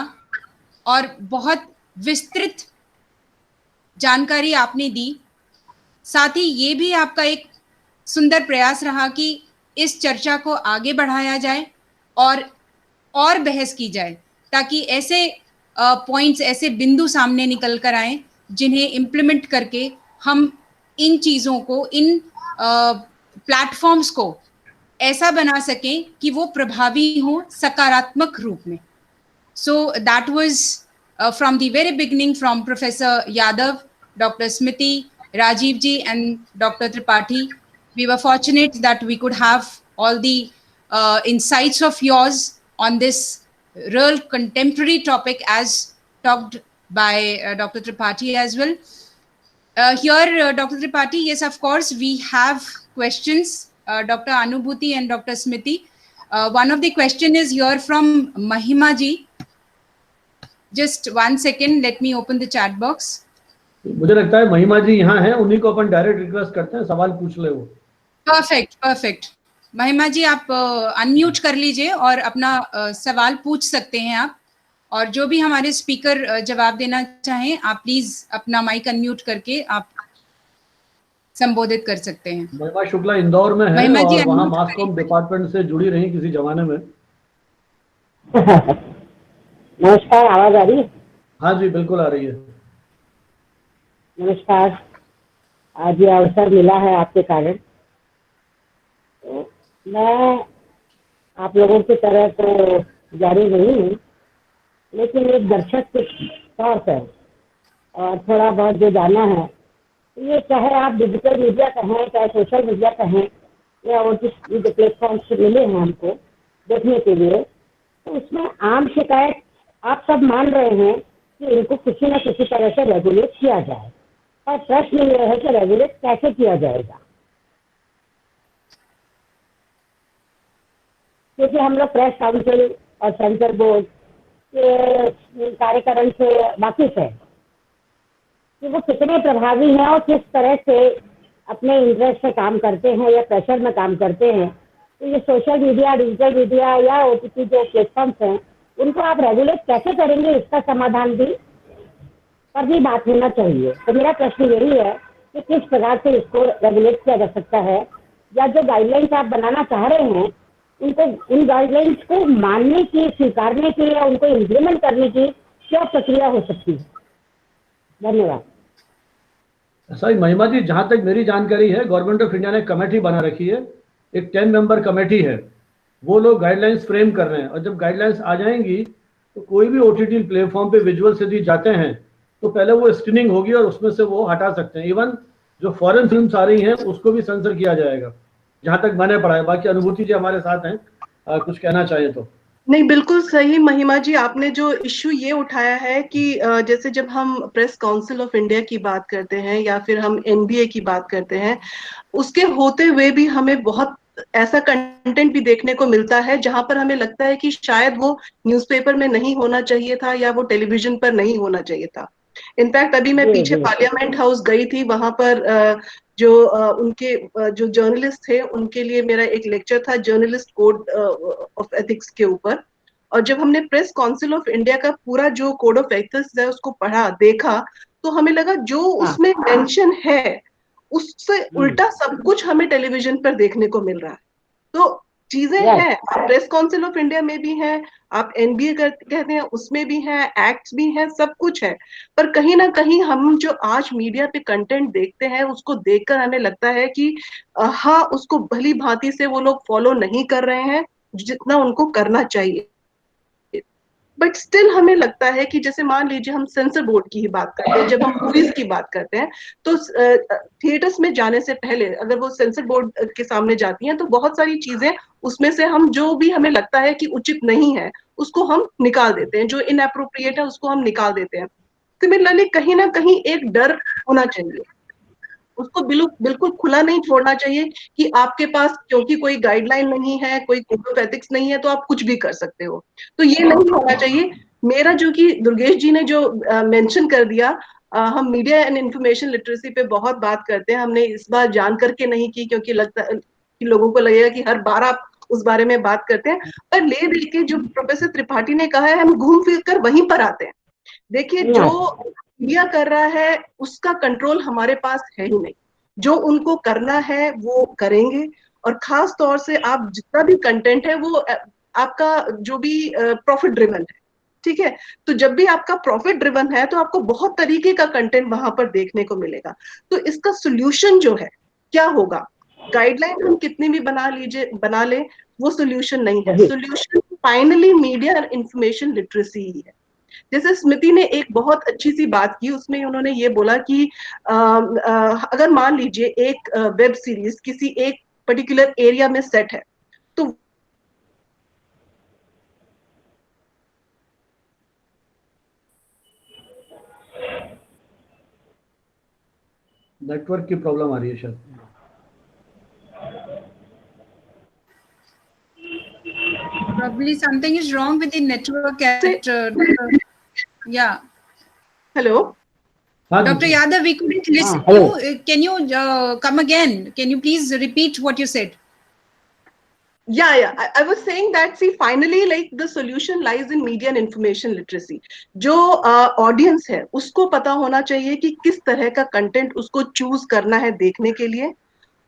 और बहुत विस्तृत जानकारी आपने दी। साथ ही ये भी आपका एक सुंदर प्रयास रहा कि इस चर्चा को आगे बढ़ाया जाए और बहस की जाए, ताकि ऐसे पॉइंट्स, ऐसे बिंदु सामने निकल कर आए जिन्हें इम्प्लीमेंट करके हम इन चीज़ों को, इन प्लेटफॉर्म्स को ऐसा बना सकें कि वो प्रभावी हों सकारात्मक रूप में। So that was from the very beginning, from professor Yadav, doctor Smriti, Rajiv ji and Dr. Tripathi, we were fortunate that we could have all the insights of yours on this real contemporary topic as talked by Dr. Tripathi as well. Here, Dr. Tripathi, yes, of course, we have questions. Dr. Anubhuti and Dr. Smriti. One of the question is here from Mahima ji. Just 1 second, let me open the chat box. मुझे लगता है महिमा जी यहाँ हैं, उन्हीं को अपन डायरेक्ट रिक्वेस्ट करते हैं, सवाल पूछ ले वो। परफेक्ट। महिमा जी आप अनम्यूट कर लीजिए और अपना सवाल पूछ सकते हैं आप, और जो भी हमारे स्पीकर जवाब देना चाहें आप प्लीज अपना माइक अनम्यूट करके आप संबोधित कर सकते हैं। महिमा शुक्ला इंदौर में है महिमा जी और वहाँ unmute मास कॉम डिपार्टमेंट से जुड़ी रही किसी जमाने में। नमस्कार, आवाज आ रही है? हाँ जी बिल्कुल आ रही है। नमस्कार, आज ये अवसर मिला है आपके कारण। तो मैं आप लोगों की तरह तो जारी नहीं हूँ, लेकिन एक दर्शक के तौर पर और थोड़ा बहुत जो जाना है, ये चाहे आप डिजिटल मीडिया कहें, चाहे सोशल मीडिया कहें, या वो जिस प्लेटफॉर्म से मिले हैं हमको देखने के लिए, तो उसमें आम शिकायत आप सब मान रहे हैं कि इनको किसी न किसी तरह से रेगुलेट किया जाए, और प्रश्न ये है कि रेगुलेट कैसे किया जाएगा। क्योंकि हम लोग प्रेस काउंसिल और सेंसर बोर्ड के कार्यक्रम से वाकिफ है कि वो कितने प्रभावी हैं और किस तरह से अपने इंटरेस्ट से काम करते हैं या प्रेशर में काम करते हैं। तो ये सोशल मीडिया, डिजिटल मीडिया या OTT जो प्लेटफॉर्म्स हैं, उनको आप रेगुलेट कैसे करेंगे, इसका समाधान भी पर भी बात होना चाहिए। तो मेरा प्रश्न यही है कि किस प्रकार से इसको रेगुलेट किया जा सकता है, या जो गाइडलाइंस आप बनाना चाह रहे हैं उनको, इन गाइडलाइंस को मानने की, स्वीकारने की या उनको इम्प्लीमेंट करने की क्या प्रक्रिया हो सकती है? धन्यवाद। ऐसा ही महिमा जी, जहाँ तक मेरी जानकारी है, गवर्नमेंट ऑफ इंडिया ने कमेटी बना रखी है, एक 10 मेंबर कमेटी है, वो लोग गाइडलाइंस फ्रेम कर रहे हैं, और जब गाइडलाइंस आ जाएंगी तो कोई भी OTT प्लेटफॉर्म पे विजुअल से जाते हैं तो पहले वो स्क्रीनिंग होगी और उसमें से वो हटा सकते हैं। इवन जो फॉरेन फिल्म्स आ रही हैं उसको भी सेंसर किया जाएगा, जहाँ तक मैंने पढ़ा है। बाकी अनुभूति जी हमारे साथ हैं, कुछ कहना चाहें तो। नहीं, बिल्कुल सही महिमा जी, आपने जो इश्यू ये उठाया है कि जैसे जब हम प्रेस काउंसिल ऑफ इंडिया की बात करते हैं या फिर हम NBA की बात करते हैं, उसके होते हुए भी हमें बहुत ऐसा कंटेंट भी देखने को मिलता है जहां पर हमें लगता है कि शायद वो न्यूज़पेपर में नहीं होना चाहिए था या वो टेलीविजन पर नहीं होना चाहिए था। इनफैक्ट अभी मैं पीछे पार्लियामेंट हाउस गई थी, वहां पर जो उनके जो जर्नलिस्ट थे उनके लिए मेरा एक लेक्चर था जर्नलिस्ट कोड ऑफ एथिक्स के ऊपर। और जब हमने प्रेस काउंसिल ऑफ इंडिया का पूरा जो कोड ऑफ एथिक्स है उसको पढ़ा, देखा, तो हमें लगा जो उसमें मेंशन है उससे उल्टा सब कुछ हमें टेलीविजन पर देखने को मिल रहा है। तो चीजें हैं, आप प्रेस काउंसिल ऑफ इंडिया में भी हैं, आप NBA कहते हैं उसमें भी हैं, एक्ट्स भी हैं, सब कुछ है। पर कहीं ना कहीं हम जो आज मीडिया पे कंटेंट देखते हैं उसको देखकर हमें लगता है कि हाँ, उसको भली भांति से वो लोग फॉलो नहीं कर रहे हैं जितना उनको करना चाहिए। बट स्टिल हमें लगता है कि जैसे मान लीजिए हम सेंसर बोर्ड की ही बात करते हैं, जब हम मूवीज की बात करते हैं तो थिएटर्स में जाने से पहले अगर वो सेंसर बोर्ड के सामने जाती हैं तो बहुत सारी चीजें उसमें से हम जो भी हमें लगता है कि उचित नहीं है उसको हम निकाल देते हैं, जो इनएप्रोप्रिएट है उसको हम निकाल देते हैं। सिमिलरली कहीं ना कहीं एक डर होना चाहिए, उसको बिल्कुल खुला नहीं छोड़ना चाहिए कि आपके पास क्योंकि कोई गाइडलाइन नहीं है, कोई कोड ऑफ एथिक्स नहीं है तो आप कुछ भी कर सकते हो। तो ये नहीं होना चाहिए। मेरा जो कि दुर्गेश जी ने जो मेंशन कर दिया, हम मीडिया एंड इंफॉर्मेशन लिटरेसी पे बहुत बात करते हैं, हमने इस बार जान करके नहीं की क्योंकि लगता कि लोगों को लगेगा कि हर बार आप उस बारे में बात करते हैं, पर ले दे के जो प्रोफेसर त्रिपाठी ने कहा है हम घूम फिर कर वहीं पर आते हैं। देखिए, जो मीडिया कर रहा है उसका कंट्रोल हमारे पास है ही नहीं, जो उनको करना है वो करेंगे। और खास तौर से आप जितना भी कंटेंट है वो आपका जो भी प्रॉफिट ड्रिवन है, ठीक है, तो जब भी आपका प्रॉफिट ड्रिवन है तो आपको बहुत तरीके का कंटेंट वहां पर देखने को मिलेगा। तो इसका सोल्यूशन जो है क्या होगा, गाइडलाइन हम कितनी भी बना ले वो सोल्यूशन नहीं है। सोल्यूशन फाइनली मीडिया और इंफॉर्मेशन लिटरेसी ही है। जैसे स्मृति ने एक बहुत अच्छी सी बात की, उसमें उन्होंने ये बोला कि अगर मान लीजिए एक वेब सीरीज किसी एक पर्टिकुलर एरिया में सेट है तो नेटवर्क की प्रॉब्लम आ रही है शायद। Probably something is wrong with the network at Yeah. Hello. Dr. Yadav, we couldn't listen to you. Can you come again? Can you please repeat what you said? Yeah. I was saying that, see, finally, like, the solution lies in media and information literacy. जो audience है, उसको पता होना चाहिए कि किस तरह का content उसको choose करना है देखने के लिए,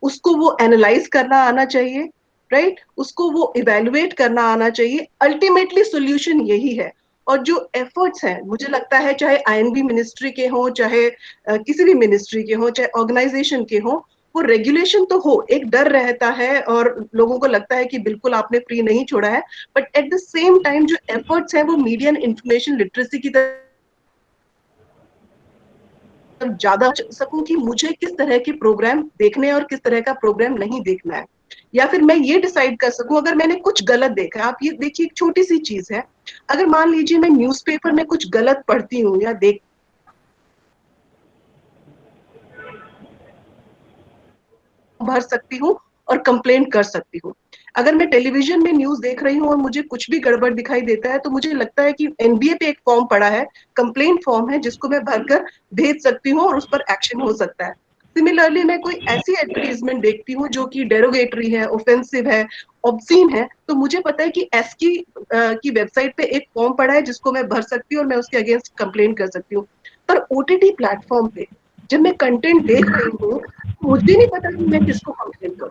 उसको वो analyze करना आना चाहिए, right? उसको वो evaluate करना आना चाहिए. Ultimately solution यही है. और जो efforts हैं, मुझे लगता है चाहे INB ministry के हों, चाहे किसी भी ministry के हों, चाहे organization के हों, वो रेगुलेशन तो हो, एक डर रहता है और लोगों को लगता है कि बिल्कुल आपने फ्री नहीं छोड़ा है, but at the same time जो एफर्ट्स हैं वो मीडिया एंड इंफॉर्मेशन लिटरेसी की तरफ ज्यादा सकूं कि मुझे किस तरह के प्रोग्राम देखने हैं और किस तरह का प्रोग्राम नहीं देखना है, या फिर मैं ये डिसाइड कर सकूं अगर मैंने कुछ गलत देखा. आप ये देखिए, एक छोटी सी चीज है, अगर मान लीजिए मैं न्यूज़पेपर में कुछ गलत पढ़ती हूँ या देख भर सकती हूँ और कंप्लेंट कर सकती हूँ. अगर मैं टेलीविजन में न्यूज देख रही हूँ और मुझे कुछ भी गड़बड़ दिखाई देता है तो मुझे लगता है कि एनबीए पे एक फॉर्म पड़ा है, कंप्लेंट फॉर्म है, जिसको मैं भरकर भेज सकती हूँ और उस पर एक्शन हो सकता है. सिमिलरली मैं कोई ऐसी एडवर्टीजमेंट देखती हूँ जो कि डेरोगेटरी है, ऑफेंसिव है, ऑब्सीन है, तो मुझे पता है कि एसकी की वेबसाइट पे एक फॉर्म पड़ा है जिसको मैं भर सकती हूँ और मैं उसके अगेंस्ट कंप्लेंट कर सकती हूँ. पर ओटीटी प्लेटफॉर्म पे जब मैं कंटेंट देख रही हूँ, मुझे नहीं पता कि मैं किसको कंप्लेन करूं.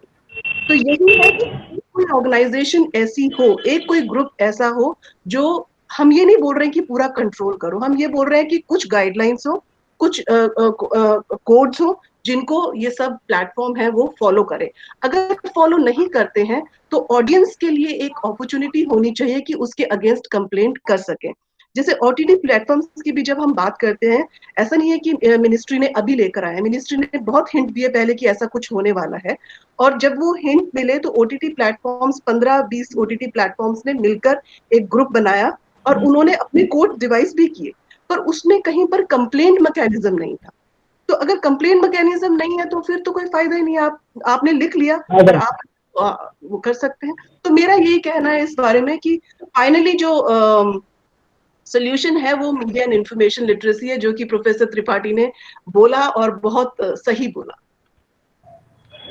तो यही है कि कोई ऑर्गेनाइजेशन ऐसी हो, एक कोई ग्रुप ऐसा हो जो, हम ये नहीं बोल रहे हैं कि पूरा कंट्रोल करो, हम ये बोल रहे हैं कि कुछ गाइडलाइंस हो, कुछ कोड्स हो जिनको ये सब प्लेटफॉर्म है वो फॉलो करे. अगर फॉलो नहीं करते हैं तो ऑडियंस के लिए एक अपॉर्चुनिटी होनी चाहिए कि उसके अगेंस्ट कंप्लेंट कर सके. जैसे ओटीटी प्लेटफॉर्म्स की भी जब हम बात करते हैं, ऐसा नहीं है कि मिनिस्ट्री ने अभी लेकर आया है, मिनिस्ट्री ने बहुत हिंट दिए पहले कि ऐसा कुछ होने वाला है, और जब वो हिंट मिले तो ओटीटी प्लेटफॉर्म्स 15-20 ओटीटी प्लेटफॉर्म्स ने मिलकर एक ग्रुप बनाया और उन्होंने अपने कोड डिवाइस भी किए, पर उसमें कहीं पर कंप्लेंट मैकेनिज्म नहीं था. तो अगर कंप्लेंट मैकेनिज्म नहीं है तो फिर तो कोई फायदा ही नहीं है. आपने लिख लिया और आप वो कर सकते हैं. तो मेरा यही कहना है इस बारे में कि फाइनली जो सोल्यूशन है वो मीडिया एंड इंफॉर्मेशन लिटरेसी है, जो कि प्रोफेसर त्रिपाठी ने बोला और बहुत सही बोला.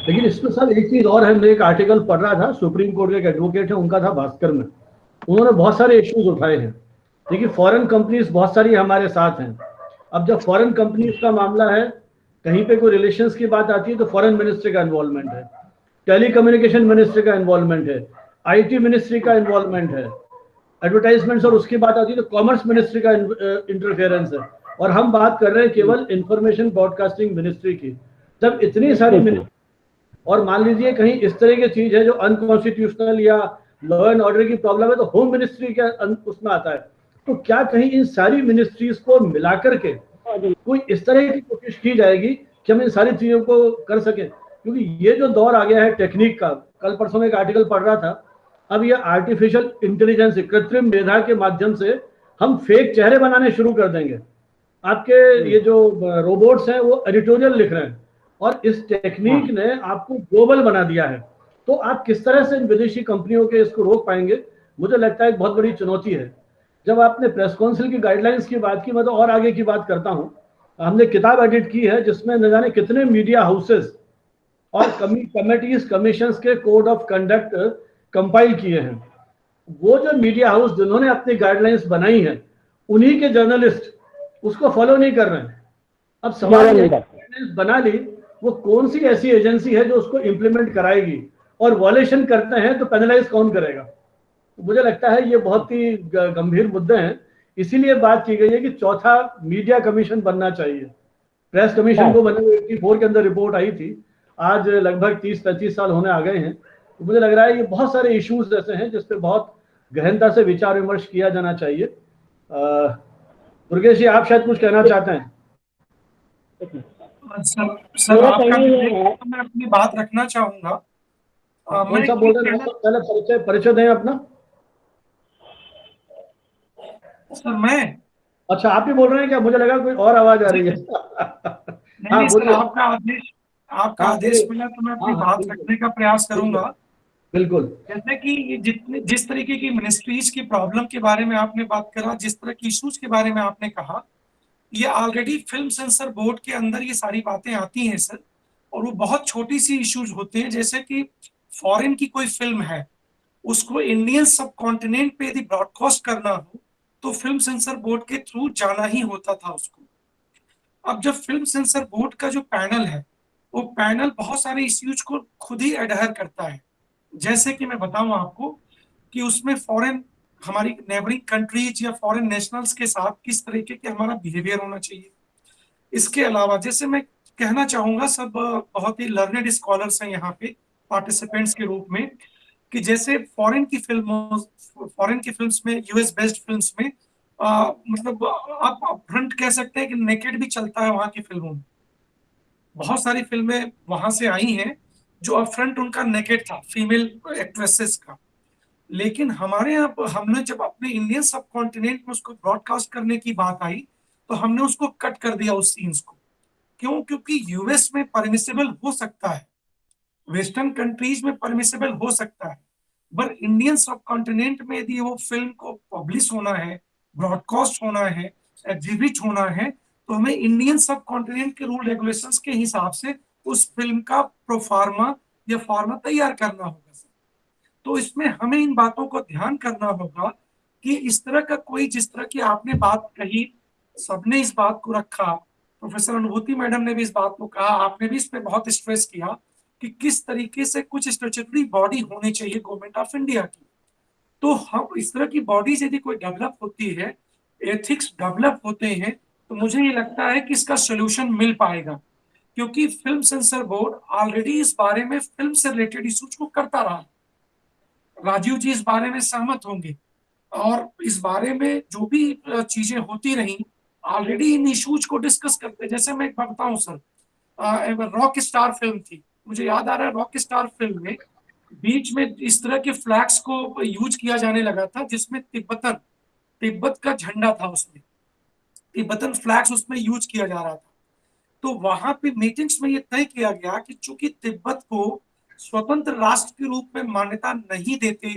लेकिन इसमें सर एक चीज और है, मैं एक आर्टिकल पढ़ रहा था, सुप्रीम कोर्ट के एक एडवोकेट है, उनका था भास्कर में, उन्होंने बहुत सारे इश्यूज उठाए हैं. देखिए फॉरेन कंपनीज बहुत सारी हमारे साथ हैं. अब जब फॉरेन कंपनीज का मामला है, कहीं पे कोई रिलेशंस की बात आती है तो फॉरेन मिनिस्ट्री का इन्वॉल्वमेंट है, टेलीकम्युनिकेशन मिनिस्ट्री का इन्वॉल्वमेंट है, आईटी मिनिस्ट्री का इन्वॉल्वमेंट है, एडवर्टाइजमेंट्स और उसकी बात आती है तो कॉमर्स मिनिस्ट्री का इंटरफेरेंस है, और हम बात कर रहे हैं केवल इंफॉर्मेशन ब्रॉडकास्टिंग मिनिस्ट्री की. जब इतनी सारी मिनिस्ट्री, और मान लीजिए कहीं इस तरह की चीज है जो अनकॉन्स्टिट्यूशनल या लॉ एंड ऑर्डर की प्रॉब्लम है तो होम मिनिस्ट्री के उसमें आता है, तो क्या कहीं इन सारी मिनिस्ट्रीज को मिलाकर के कोई इस तरह की कोशिश की जाएगी कि हम इन सारी चीजों को कर सकें? क्योंकि ये जो दौर आ गया है टेक्निक का, कल परसों में एक आर्टिकल पढ़ रहा था, अब ये आर्टिफिशियल इंटेलिजेंस, कृत्रिम मेधा के माध्यम से हम फेक चेहरे बनाने शुरू कर देंगे. आपके ये जो रोबोट्स हैं वो एडिटोरियल लिख रहे हैं, और इस टेक्निक ने आपको ग्लोबल बना दिया है. तो आप किस तरह से इन विदेशी कंपनियों के इसको रोक पाएंगे? मुझे लगता है एक बहुत बड़ी चुनौती है. जब आपने प्रेस काउंसिल की गाइडलाइंस की बात की, मैं तो और आगे की बात करता हूं. हमने किताब एडिट की है जिसमें न जाने कितने मीडिया हाउसेस और कमिटीज कमीशंस के कोड ऑफ कंडक्ट कंपाइल किए हैं. वो जो मीडिया हाउस जिन्होंने अपनी गाइडलाइंस बनाई है, उन्हीं के जर्नलिस्ट उसको फॉलो नहीं कर रहे हैं. अब सवाल बना ली, वो कौन सी ऐसी एजेंसी है जो उसको इंप्लीमेंट कराएगी, और वॉलेशन करते हैं तो पेनलाइज कौन करेगा? मुझे लगता है ये बहुत ही गंभीर मुद्दे हैं. इसीलिए बात की गई है कि चौथा मीडिया कमीशन बनना चाहिए. प्रेस कमीशन को बने 84 के अंदर रिपोर्ट आई थी, आज लगभग 30-35 साल होने आ गए हैं. तो मुझे लग रहा है ये बहुत सारे इश्यूज ऐसे हैं जिस पे बहुत गहनता से विचार विमर्श किया जाना चाहिए. दुर्गेश जी, आप शायद कुछ कहना चाहते हैं. सर आपका मैं अपनी बात रखना चाहूंगा. कौन सा बोल रहे हैं? पहले परिचय दें अपना. सर मैं, अच्छा आप ही बोल रहे हैं क्या? मुझे लगा कोई और आवाज आ रही है. नहीं सर, आपका आदेश मिला तो मैं अपनी बात रखने का प्रयास करूंगा. बिल्कुल। जैसे कि ये जिस तरीके की मिनिस्ट्रीज की प्रॉब्लम के बारे में आपने बात करा, जिस तरह की इश्यूज के बारे में आपने कहा, ये ऑलरेडी फिल्म सेंसर बोर्ड के अंदर ये सारी बातें आती हैं सर। और वो बहुत छोटी सी इश्यूज होते हैं, जैसे कि फॉरेन की कोई फिल्म है, उसको इंडियन सब कॉन्टिनेंट पे यदि ब्रॉडकास्ट करना हो तो फिल्म सेंसर बोर्ड के थ्रू जाना ही होता था उसको। अब जब फिल्म सेंसर बोर्ड का जो पैनल है, वो पैनल बहुत सारे इश्यूज को खुद ही एडहर करता है। जैसे कि मैं बताऊं आपको कि उसमें फॉरेन, हमारी नेबरिंग कंट्रीज या फॉरेन नेशनल्स के साथ किस तरीके के हमारा बिहेवियर होना चाहिए। इसके अलावा जैसे मैं कहना चाहूंगा, सब बहुत ही लर्नेड स्कॉलर्स हैं यहाँ पे पार्टिसिपेंट्स के रूप में, कि जैसे फॉरेन की फिल्म्स में, यूएस बेस्ड फिल्म्स में मतलब आप अपफ्रंट कह सकते हैं कि नेकेड भी चलता है वहां की फिल्मों में। बहुत सारी फिल्में वहां से आई हैं जो अपफ्रंट उनका नेकेड था, फीमेल एक्ट्रेसेस का। लेकिन हमारे यहाँ हमने जब अपने इंडियन सब कॉन्टिनेंट में उसको ब्रॉडकास्ट करने की बात आई, तो हमने उसको कट कर दिया उस सीन्स को। क्यों? क्योंकि यूएस में परमिसेबल हो सकता है, वेस्टर्न कंट्रीज में परमिसेबल हो सकता है, पर इंडियन सब कॉन्टिनेंट में यदि वो फिल्म को पब्लिश होना है, ब्रॉडकास्ट होना है, एग्जिबिट होना है, तो हमें इंडियन सब कॉन्टिनेंट के रूल रेगुलेशंस के हिसाब से उस फिल्म का प्रोफार्मा या फॉर्मा तैयार करना होगा सर। तो इसमें हमें इन बातों को ध्यान करना होगा कि इस तरह का कोई, जिस तरह की आपने बात कही, सबने इस बात को रखा, प्रोफेसर अनुभूति मैडम ने भी इस बात को कहा, आपने भी इस पे बहुत स्ट्रेस किया कि किस तरीके से कुछ स्टैट्यूटरी बॉडी होनी चाहिए गवर्नमेंट ऑफ इंडिया की। तो हम इस तरह की बॉडीज यदि कोई डेवलप होती है, एथिक्स डेवलप होते हैं, तो मुझे ये लगता है कि इसका सोल्यूशन मिल पाएगा। क्योंकि फिल्म सेंसर बोर्ड ऑलरेडी इस बारे में फिल्म से रिलेटेड इश्यूज को करता रहा। राजीव जी इस बारे में सहमत होंगे, और इस बारे में जो भी चीजें होती रही, ऑलरेडी इन इश्यूज को डिस्कस करते। जैसे मैं एक बात बताऊं सर, रॉक स्टार फिल्म थी, मुझे याद आ रहा है, रॉक स्टार फिल्म में बीच में इस तरह के फ्लैग्स को यूज किया जाने लगा था, जिसमें तिब्बत का झंडा था, उसमें तिब्बतन फ्लैग्स उसमें यूज किया जा रहा था। तो वहां पे मीटिंग्स में ये तय किया गया कि चूंकि तिब्बत को स्वतंत्र राष्ट्र के रूप में मान्यता नहीं देते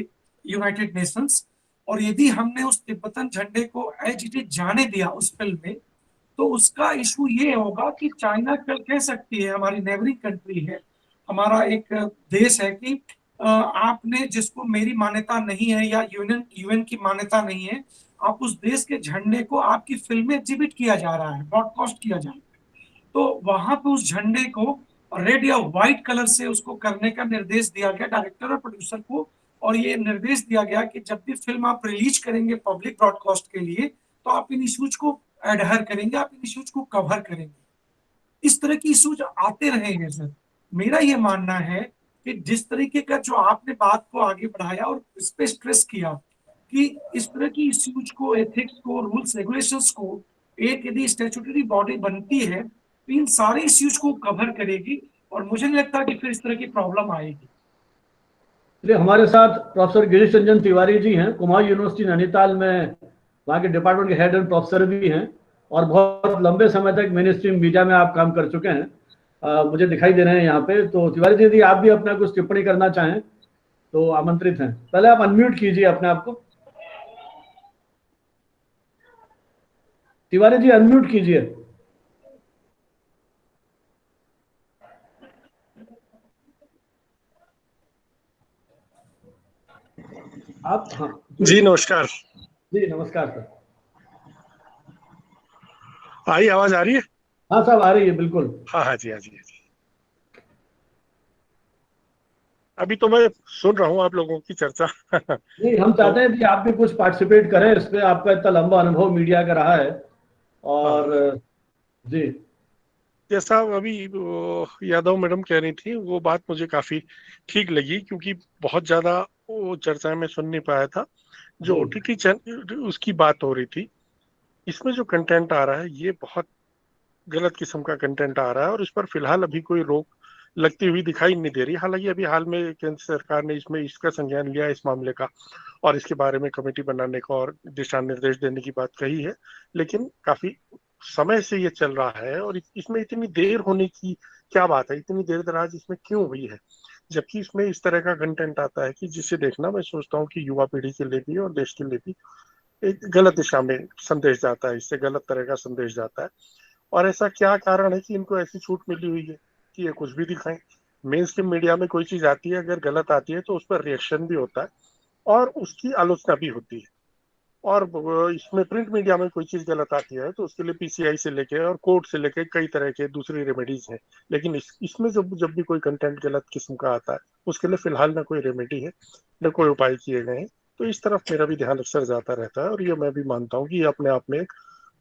यूनाइटेड नेशंस, और यदि हमने उस तिब्बतन झंडे को एज इट इज जाने दिया उस फिल्म में, तो उसका इशू ये होगा कि चाइना कल कह सकती है, हमारी नेबरिंग कंट्री है, हमारा एक देश है, कि आपने, जिसको मेरी मान्यता नहीं है या यूएन की मान्यता नहीं है, आप उस देश के झंडे को आपकी फिल्म में एग्जिबिट किया जा रहा है, ब्रॉडकास्ट किया जा रहा है। तो वहां पे उस झंडे को रेड या व्हाइट कलर से उसको करने का निर्देश दिया गया डायरेक्टर और प्रोड्यूसर को। और ये निर्देश दिया गया कि जब भी फिल्म आप रिलीज करेंगे पब्लिक ब्रॉडकास्ट के लिए, तो आप इन इश्यूज को एडहर करेंगे, आप इन इश्यूज को कवर करेंगे। इस तरह की इश्यूज आते रहे हैं सर। मेरा ये मानना है कि जिस तरीके का जो आपने बात को आगे बढ़ाया और इस पे स्ट्रेस किया कि इस तरह की इश्यूज को, एथिक्स को, रूल्स रेगुलेशंस को एक यदि स्टैट्यूटरी बॉडी बनती है तो इन सारे इश्यूज को कवर करेगी, और मुझे नहीं लगता कि फिर इस तरह की प्रॉब्लम आएगी। चलिए, हमारे साथ प्रोफेसर गिरीश रंजन तिवारी जी हैं, कुमाऊं यूनिवर्सिटी नैनीताल में वहाँ के डिपार्टमेंट के हेड एंड प्रोफेसर भी हैं, और बहुत लंबे समय तक मिनिस्ट्री मीडिया में आप काम कर चुके हैं, मुझे दिखाई दे रहे हैं यहाँ पे। तो तिवारी जी, यदि आप भी अपना कुछ टिप्पणी करना चाहें तो आमंत्रित हैं। पहले आप अनम्यूट कीजिए अपने आप को। तिवारी जी, अनम्यूट कीजिए आप। हाँ जी, नमस्कार। जी नमस्कार सर। आई आवाज आ रही है? हाँ साहब, आ रही है बिल्कुल। हाँ हाँ जी, हाँ जी, हाँ जी। अभी तो मैं सुन रहा हूँ आप लोगों की चर्चा। नहीं, हम चाहते हैं कि आप भी कुछ पार्टिसिपेट करें इस पे, आपका इतना लंबा अनुभव मीडिया का रहा है। और जी, जैसा अभी यादव मैडम कह रही थी, वो बात मुझे काफी ठीक लगी, क्योंकि बहुत ज्यादा वो चर्चा में सुन नहीं पाया था। जो जी। ओटीटी चैनल उसकी बात हो रही थी, इसमें जो कंटेंट आ रहा है ये बहुत गलत किस्म का कंटेंट आ रहा है, और इस पर फिलहाल अभी कोई रोक लगती हुई दिखाई नहीं दे रही। हालांकि अभी हाल में केंद्र सरकार ने इसमें इसका संज्ञान लिया इस मामले का, और इसके बारे में कमेटी बनाने का और दिशा निर्देश देने की बात कही है। लेकिन काफी समय से ये चल रहा है, और इसमें इतनी देर होने की क्या बात है, इतनी देर दराज इसमें क्यों हुई है? जबकि इसमें इस तरह का कंटेंट आता है कि जिसे देखना मैं सोचता हूँ कि युवा पीढ़ी के लिए भी और देश के लिए भी एक गलत दिशा में संदेश जाता है, इससे गलत तरह का संदेश जाता है। और ऐसा क्या कारण है कि इनको ऐसी छूट मिली हुई है कि ये कुछ भी दिखाएं? मेन स्ट्रीम मीडिया में कोई चीज आती है, अगर गलत आती है तो उस पर रिएक्शन भी होता है और उसकी आलोचना भी होती है। और इसमें प्रिंट मीडिया में कोई चीज गलत आती है तो उसके लिए पीसीआई से लेके और कोर्ट से लेके कई तरह के दूसरी रेमेडीज हैं। लेकिन इसमें जब भी कोई कंटेंट गलत किस्म का आता है उसके लिए फिलहाल ना कोई रेमेडी है, न कोई उपाय किए गए हैं। तो इस तरफ मेरा भी ध्यान अक्सर जाता रहता है और ये मैं भी मानता हूँ कि ये अपने आप में एक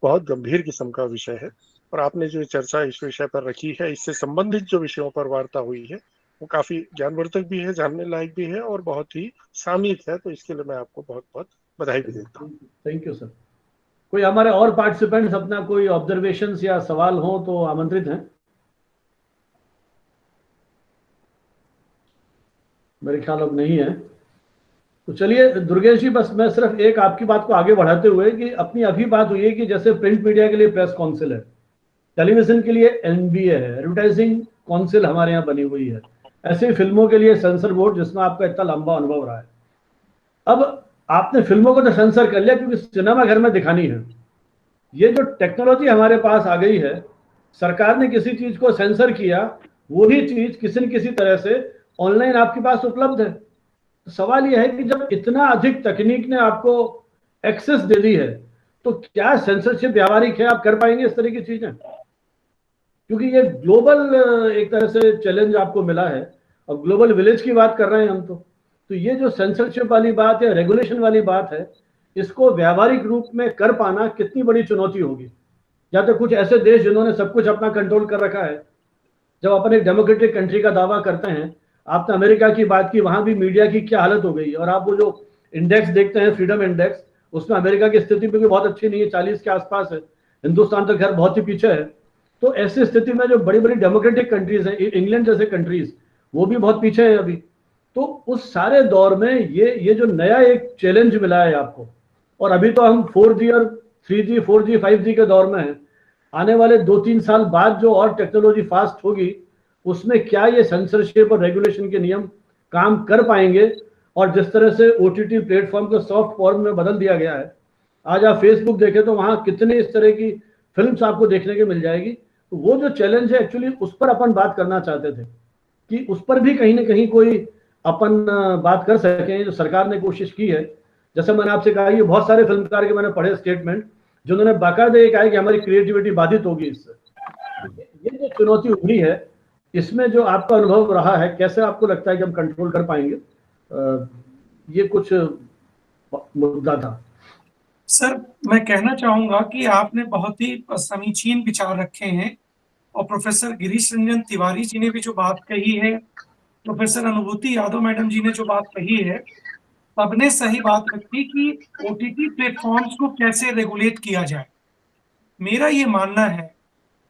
बहुत गंभीर किस्म का विषय है। और आपने जो चर्चा इस विषय पर रखी है, इससे संबंधित जो विषयों पर वार्ता हुई है वो काफी ज्ञानवर्धक भी है, जानने लायक भी है और बहुत ही सामयिक है। तो इसके लिए मैं आपको बहुत बहुत बधाई भी देता हूँ। Thank you sir. कोई हमारे और पार्टिसिपेंट्स अपना कोई ऑब्जर्वेशंस या सवाल हो तो आमंत्रित हैं। मेरे ख्याल अब नहीं है। तो चलिए दुर्गेश जी, बस मैं सिर्फ एक आपकी बात को आगे बढ़ाते हुए कि अपनी अभी बात हुई है कि जैसे प्रिंट मीडिया के लिए प्रेस काउंसिल है, टेलीविजन के लिए एनबीए है, एडवर्टाइजिंग काउंसिल हमारे यहाँ बनी हुई है, ऐसे ही फिल्मों के लिए सेंसर बोर्ड जिसमें आपका इतना लंबा अनुभव रहा है। अब आपने फिल्मों को तो सेंसर कर लिया क्योंकि सिनेमा घर में दिखानी है। ये जो टेक्नोलॉजी हमारे पास आ गई है, सरकार ने किसी चीज को सेंसर किया, वही चीज किसी न किसी तरह से ऑनलाइन आपके पास उपलब्ध है। तो सवाल यह है कि जब इतना अधिक तकनीक ने आपको एक्सेस दे दी है तो क्या सेंसरशिप व्यावहारिक है? आप कर पाएंगे इस तरह की चीजें? क्योंकि ये ग्लोबल एक तरह से चैलेंज आपको मिला है और ग्लोबल विलेज की बात कर रहे हैं हम तो ये जो सेंसरशिप वाली बात या रेगुलेशन वाली बात है, इसको व्यावहारिक रूप में कर पाना कितनी बड़ी चुनौती होगी। या तो कुछ ऐसे देश जिन्होंने सब कुछ अपना कंट्रोल कर रखा है, जब अपन एक डेमोक्रेटिक कंट्री का दावा करते हैं, आपने अमेरिका की बात की, वहां भी मीडिया की क्या हालत हो गई। और आप वो जो इंडेक्स देखते हैं, फ्रीडम इंडेक्स, उसमें अमेरिका की स्थिति भी बहुत अच्छी नहीं है, 40 के आसपास है। हिंदुस्तान तो खैर बहुत ही पीछे है। तो ऐसी स्थिति में जो बड़ी बड़ी डेमोक्रेटिक कंट्रीज हैं, इंग्लैंड जैसे कंट्रीज, वो भी बहुत पीछे है अभी। तो उस सारे दौर में ये जो नया एक चैलेंज मिला है आपको, और अभी तो हम 4G और 3G 4G 5G के दौर में हैं, आने वाले 2-3 साल बाद जो और टेक्नोलॉजी फास्ट होगी उसमें क्या ये सेंसरशिप और रेगुलेशन के नियम काम कर पाएंगे? और जिस तरह से OTT प्लेटफॉर्म को सॉफ्ट फॉर्म में बदल दिया गया है, आज आप फेसबुक देखें तो वहां कितने इस तरह की फिल्म्स आपको देखने के मिल जाएगी। तो वो जो चैलेंज है एक्चुअली उस पर अपन बात करना चाहते थे कि उस पर भी कहीं ना कहीं कोई अपन बात कर सकें, जो सरकार ने कोशिश की है। जैसे मैंने आपसे कहा, ये बहुत सारे फिल्मकार के मैंने पढ़े स्टेटमेंट जिन्होंने बाकायदा ये कहा है कि हमारी क्रिएटिविटी बाधित होगी इससे। ये जो चुनौती उभरी है, इसमें जो आपका अनुभव रहा है, कैसे आपको लगता है कि हम कंट्रोल कर पाएंगे? ये कुछ मुद्दा था सर। मैं कहना चाहूंगा कि आपने बहुत ही समीचीन विचार रखे हैं और प्रोफेसर गिरीश रंजन तिवारी जी ने भी जो बात कही है, प्रोफेसर अनुभूति यादव मैडम जी ने जो बात कही है, सबने सही बात रखी कि OTT प्लेटफॉर्म्स को कैसे रेगुलेट किया जाए। मेरा ये मानना है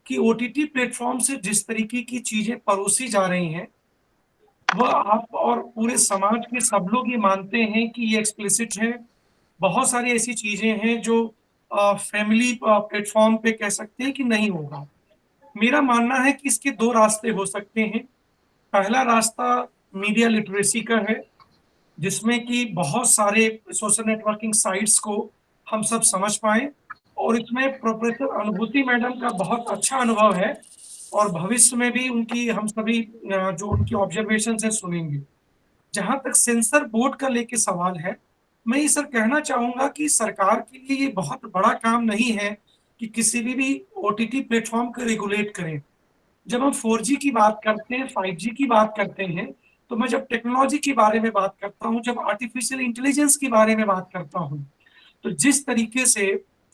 कि OTT प्लेटफॉर्म से जिस तरीके की चीजें परोसी जा रही हैं, वह आप और पूरे समाज के सब लोग ये मानते हैं कि ये एक्सप्लिसिट है। बहुत सारी ऐसी चीजें हैं जो फैमिली प्लेटफॉर्म पे कह सकते हैं कि नहीं होगा। मेरा मानना है कि इसके 2 रास्ते हो सकते हैं। पहला रास्ता मीडिया लिटरेसी का है, जिसमें कि बहुत सारे सोशल नेटवर्किंग साइट्स को हम सब समझ पाए, और इसमें प्रोफेसर अनुभूति मैडम का बहुत अच्छा अनुभव है और भविष्य में भी उनकी हम सभी जो उनकी ऑब्जर्वेशन है सुनेंगे। जहां तक सेंसर बोर्ड का लेके सवाल है, मैं ये सर कहना चाहूंगा कि सरकार के लिए ये बहुत बड़ा काम नहीं है कि किसी भी OTT प्लेटफॉर्म को रेगुलेट करें। जब हम 4G की बात करते हैं, 5G की बात करते हैं, तो मैं जब टेक्नोलॉजी के बारे में बात करता हूं, जब आर्टिफिशियल इंटेलिजेंस के बारे में बात करता हूं, तो जिस तरीके से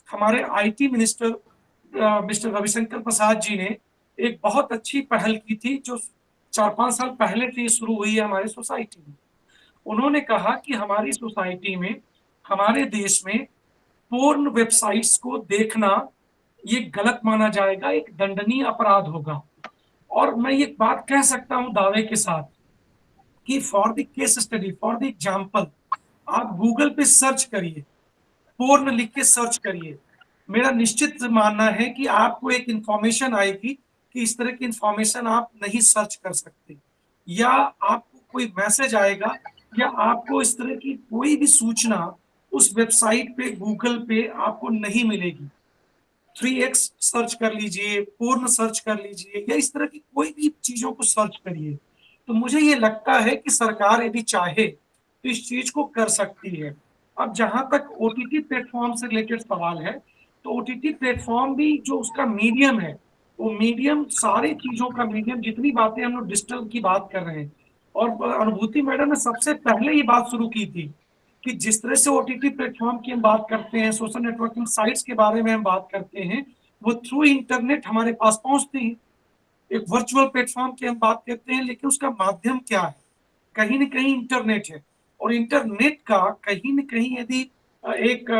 हमारे IT minister mister Ravishankar Prasad ji ने एक बहुत अच्छी पहल की थी, जो 4-5 साल पहले से शुरू हुई है हमारे सोसाइटी में। उन्होंने कहा कि हमारी सोसाइटी में, हमारे देश में पोर्न वेबसाइट्स को देखना ये गलत माना जाएगा, एक दंडनीय अपराध होगा। और मैं ये बात कह सकता हूं दावे के साथ कि for the case study, for the example, आप गूगल पे सर्च करिए, पोर्न लिख के सर्च करिए, मेरा निश्चित मानना है कि आपको एक इंफॉर्मेशन आएगी कि इस तरह की इंफॉर्मेशन आप नहीं सर्च कर सकते, या आपको कोई मैसेज आएगा या आपको इस तरह की कोई भी सूचना उस वेबसाइट पे, गूगल पे आपको नहीं मिलेगी। 3x सर्च कर लीजिए, पूर्ण सर्च कर लीजिए, या इस तरह की कोई भी चीजों को सर्च करिए। तो मुझे ये लगता है कि सरकार यदि चाहे तो इस चीज को कर सकती है। अब जहां तक ओटीटी प्लेटफॉर्म से रिलेटेड सवाल है, तो ओटीटी प्लेटफॉर्म भी जो उसका मीडियम है, वो मीडियम सारी चीजों का मीडियम, जितनी बातें हम लोग डिजिटल की बात कर रहे हैं, और अनुभूति मैडम ने सबसे पहले ये बात शुरू की थी कि जिस तरह से ओटीटी प्लेटफॉर्म की हम बात करते हैं, सोशल नेटवर्किंग साइट्स के बारे में हम बात करते हैं, वो थ्रू इंटरनेट हमारे पास पहुंचते हैं। एक वर्चुअल प्लेटफॉर्म की हम बात करते हैं, लेकिन उसका माध्यम क्या है? कहीं न कहीं इंटरनेट है। और इंटरनेट का कहीं न कहीं यदि एक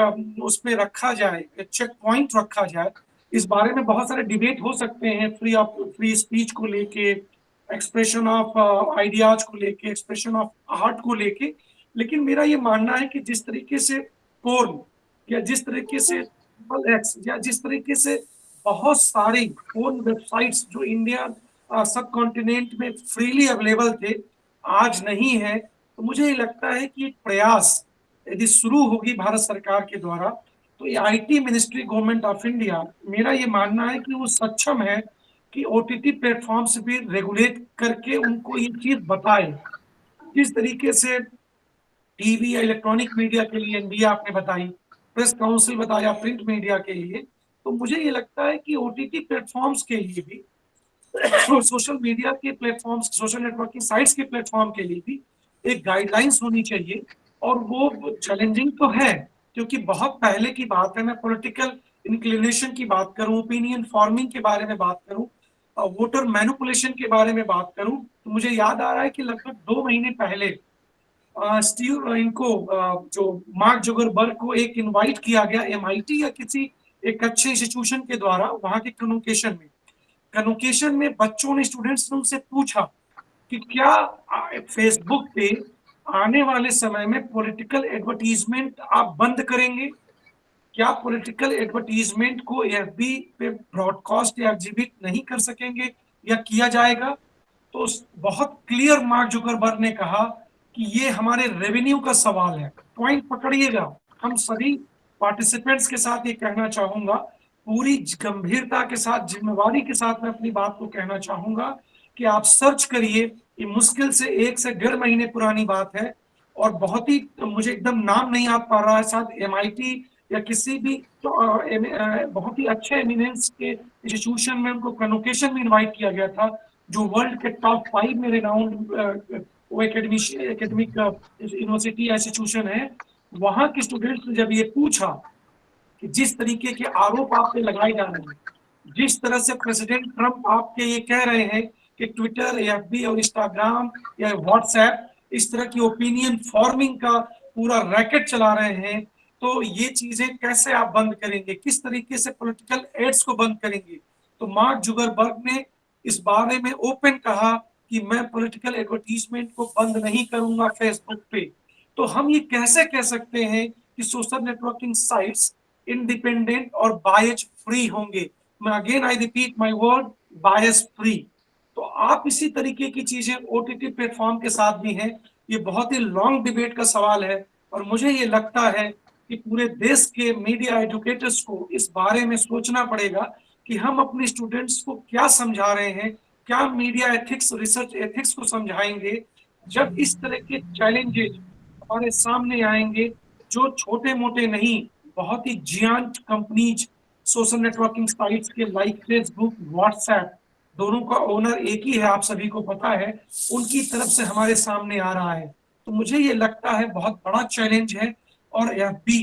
उस पे रखा जाए, चेक पॉइंट रखा जाए, इस बारे में बहुत सारे डिबेट हो सकते हैं, फ्री स्पीच को लेके, एक्सप्रेशन ऑफ आइडियाज को लेके, एक्सप्रेशन ऑफ आर्ट को लेके। लेकिन मेरा ये मानना है कि जिस तरीके से पोर्न, या जिस तरीके से एक्स, या जिस तरीके से बहुत सारी पोर्न वेबसाइट्स जो इंडिया सब कॉन्टिनेंट में फ्रीली अवेलेबल थे, आज नहीं है, तो मुझे ये लगता है कि एक प्रयास यदि शुरू होगी भारत सरकार के द्वारा, तो ये IT ministry, government of India, मेरा ये मानना है कि वो सक्षम है कि ओटीटी प्लेटफॉर्म्स भी रेगुलेट करके उनको ये चीज बताए। जिस तरीके से टीवी या इलेक्ट्रॉनिक मीडिया के लिए एनबीए आपने बताई, प्रेस काउंसिल बताया प्रिंट मीडिया के लिए, तो मुझे ये लगता है कि ओटीटी प्लेटफॉर्म्स के लिए भी और सोशल मीडिया के प्लेटफॉर्म्स, सोशल नेटवर्किंग साइट्स के प्लेटफॉर्म के लिए भी एक गाइडलाइंस होनी चाहिए। और वो चैलेंजिंग तो है, क्योंकि बहुत पहले की बात है। मैं पॉलिटिकल इंक्लिनेशन की बात करूं, ओपिनियन फॉर्मिंग के बारे में बात करूं, वोटर मैनिपुलेशन के बारे में बात करूं, तो मुझे याद आ रहा है कि लगभग 2 महीने पहले स्टीव इनको जो मार्क जुगरबर्ग को एक इनवाइट किया गया एमआईटी या किसी एक अच्छे इंस्टीट्यूशन के द्वारा वहां के कन्वोकेशन में बच्चों ने, स्टूडेंट्स ने उनसे पूछा कि क्या फेसबुक पे आने वाले समय में पॉलिटिकल एडवर्टीजमेंट आप बंद करेंगे? क्या पॉलिटिकल एडवर्टीजमेंट को एफबी पे ब्रॉडकास्ट या एग्जिबिट नहीं कर सकेंगे या किया जाएगा? तो बहुत क्लियर मार्क जुकरबर्ग ने कहा कि ये हमारे रेवेन्यू का सवाल है। पॉइंट पकड़िएगा। हम सभी पार्टिसिपेंट्स के साथ ये कहना चाहूंगा, पूरी गंभीरता के साथ, जिम्मेवारी के साथ मैं अपनी बात को कहना चाहूंगा कि आप सर्च करिए। ये मुश्किल से 1 से 1.5 महीने पुरानी बात है, और बहुत ही, मुझे एकदम नाम नहीं याद पा रहा है, शायद एमआईटी या किसी भी तो बहुत ही अच्छे एमिनेंस के इंस्टीट्यूशन में उनको कन्वोकेशन में इनवाइट किया गया था, जो वर्ल्ड के टॉप 5 में रिनाउंड वो एकेडमिक यूनिवर्सिटी इंस्टीट्यूशन है। वहां के स्टूडेंट्स ने जब ये पूछा कि जिस तरीके के आरोप आप पे लगाए जा रहे हैं, जिस तरह से प्रेसिडेंट ट्रंप आपके ये कह रहे हैं कि ट्विटर, एफबी और इंस्टाग्राम या व्हाट्सएप इस तरह की ओपिनियन फॉर्मिंग का पूरा रैकेट चला रहे हैं, तो ये चीजें कैसे आप बंद करेंगे? किस तरीके से पॉलिटिकल एड्स को बंद करेंगे? तो मार्क जुगरबर्ग ने इस बारे में ओपन कहा कि मैं पॉलिटिकल एडवर्टीजमेंट को बंद नहीं करूंगा फेसबुक पे। तो हम ये कैसे कह सकते हैं कि सोशल नेटवर्किंग साइट्स इंडिपेंडेंट और बायस फ्री होंगे? मैं again I repeat my word, bias free. तो आप इसी तरीके की चीजें ओटीटी प्लेटफॉर्म के साथ भी हैं। ये बहुत ही लॉन्ग डिबेट का सवाल है, और मुझे ये लगता है कि पूरे देश के मीडिया एजुकेटर्स को इस बारे में सोचना पड़ेगा कि हम अपने स्टूडेंट्स को क्या समझा रहे हैं, क्या मीडिया एथिक्स, रिसर्च एथिक्स को समझाएंगे जब इस तरह के चैलेंजेस हमारे सामने आएंगे, जो छोटे मोटे नहीं, बहुत ही giant companies, social networking sites के लाइक फेसबुक, व्हाट्सएप, दोनों का ओनर एक ही है, आप सभी को पता है, उनकी तरफ से हमारे सामने आ रहा है। तो मुझे ये लगता है बहुत बड़ा चैलेंज है। और एफबी,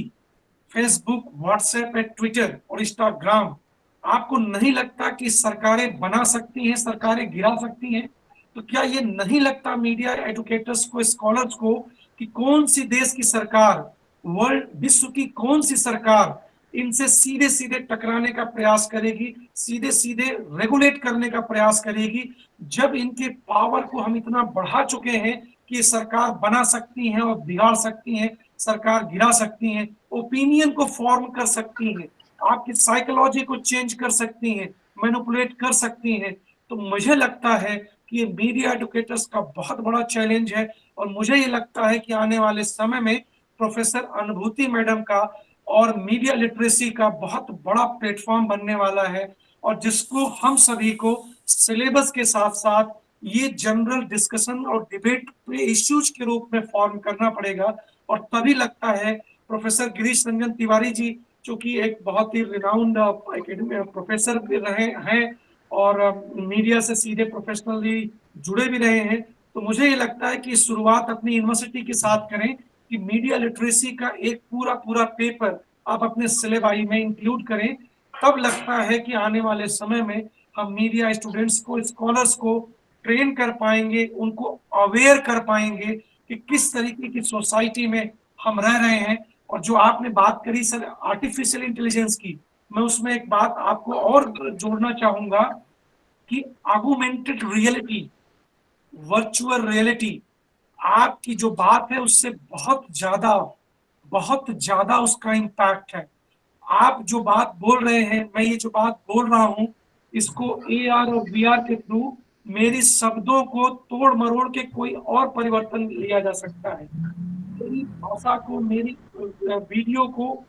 फेसबुक, व्हाट्सएप, ट्विटर और इंस्टाग्राम, आपको नहीं लगता कि सरकारें बना सकती हैं, सरकारें गिरा सकती हैं? तो क्या ये नहीं लगता मीडिया एजुकेटर्स को, स्कॉलर्स को, कि कौन सी देश की सरकार, वर्ल्ड, विश्व की कौन सी सरकार इनसे सीधे सीधे टकराने का प्रयास करेगी, सीधे सीधे रेगुलेट करने का प्रयास करेगी, जब इनके पावर को हम इतना बढ़ा चुके हैं कि सरकार बना सकती हैं और बिगाड़ सकती हैं, सरकार गिरा सकती हैं, ओपिनियन को फॉर्म कर सकती हैं, आपकी साइकोलॉजी को चेंज कर सकती हैं, मैनिपुलेट कर सकती हैं। तो मुझे लगता है कि कि ये मीडिया एडुकेटर्स का बहुत बड़ा चैलेंज है, और मुझे ये लगता है कि आने वाले समय में प्रोफेसर अनुभूति मैडम का और मीडिया लिटरेसी का बहुत बड़ा प्लेटफॉर्म बनने वाला है, और जिसको हम सभी को सिलेबस के साथ साथ ये जनरल डिस्कशन और डिबेट पे इश्यूज के रूप में फॉर्म करना पड़ेगा। और तभी लगता है प्रोफेसर गिरीश रंजन तिवारी जी, जो कि एक बहुत ही रिनाउंड एकेडमिक प्रोफेसर भी रहे हैं और मीडिया से सीधे प्रोफेशनली जुड़े भी रहे हैं, तो मुझे ये लगता है कि शुरुआत अपनी यूनिवर्सिटी के साथ करें कि मीडिया लिटरेसी का एक पूरा पेपर आप अपने सिलेबाई में इंक्लूड करें। तब लगता है कि आने वाले समय में हम मीडिया स्टूडेंट्स को, स्कॉलर्स को ट्रेन कर पाएंगे, उनको अवेयर कर पाएंगे कि किस तरीके की सोसाइटी में हम रह रहे हैं। और जो आपने बात करी सर आर्टिफिशियल इंटेलिजेंस की, मैं उसमें एक बात आपको और जोड़ना चाहूंगा कि ऑगमेंटेड रियलिटी, वर्चुअल रियलिटी, आपकी जो बात है उससे बहुत ज्यादा उसका इम्पैक्ट है। आप जो बात बोल रहे हैं, मैं ये जो बात बोल रहा हूं, इसको AR और VR के थ्रू मेरी शब्दों को तोड़ मरोड़ के कोई और परिवर्तन लिया जा सकता है। मेरी भाषा को, मेरी वीडियो को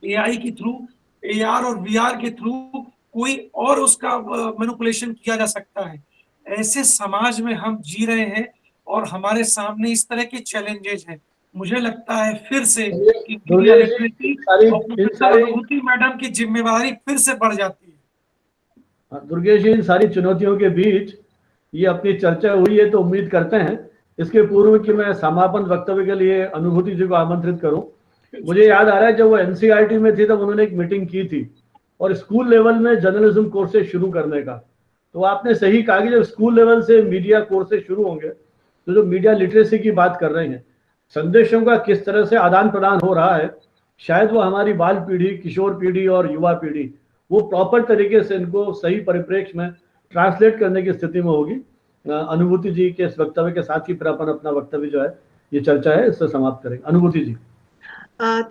AI के थ्रू, AR और VR के थ्रू कोई और उसका मैनिपुलेशन किया जा सकता है। ऐसे समाज में हम जी रहे हैं और हमारे सामने इस तरह के चैलेंजेस हैं। मुझे लगता है फिर से कि मीडिया लिटरेसी और प्रोफेसर अनुभूति मैडम की जिम्मेवारी फिर से बढ़ जाती है। दुर्गेश जी, इन सारी चुनौतियों के बीच ये अपनी चर्चा हुई है, तो उम्मीद करते हैं इसके पूर्व कि मैं समापन वक्तव्य के लिए अनुभूति जी को आमंत्रित करूं। मुझे याद आ रहा है, जब वो NCERT में थी तब उन्होंने एक मीटिंग की थी और स्कूल लेवल में जर्नलिज्म कोर्सेज शुरू करने का। तो आपने सही कहा कि जब स्कूल लेवल से मीडिया कोर्सेज शुरू होंगे तो जो मीडिया लिटरेसी की बात कर रहे हैं, संदेशों का किस तरह से आदान प्रदान हो रहा है, शायद वो हमारी बाल पीढ़ी, किशोर पीढ़ी और युवा पीढ़ी वो प्रॉपर तरीके से इनको सही परिप्रेक्ष्य में ट्रांसलेट करने की स्थिति में होगी। अनुभूति जी के इस वक्तव्य के साथ ही फिर अपन अपना वक्तव्य जो है, ये चर्चा है, इससे समाप्त करेंगे। अनुभूति जी।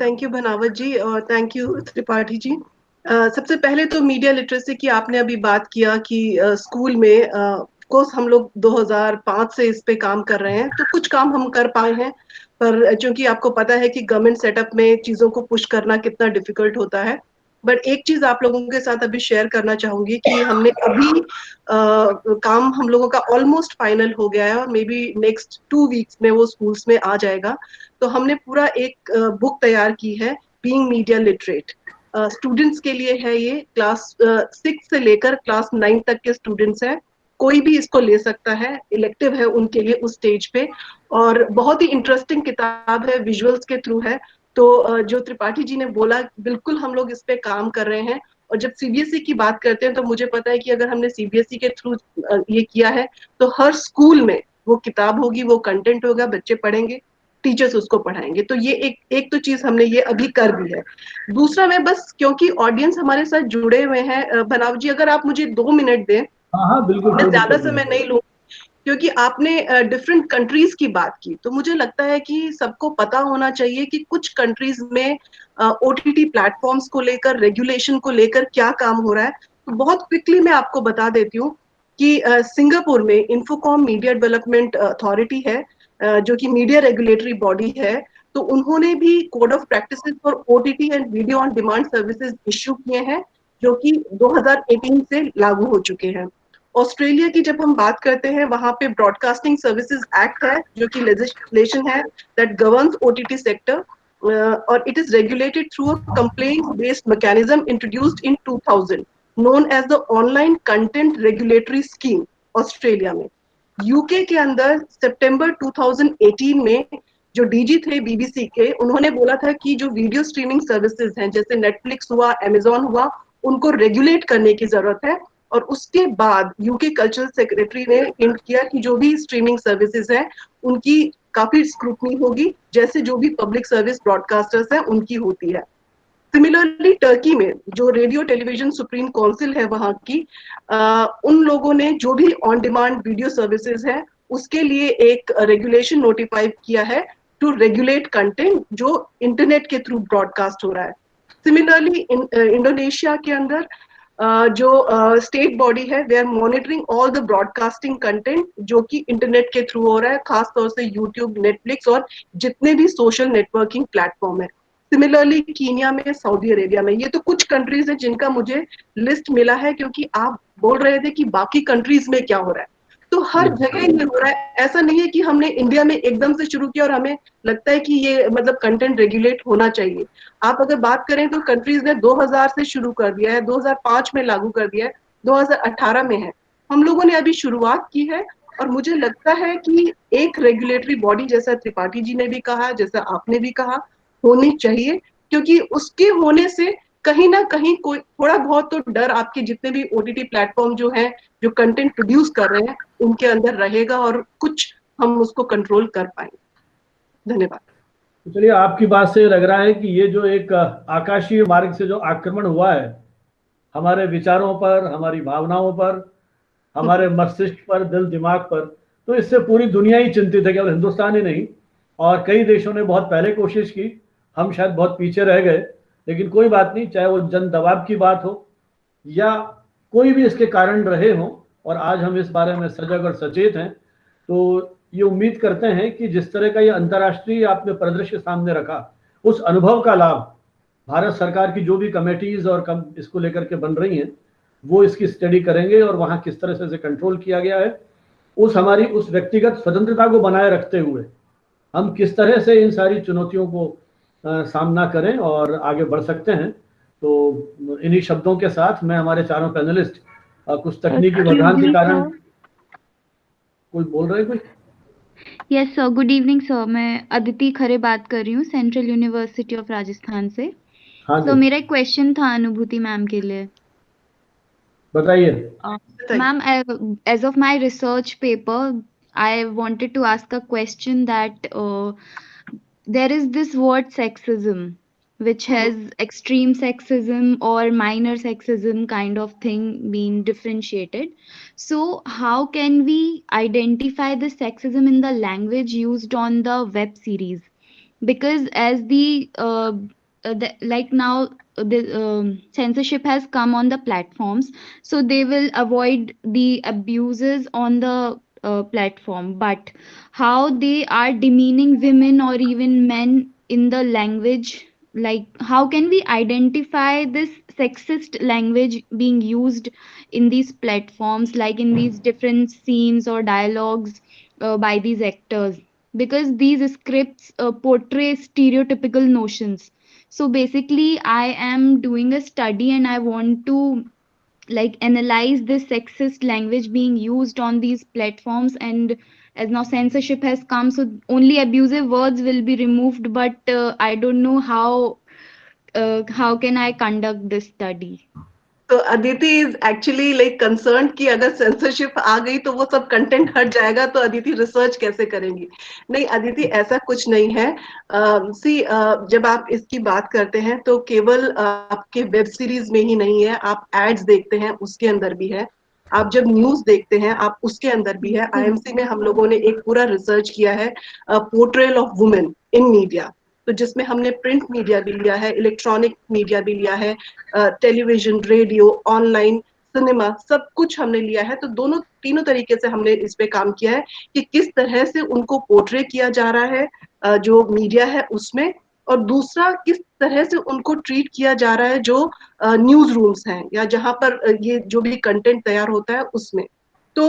थैंक यू बनावत जी और थैंक यू त्रिपाठी जी। सबसे पहले तो मीडिया लिटरेसी की आपने अभी बात किया कि स्कूल में कोर्स हम लोग 2005 से इस पे काम कर रहे हैं, तो कुछ काम हम कर पाए हैं, पर चूंकि आपको पता है कि गवर्नमेंट सेटअप में चीजों को पुश करना कितना डिफिकल्ट होता है। बट एक चीज आप लोगों के साथ अभी शेयर करना चाहूंगी कि हमने अभी काम हम लोगों का ऑलमोस्ट फाइनल हो गया है और मे बी नेक्स्ट 2 वीक्स में वो स्कूल्स में आ जाएगा। तो हमने पूरा एक बुक तैयार की है, बीइंग मीडिया लिटरेट। स्टूडेंट्स के लिए है, ये क्लास 6 से लेकर क्लास 9 तक के स्टूडेंट्स हैं, कोई भी इसको ले सकता है, इलेक्टिव है उनके लिए उस स्टेज पे, और बहुत ही इंटरेस्टिंग किताब है, विजुअल्स के थ्रू है। तो जो त्रिपाठी जी ने बोला, बिल्कुल हम लोग इस पे काम कर रहे हैं। और जब CBSE की बात करते हैं तो मुझे पता है कि अगर हमने CBSE के थ्रू ये किया है तो हर स्कूल में वो किताब होगी, वो कंटेंट होगा, बच्चे पढ़ेंगे, टीचर्स उसको पढ़ाएंगे। तो ये एक तो चीज हमने ये अभी कर दी है। दूसरा, मैं बस क्योंकि ऑडियंस हमारे साथ जुड़े हुए हैं, बनाव जी अगर आप मुझे 2 मिनट दें। हाँ बिल्कुल, मैं ज्यादा समय नहीं लूँ, क्योंकि आपने डिफरेंट कंट्रीज की बात की, तो मुझे लगता है कि सबको पता होना चाहिए कि कुछ कंट्रीज में OTT प्लेटफॉर्म्स को लेकर, रेगुलेशन को लेकर क्या काम हो रहा है। तो बहुत क्विकली मैं आपको बता देती हूँ कि सिंगापुर में इन्फोकॉम मीडिया डेवलपमेंट अथॉरिटी है, जो कि मीडिया रेगुलेटरी बॉडी है। तो उन्होंने भी code of practices for OTT and video on demand services issue किए हैं, जो कि 2018 से लागू हो चुके हैं। ऑस्ट्रेलिया की जब हम बात करते हैं, वहां पे ब्रॉडकास्टिंग सर्विसेज एक्ट है, जो कि लेजिस्लेशन है दैट गवर्न्स OTT सेक्टर, और it is regulated through a complaint based mechanism introduced in 2000 known as the online content regulatory scheme Australia में। यूके के अंदर सितंबर 2018 में जो DG थे BBC के, उन्होंने बोला था कि जो वीडियो स्ट्रीमिंग सर्विसेज हैं, जैसे नेटफ्लिक्स हुआ, अमेजॉन हुआ, उनको रेगुलेट करने की जरूरत है। और उसके बाद यूके कल्चरल सेक्रेटरी ने हिंट किया कि जो भी स्ट्रीमिंग सर्विसेज हैं उनकी काफी स्क्रूटनी होगी, जैसे जो भी पब्लिक सर्विस ब्रॉडकास्टर्स हैं उनकी होती है। सिमिलरली टर्की में जो रेडियो टेलीविजन सुप्रीम काउंसिल है वहां की, उन लोगों ने जो भी ऑन डिमांड वीडियो सर्विसेज है उसके लिए एक रेगुलेशन नोटिफाई किया है टू रेगुलेट कंटेंट जो इंटरनेट के थ्रू ब्रॉडकास्ट हो रहा है। सिमिलरली इंडोनेशिया के अंदर जो स्टेट बॉडी है, we are monitoring all the broadcasting content जो कि इंटरनेट के थ्रू हो रहा है, खास तौर से यूट्यूब, नेटफ्लिक्स और जितने भी सोशल नेटवर्किंग प्लेटफॉर्म है। सिमिलरली कीनिया में, सऊदी अरेबिया में, ये तो कुछ कंट्रीज हैं जिनका मुझे लिस्ट मिला है, क्योंकि आप बोल रहे थे कि बाकी कंट्रीज में क्या हो रहा है, तो हर जगह ये हो रहा है। ऐसा नहीं है कि हमने इंडिया में एकदम से शुरू किया और हमें लगता है कि ये मतलब कंटेंट रेगुलेट होना चाहिए। आप अगर बात करें तो कंट्रीज ने 2000 से शुरू कर दिया है, 2005 में लागू कर दिया है, 2018 में है, हम लोगों ने अभी शुरुआत की है। और मुझे लगता है कि एक रेगुलेटरी बॉडी, जैसा त्रिपाठी जी ने भी कहा, जैसा आपने भी कहा, होनी चाहिए, क्योंकि उसके होने से कहीं ना कहीं कोई थोड़ा बहुत तो डर आपके जितने भी ओटीटी प्लेटफॉर्म जो हैं, जो कंटेंट प्रोड्यूस कर रहे हैं, उनके अंदर रहेगा और कुछ हम उसको कंट्रोल कर पाएंगे। धन्यवाद। तो चलिए, आपकी बात से लग रहा है कि ये जो एक आकाशीय मार्ग से जो आक्रमण हुआ है हमारे विचारों पर, हमारी भावनाओं पर, हमारे मस्तिष्क पर, दिल दिमाग पर, तो इससे पूरी दुनिया ही चिंतित है, केवल हिंदुस्तान ही नहीं। और कई देशों ने बहुत पहले कोशिश की, हम शायद बहुत पीछे रह गए, लेकिन कोई बात नहीं, चाहे वो जन दबाव की बात हो या कोई भी इसके कारण रहे हों, और आज हम इस बारे में सजग और सचेत हैं। तो ये उम्मीद करते हैं कि जिस तरह का ये अंतर्राष्ट्रीय आपने परिदृश्य सामने रखा, उस अनुभव का लाभ भारत सरकार की जो भी कमेटीज और इसको लेकर के बन रही हैं, वो इसकी स्टडी करेंगे और वहाँ किस तरह से इसे कंट्रोल किया गया है, उस व्यक्तिगत स्वतंत्रता को बनाए रखते हुए हम किस तरह से इन सारी चुनौतियों को सामना करें और आगे बढ़ सकते हैं। तो इन्हीं शब्दों के साथ मैं हमारे चारों पैनलिस्ट कुछ तकनीकी वजहान के कारण कोई बोल रहे कोई? Yes sir, good evening sir, मैं अदिति खरे बात कर रही हूँ सेंट्रल यूनिवर्सिटी ऑफ राजस्थान से। हाँ तो मेरा एक क्वेश्चन था अनुभूति मैम के लिए। बताइए। Ma'am, as of my research paper I wanted to ask a question that there is this word sexism, which has extreme sexism or minor sexism kind of thing being differentiated. So how can we identify the sexism in the language used on the web series? Because as like now the censorship has come on the platforms, so they will avoid the abuses on the platform, but how they are demeaning women or even men in the language, like how can we identify this sexist language being used in these platforms, like in these different scenes or dialogues by these actors, because these scripts portray stereotypical notions. So basically I am doing a study and I want to like analyze this sexist language being used on these platforms, and as now censorship has come, so only abusive words will be removed, but I don't know how can I conduct this study. तो Aditi is actually like concern कि अगर सेंसरशिप आ गई तो वो सब कंटेंट हट जाएगा, तो अदिति रिसर्च कैसे करेंगी? नहीं अदिति, ऐसा कुछ नहीं है। जब आप इसकी बात करते हैं तो केवल आपके वेब सीरीज में ही नहीं है, आप एड्स देखते हैं उसके अंदर भी है, आप जब न्यूज देखते हैं आप उसके अंदर भी है। आईएमसी में हम लोगों ने एक पूरा रिसर्च किया है, portrayal of women in media, तो जिसमें हमने प्रिंट मीडिया भी लिया है, इलेक्ट्रॉनिक मीडिया भी लिया है, टेलीविजन, रेडियो, ऑनलाइन, सिनेमा, सब कुछ हमने लिया है। तो तीनों तरीके से हमने इस पे काम किया है कि किस तरह से उनको पोर्ट्रे किया जा रहा है जो मीडिया है उसमें, और दूसरा किस तरह से उनको ट्रीट किया जा रहा है जो न्यूज रूम्स हैं या जहां पर ये जो भी कंटेंट तैयार होता है उसमें। तो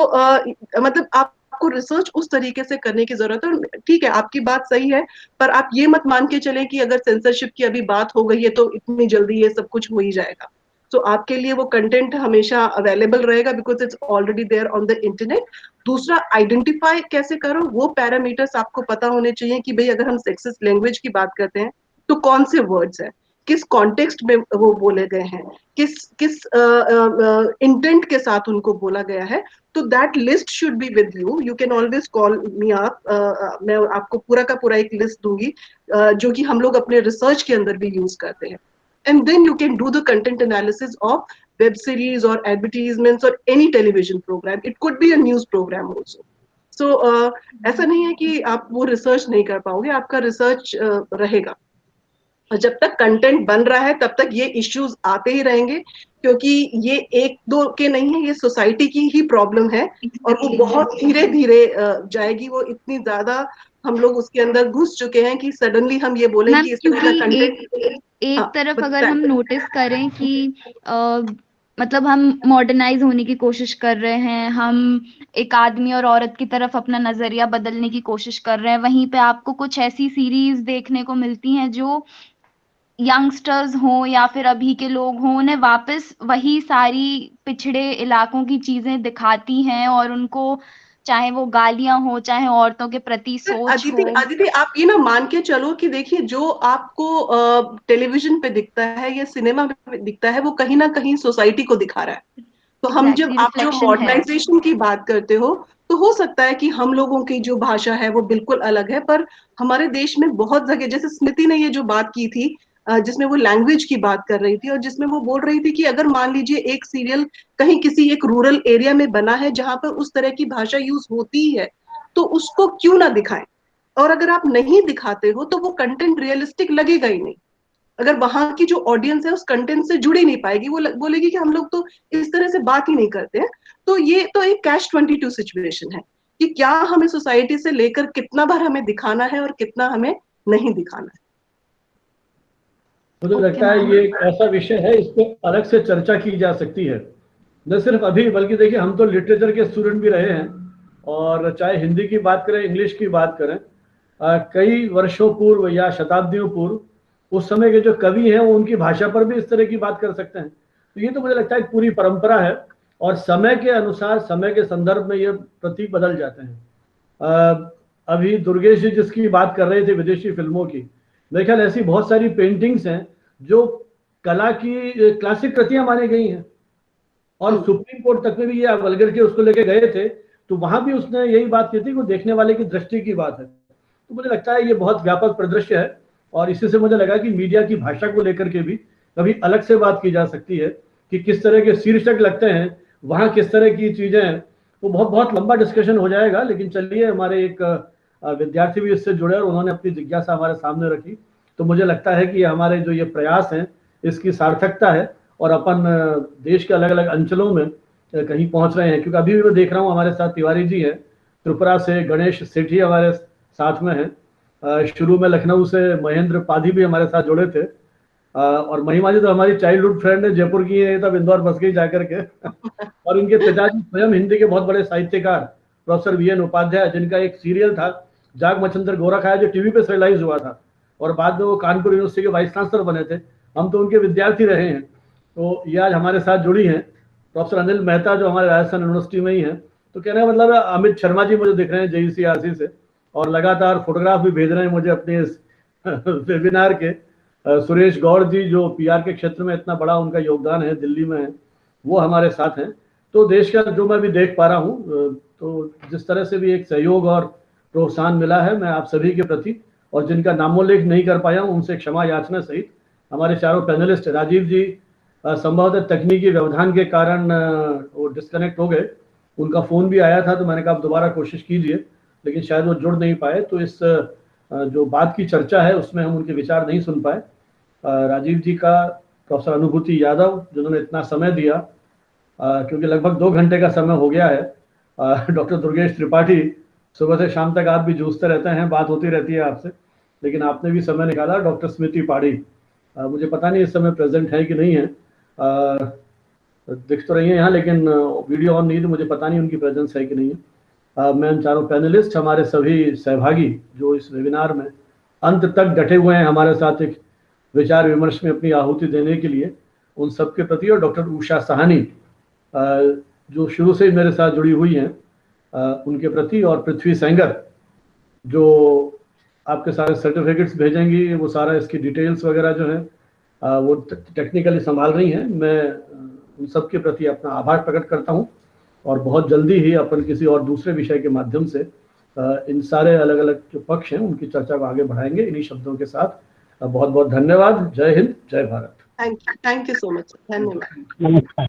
मतलब आपको रिसर्च उस तरीके से करने की जरूरत है। ठीक है, आपकी बात सही है, पर आप ये मत मान के चलें कि अगर सेंसरशिप की अभी बात हो गई है तो इतनी जल्दी ये सब कुछ हो ही जाएगा। तो आपके लिए वो कंटेंट हमेशा अवेलेबल रहेगा, because it's already there on the internet. दूसरा, आइडेंटिफाई कैसे करो, वो पैरामीटर्स आपको पता होने चाहिए कि भाई अगर हम सेक्सिस्ट लैंग्वेज की बात करते हैं तो कौन से वर्ड्स हैं, किस कॉन्टेक्स्ट में वो बोले गए हैं, किस इंटेंट के साथ उनको बोला गया है। तो that list should be with you, you can always call me up, मैं आपको पूरा का पूरा एक लिस्ट दूंगी जो कि हम लोग अपने रिसर्च के अंदर भी यूज करते हैं। And then you can do the content analysis of web series or advertisements or any television program. It could be a news program also. So ऐसा नहीं है कि आप वो रिसर्च नहीं कर पाओगे, आपका रिसर्च रहेगा। और जब तक कंटेंट बन रहा है तब तक ये इश्यूज आते ही रहेंगे, क्योंकि ये एक दो के नहीं है, ये सोसाइटी की ही प्रॉब्लम है और वो बहुत धीरे धीरे जाएगी। वो इतनी ज्यादा हम लोग उसके अंदर घुस चुके हैं कि सडनली हम ये बोलें मैम कि इस तरह का कंटेंट एक तरफ अगर हम नोटिस करें कि मतलब हम मॉडर्नाइज होने की कोशिश कर रहे हैं, हम एक आदमी और औरत की तरफ अपना नजरिया बदलने की कोशिश कर रहे हैं, वहीं पे आपको कुछ ऐसी सीरीज देखने को मिलती हैं जो यंगस्टर्स हों या फिर अभी के लोग हों, उन्हें वापस वही सारी पिछड़े इलाकों की चीजें दिखाती हैं और उनको चाहे वो गालियां हो, चाहे औरतों के प्रति सोच हो। अदिति आप ये ना मान के चलो कि देखिए जो आपको टेलीविजन पे दिखता है या सिनेमा में दिखता है वो कहीं ना कहीं सोसाइटी को दिखा रहा है। तो हम जब आप जो मॉडर्नाइजेशन की बात करते हो तो हो सकता है कि हम लोगों की जो भाषा है वो बिल्कुल अलग है, पर हमारे देश में बहुत जगह, जैसे स्मृति ने ये जो बात की थी जिसमें वो लैंग्वेज की बात कर रही थी और जिसमें वो बोल रही थी कि अगर मान लीजिए एक सीरियल कहीं किसी एक रूरल एरिया में बना है जहां पर उस तरह की भाषा यूज होती है तो उसको क्यों ना दिखाएं, और अगर आप नहीं दिखाते हो तो वो कंटेंट रियलिस्टिक लगेगा ही नहीं। अगर वहां की जो ऑडियंस है उस कंटेंट से जुड़ ही नहीं पाएगी, वो बोलेगी कि हम लोग तो इस तरह से बात ही नहीं करते हैं। तो ये तो एक कैच-22 सिचुएशन है कि क्या हमें सोसाइटी से लेकर कितना बार हमें दिखाना है और कितना हमें नहीं दिखाना है। मुझे लगता है ये एक ऐसा विषय है, इस पे अलग से चर्चा की जा सकती है, न सिर्फ अभी बल्कि देखिए हम तो लिटरेचर के स्टूडेंट भी रहे हैं और चाहे हिंदी की बात करें, इंग्लिश की बात करें, कई वर्षों पूर्व या शताब्दियों पूर्व उस समय के जो कवि हैं वो उनकी भाषा पर भी इस तरह की बात कर सकते हैं। तो ये तो मुझे लगता है एक पूरी परंपरा है और समय के अनुसार, समय के संदर्भ में ये प्रतीक बदल जाते हैं। अभी दुर्गेश जी जिसकी बात कर रहे थे विदेशी फिल्मों की, मेरे ख्याल ऐसी बहुत सारी पेंटिंग्स हैं जो कला की क्लासिक कृतियां मानी गई हैं और सुप्रीम कोर्ट तक में भी ये वल्गर के उसको लेके गए थे, तो वहां भी उसने यही बात की थी कि देखने वाले की दृष्टि की बात है। तो मुझे लगता है ये बहुत व्यापक परिदृश्य है और इसी से मुझे लगा कि मीडिया की भाषा को लेकर के भी कभी अलग से बात की जा सकती है कि किस तरह के शीर्षक लगते हैं, वहां किस तरह की चीजें हैं। वो बहुत लंबा डिस्कशन हो जाएगा, लेकिन चलिए हमारे एक विद्यार्थी भी इससे जुड़े और उन्होंने अपनी जिज्ञासा हमारे सामने रखी, तो मुझे लगता है कि हमारे जो ये प्रयास हैं इसकी सार्थकता है और अपन देश के अलग अलग अंचलों में कहीं पहुंच रहे हैं। क्योंकि अभी भी मैं देख रहा हूँ हमारे साथ तिवारी जी हैं त्रिपुरा से, गणेश सेठी हमारे साथ में हैं, शुरू में लखनऊ से महेंद्र पाधी भी हमारे साथ जुड़े थे और महिमा जी तो हमारी चाइल्डहुड फ्रेंड है, जयपुर की है, तब इंदौर बस गई जाकर के और इनके पिताजी स्वयं हिंदी के बहुत बड़े साहित्यकार प्रोफेसर वीएन उपाध्याय, जिनका एक सीरियल था जाग मचंदर गोरा खाया जो टीवी पे रियलाइज हुआ था और बाद में वो कानपुर यूनिवर्सिटी के वाइस चांसलर बने थे। हम तो उनके विद्यार्थी रहे हैं। तो ये आज हमारे साथ जुड़ी हैं प्रोफेसर अनिल मेहता जो हमारे राजस्थान यूनिवर्सिटी में ही हैं। तो कहने का मतलब है अमित शर्मा जी मुझे दिख रहे हैं JECRC से और लगातार फोटोग्राफ भी भेज रहे हैं मुझे अपने इस वेबिनार के। सुरेश गौड़ जी जो PR के क्षेत्र में इतना बड़ा उनका योगदान है, दिल्ली में है, वो हमारे साथ हैं। तो देश का जो मैं भी देख पा रहा हूँ, तो जिस तरह से भी एक सहयोग और प्रोत्साहन मिला है, मैं आप सभी के प्रति और जिनका नामोल्लेख नहीं कर पाया हूँ उनसे क्षमा याचना सहित हमारे चारों पैनलिस्ट, राजीव जी संभवतः तकनीकी व्यवधान के कारण वो डिस्कनेक्ट हो गए, उनका फ़ोन भी आया था तो मैंने कहा आप दोबारा कोशिश कीजिए, लेकिन शायद वो जुड़ नहीं पाए। तो इस जो बात की चर्चा है उसमें हम उनके विचार नहीं सुन पाए। राजीव जी का, प्रोफेसर अनुभूति यादव जिन्होंने इतना समय दिया, क्योंकि लगभग 2 घंटे का समय हो गया है। डॉक्टर दुर्गेश त्रिपाठी, सुबह से शाम तक आप भी जूझते रहते हैं, बात होती रहती है आपसे, लेकिन आपने भी समय निकाला। डॉक्टर स्मृति पाड़ी, मुझे पता नहीं इस समय प्रेजेंट है कि नहीं है, दिख तो रही है यहाँ लेकिन वीडियो ऑन नहीं, तो मुझे पता नहीं उनकी प्रेजेंस है कि नहीं है। मैं उन चारों पैनलिस्ट, हमारे सभी सहभागी जो इस वेबिनार में अंत तक डटे हुए हैं हमारे साथ एक विचार विमर्श में अपनी आहुति देने के लिए, उन सब के प्रति, और डॉक्टर उषा साहनी जो शुरू से ही मेरे साथ जुड़ी हुई हैं उनके प्रति, और पृथ्वी सेंगर जो आपके सारे सर्टिफिकेट्स भेजेंगी, वो सारा इसकी डिटेल्स वगैरह जो है वो टेक्निकली संभाल रही हैं। मैं उन सब के प्रति अपना आभार प्रकट करता हूं और बहुत जल्दी ही अपन किसी और दूसरे विषय के माध्यम से इन सारे अलग अलग जो पक्ष हैं उनकी चर्चा को आगे बढ़ाएंगे। इन्हीं शब्दों के साथ बहुत बहुत धन्यवाद। जय हिंद, जय Bharat. Thank you so much. धन्यवाद। नमस्कार।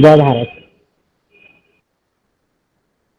जय भारत।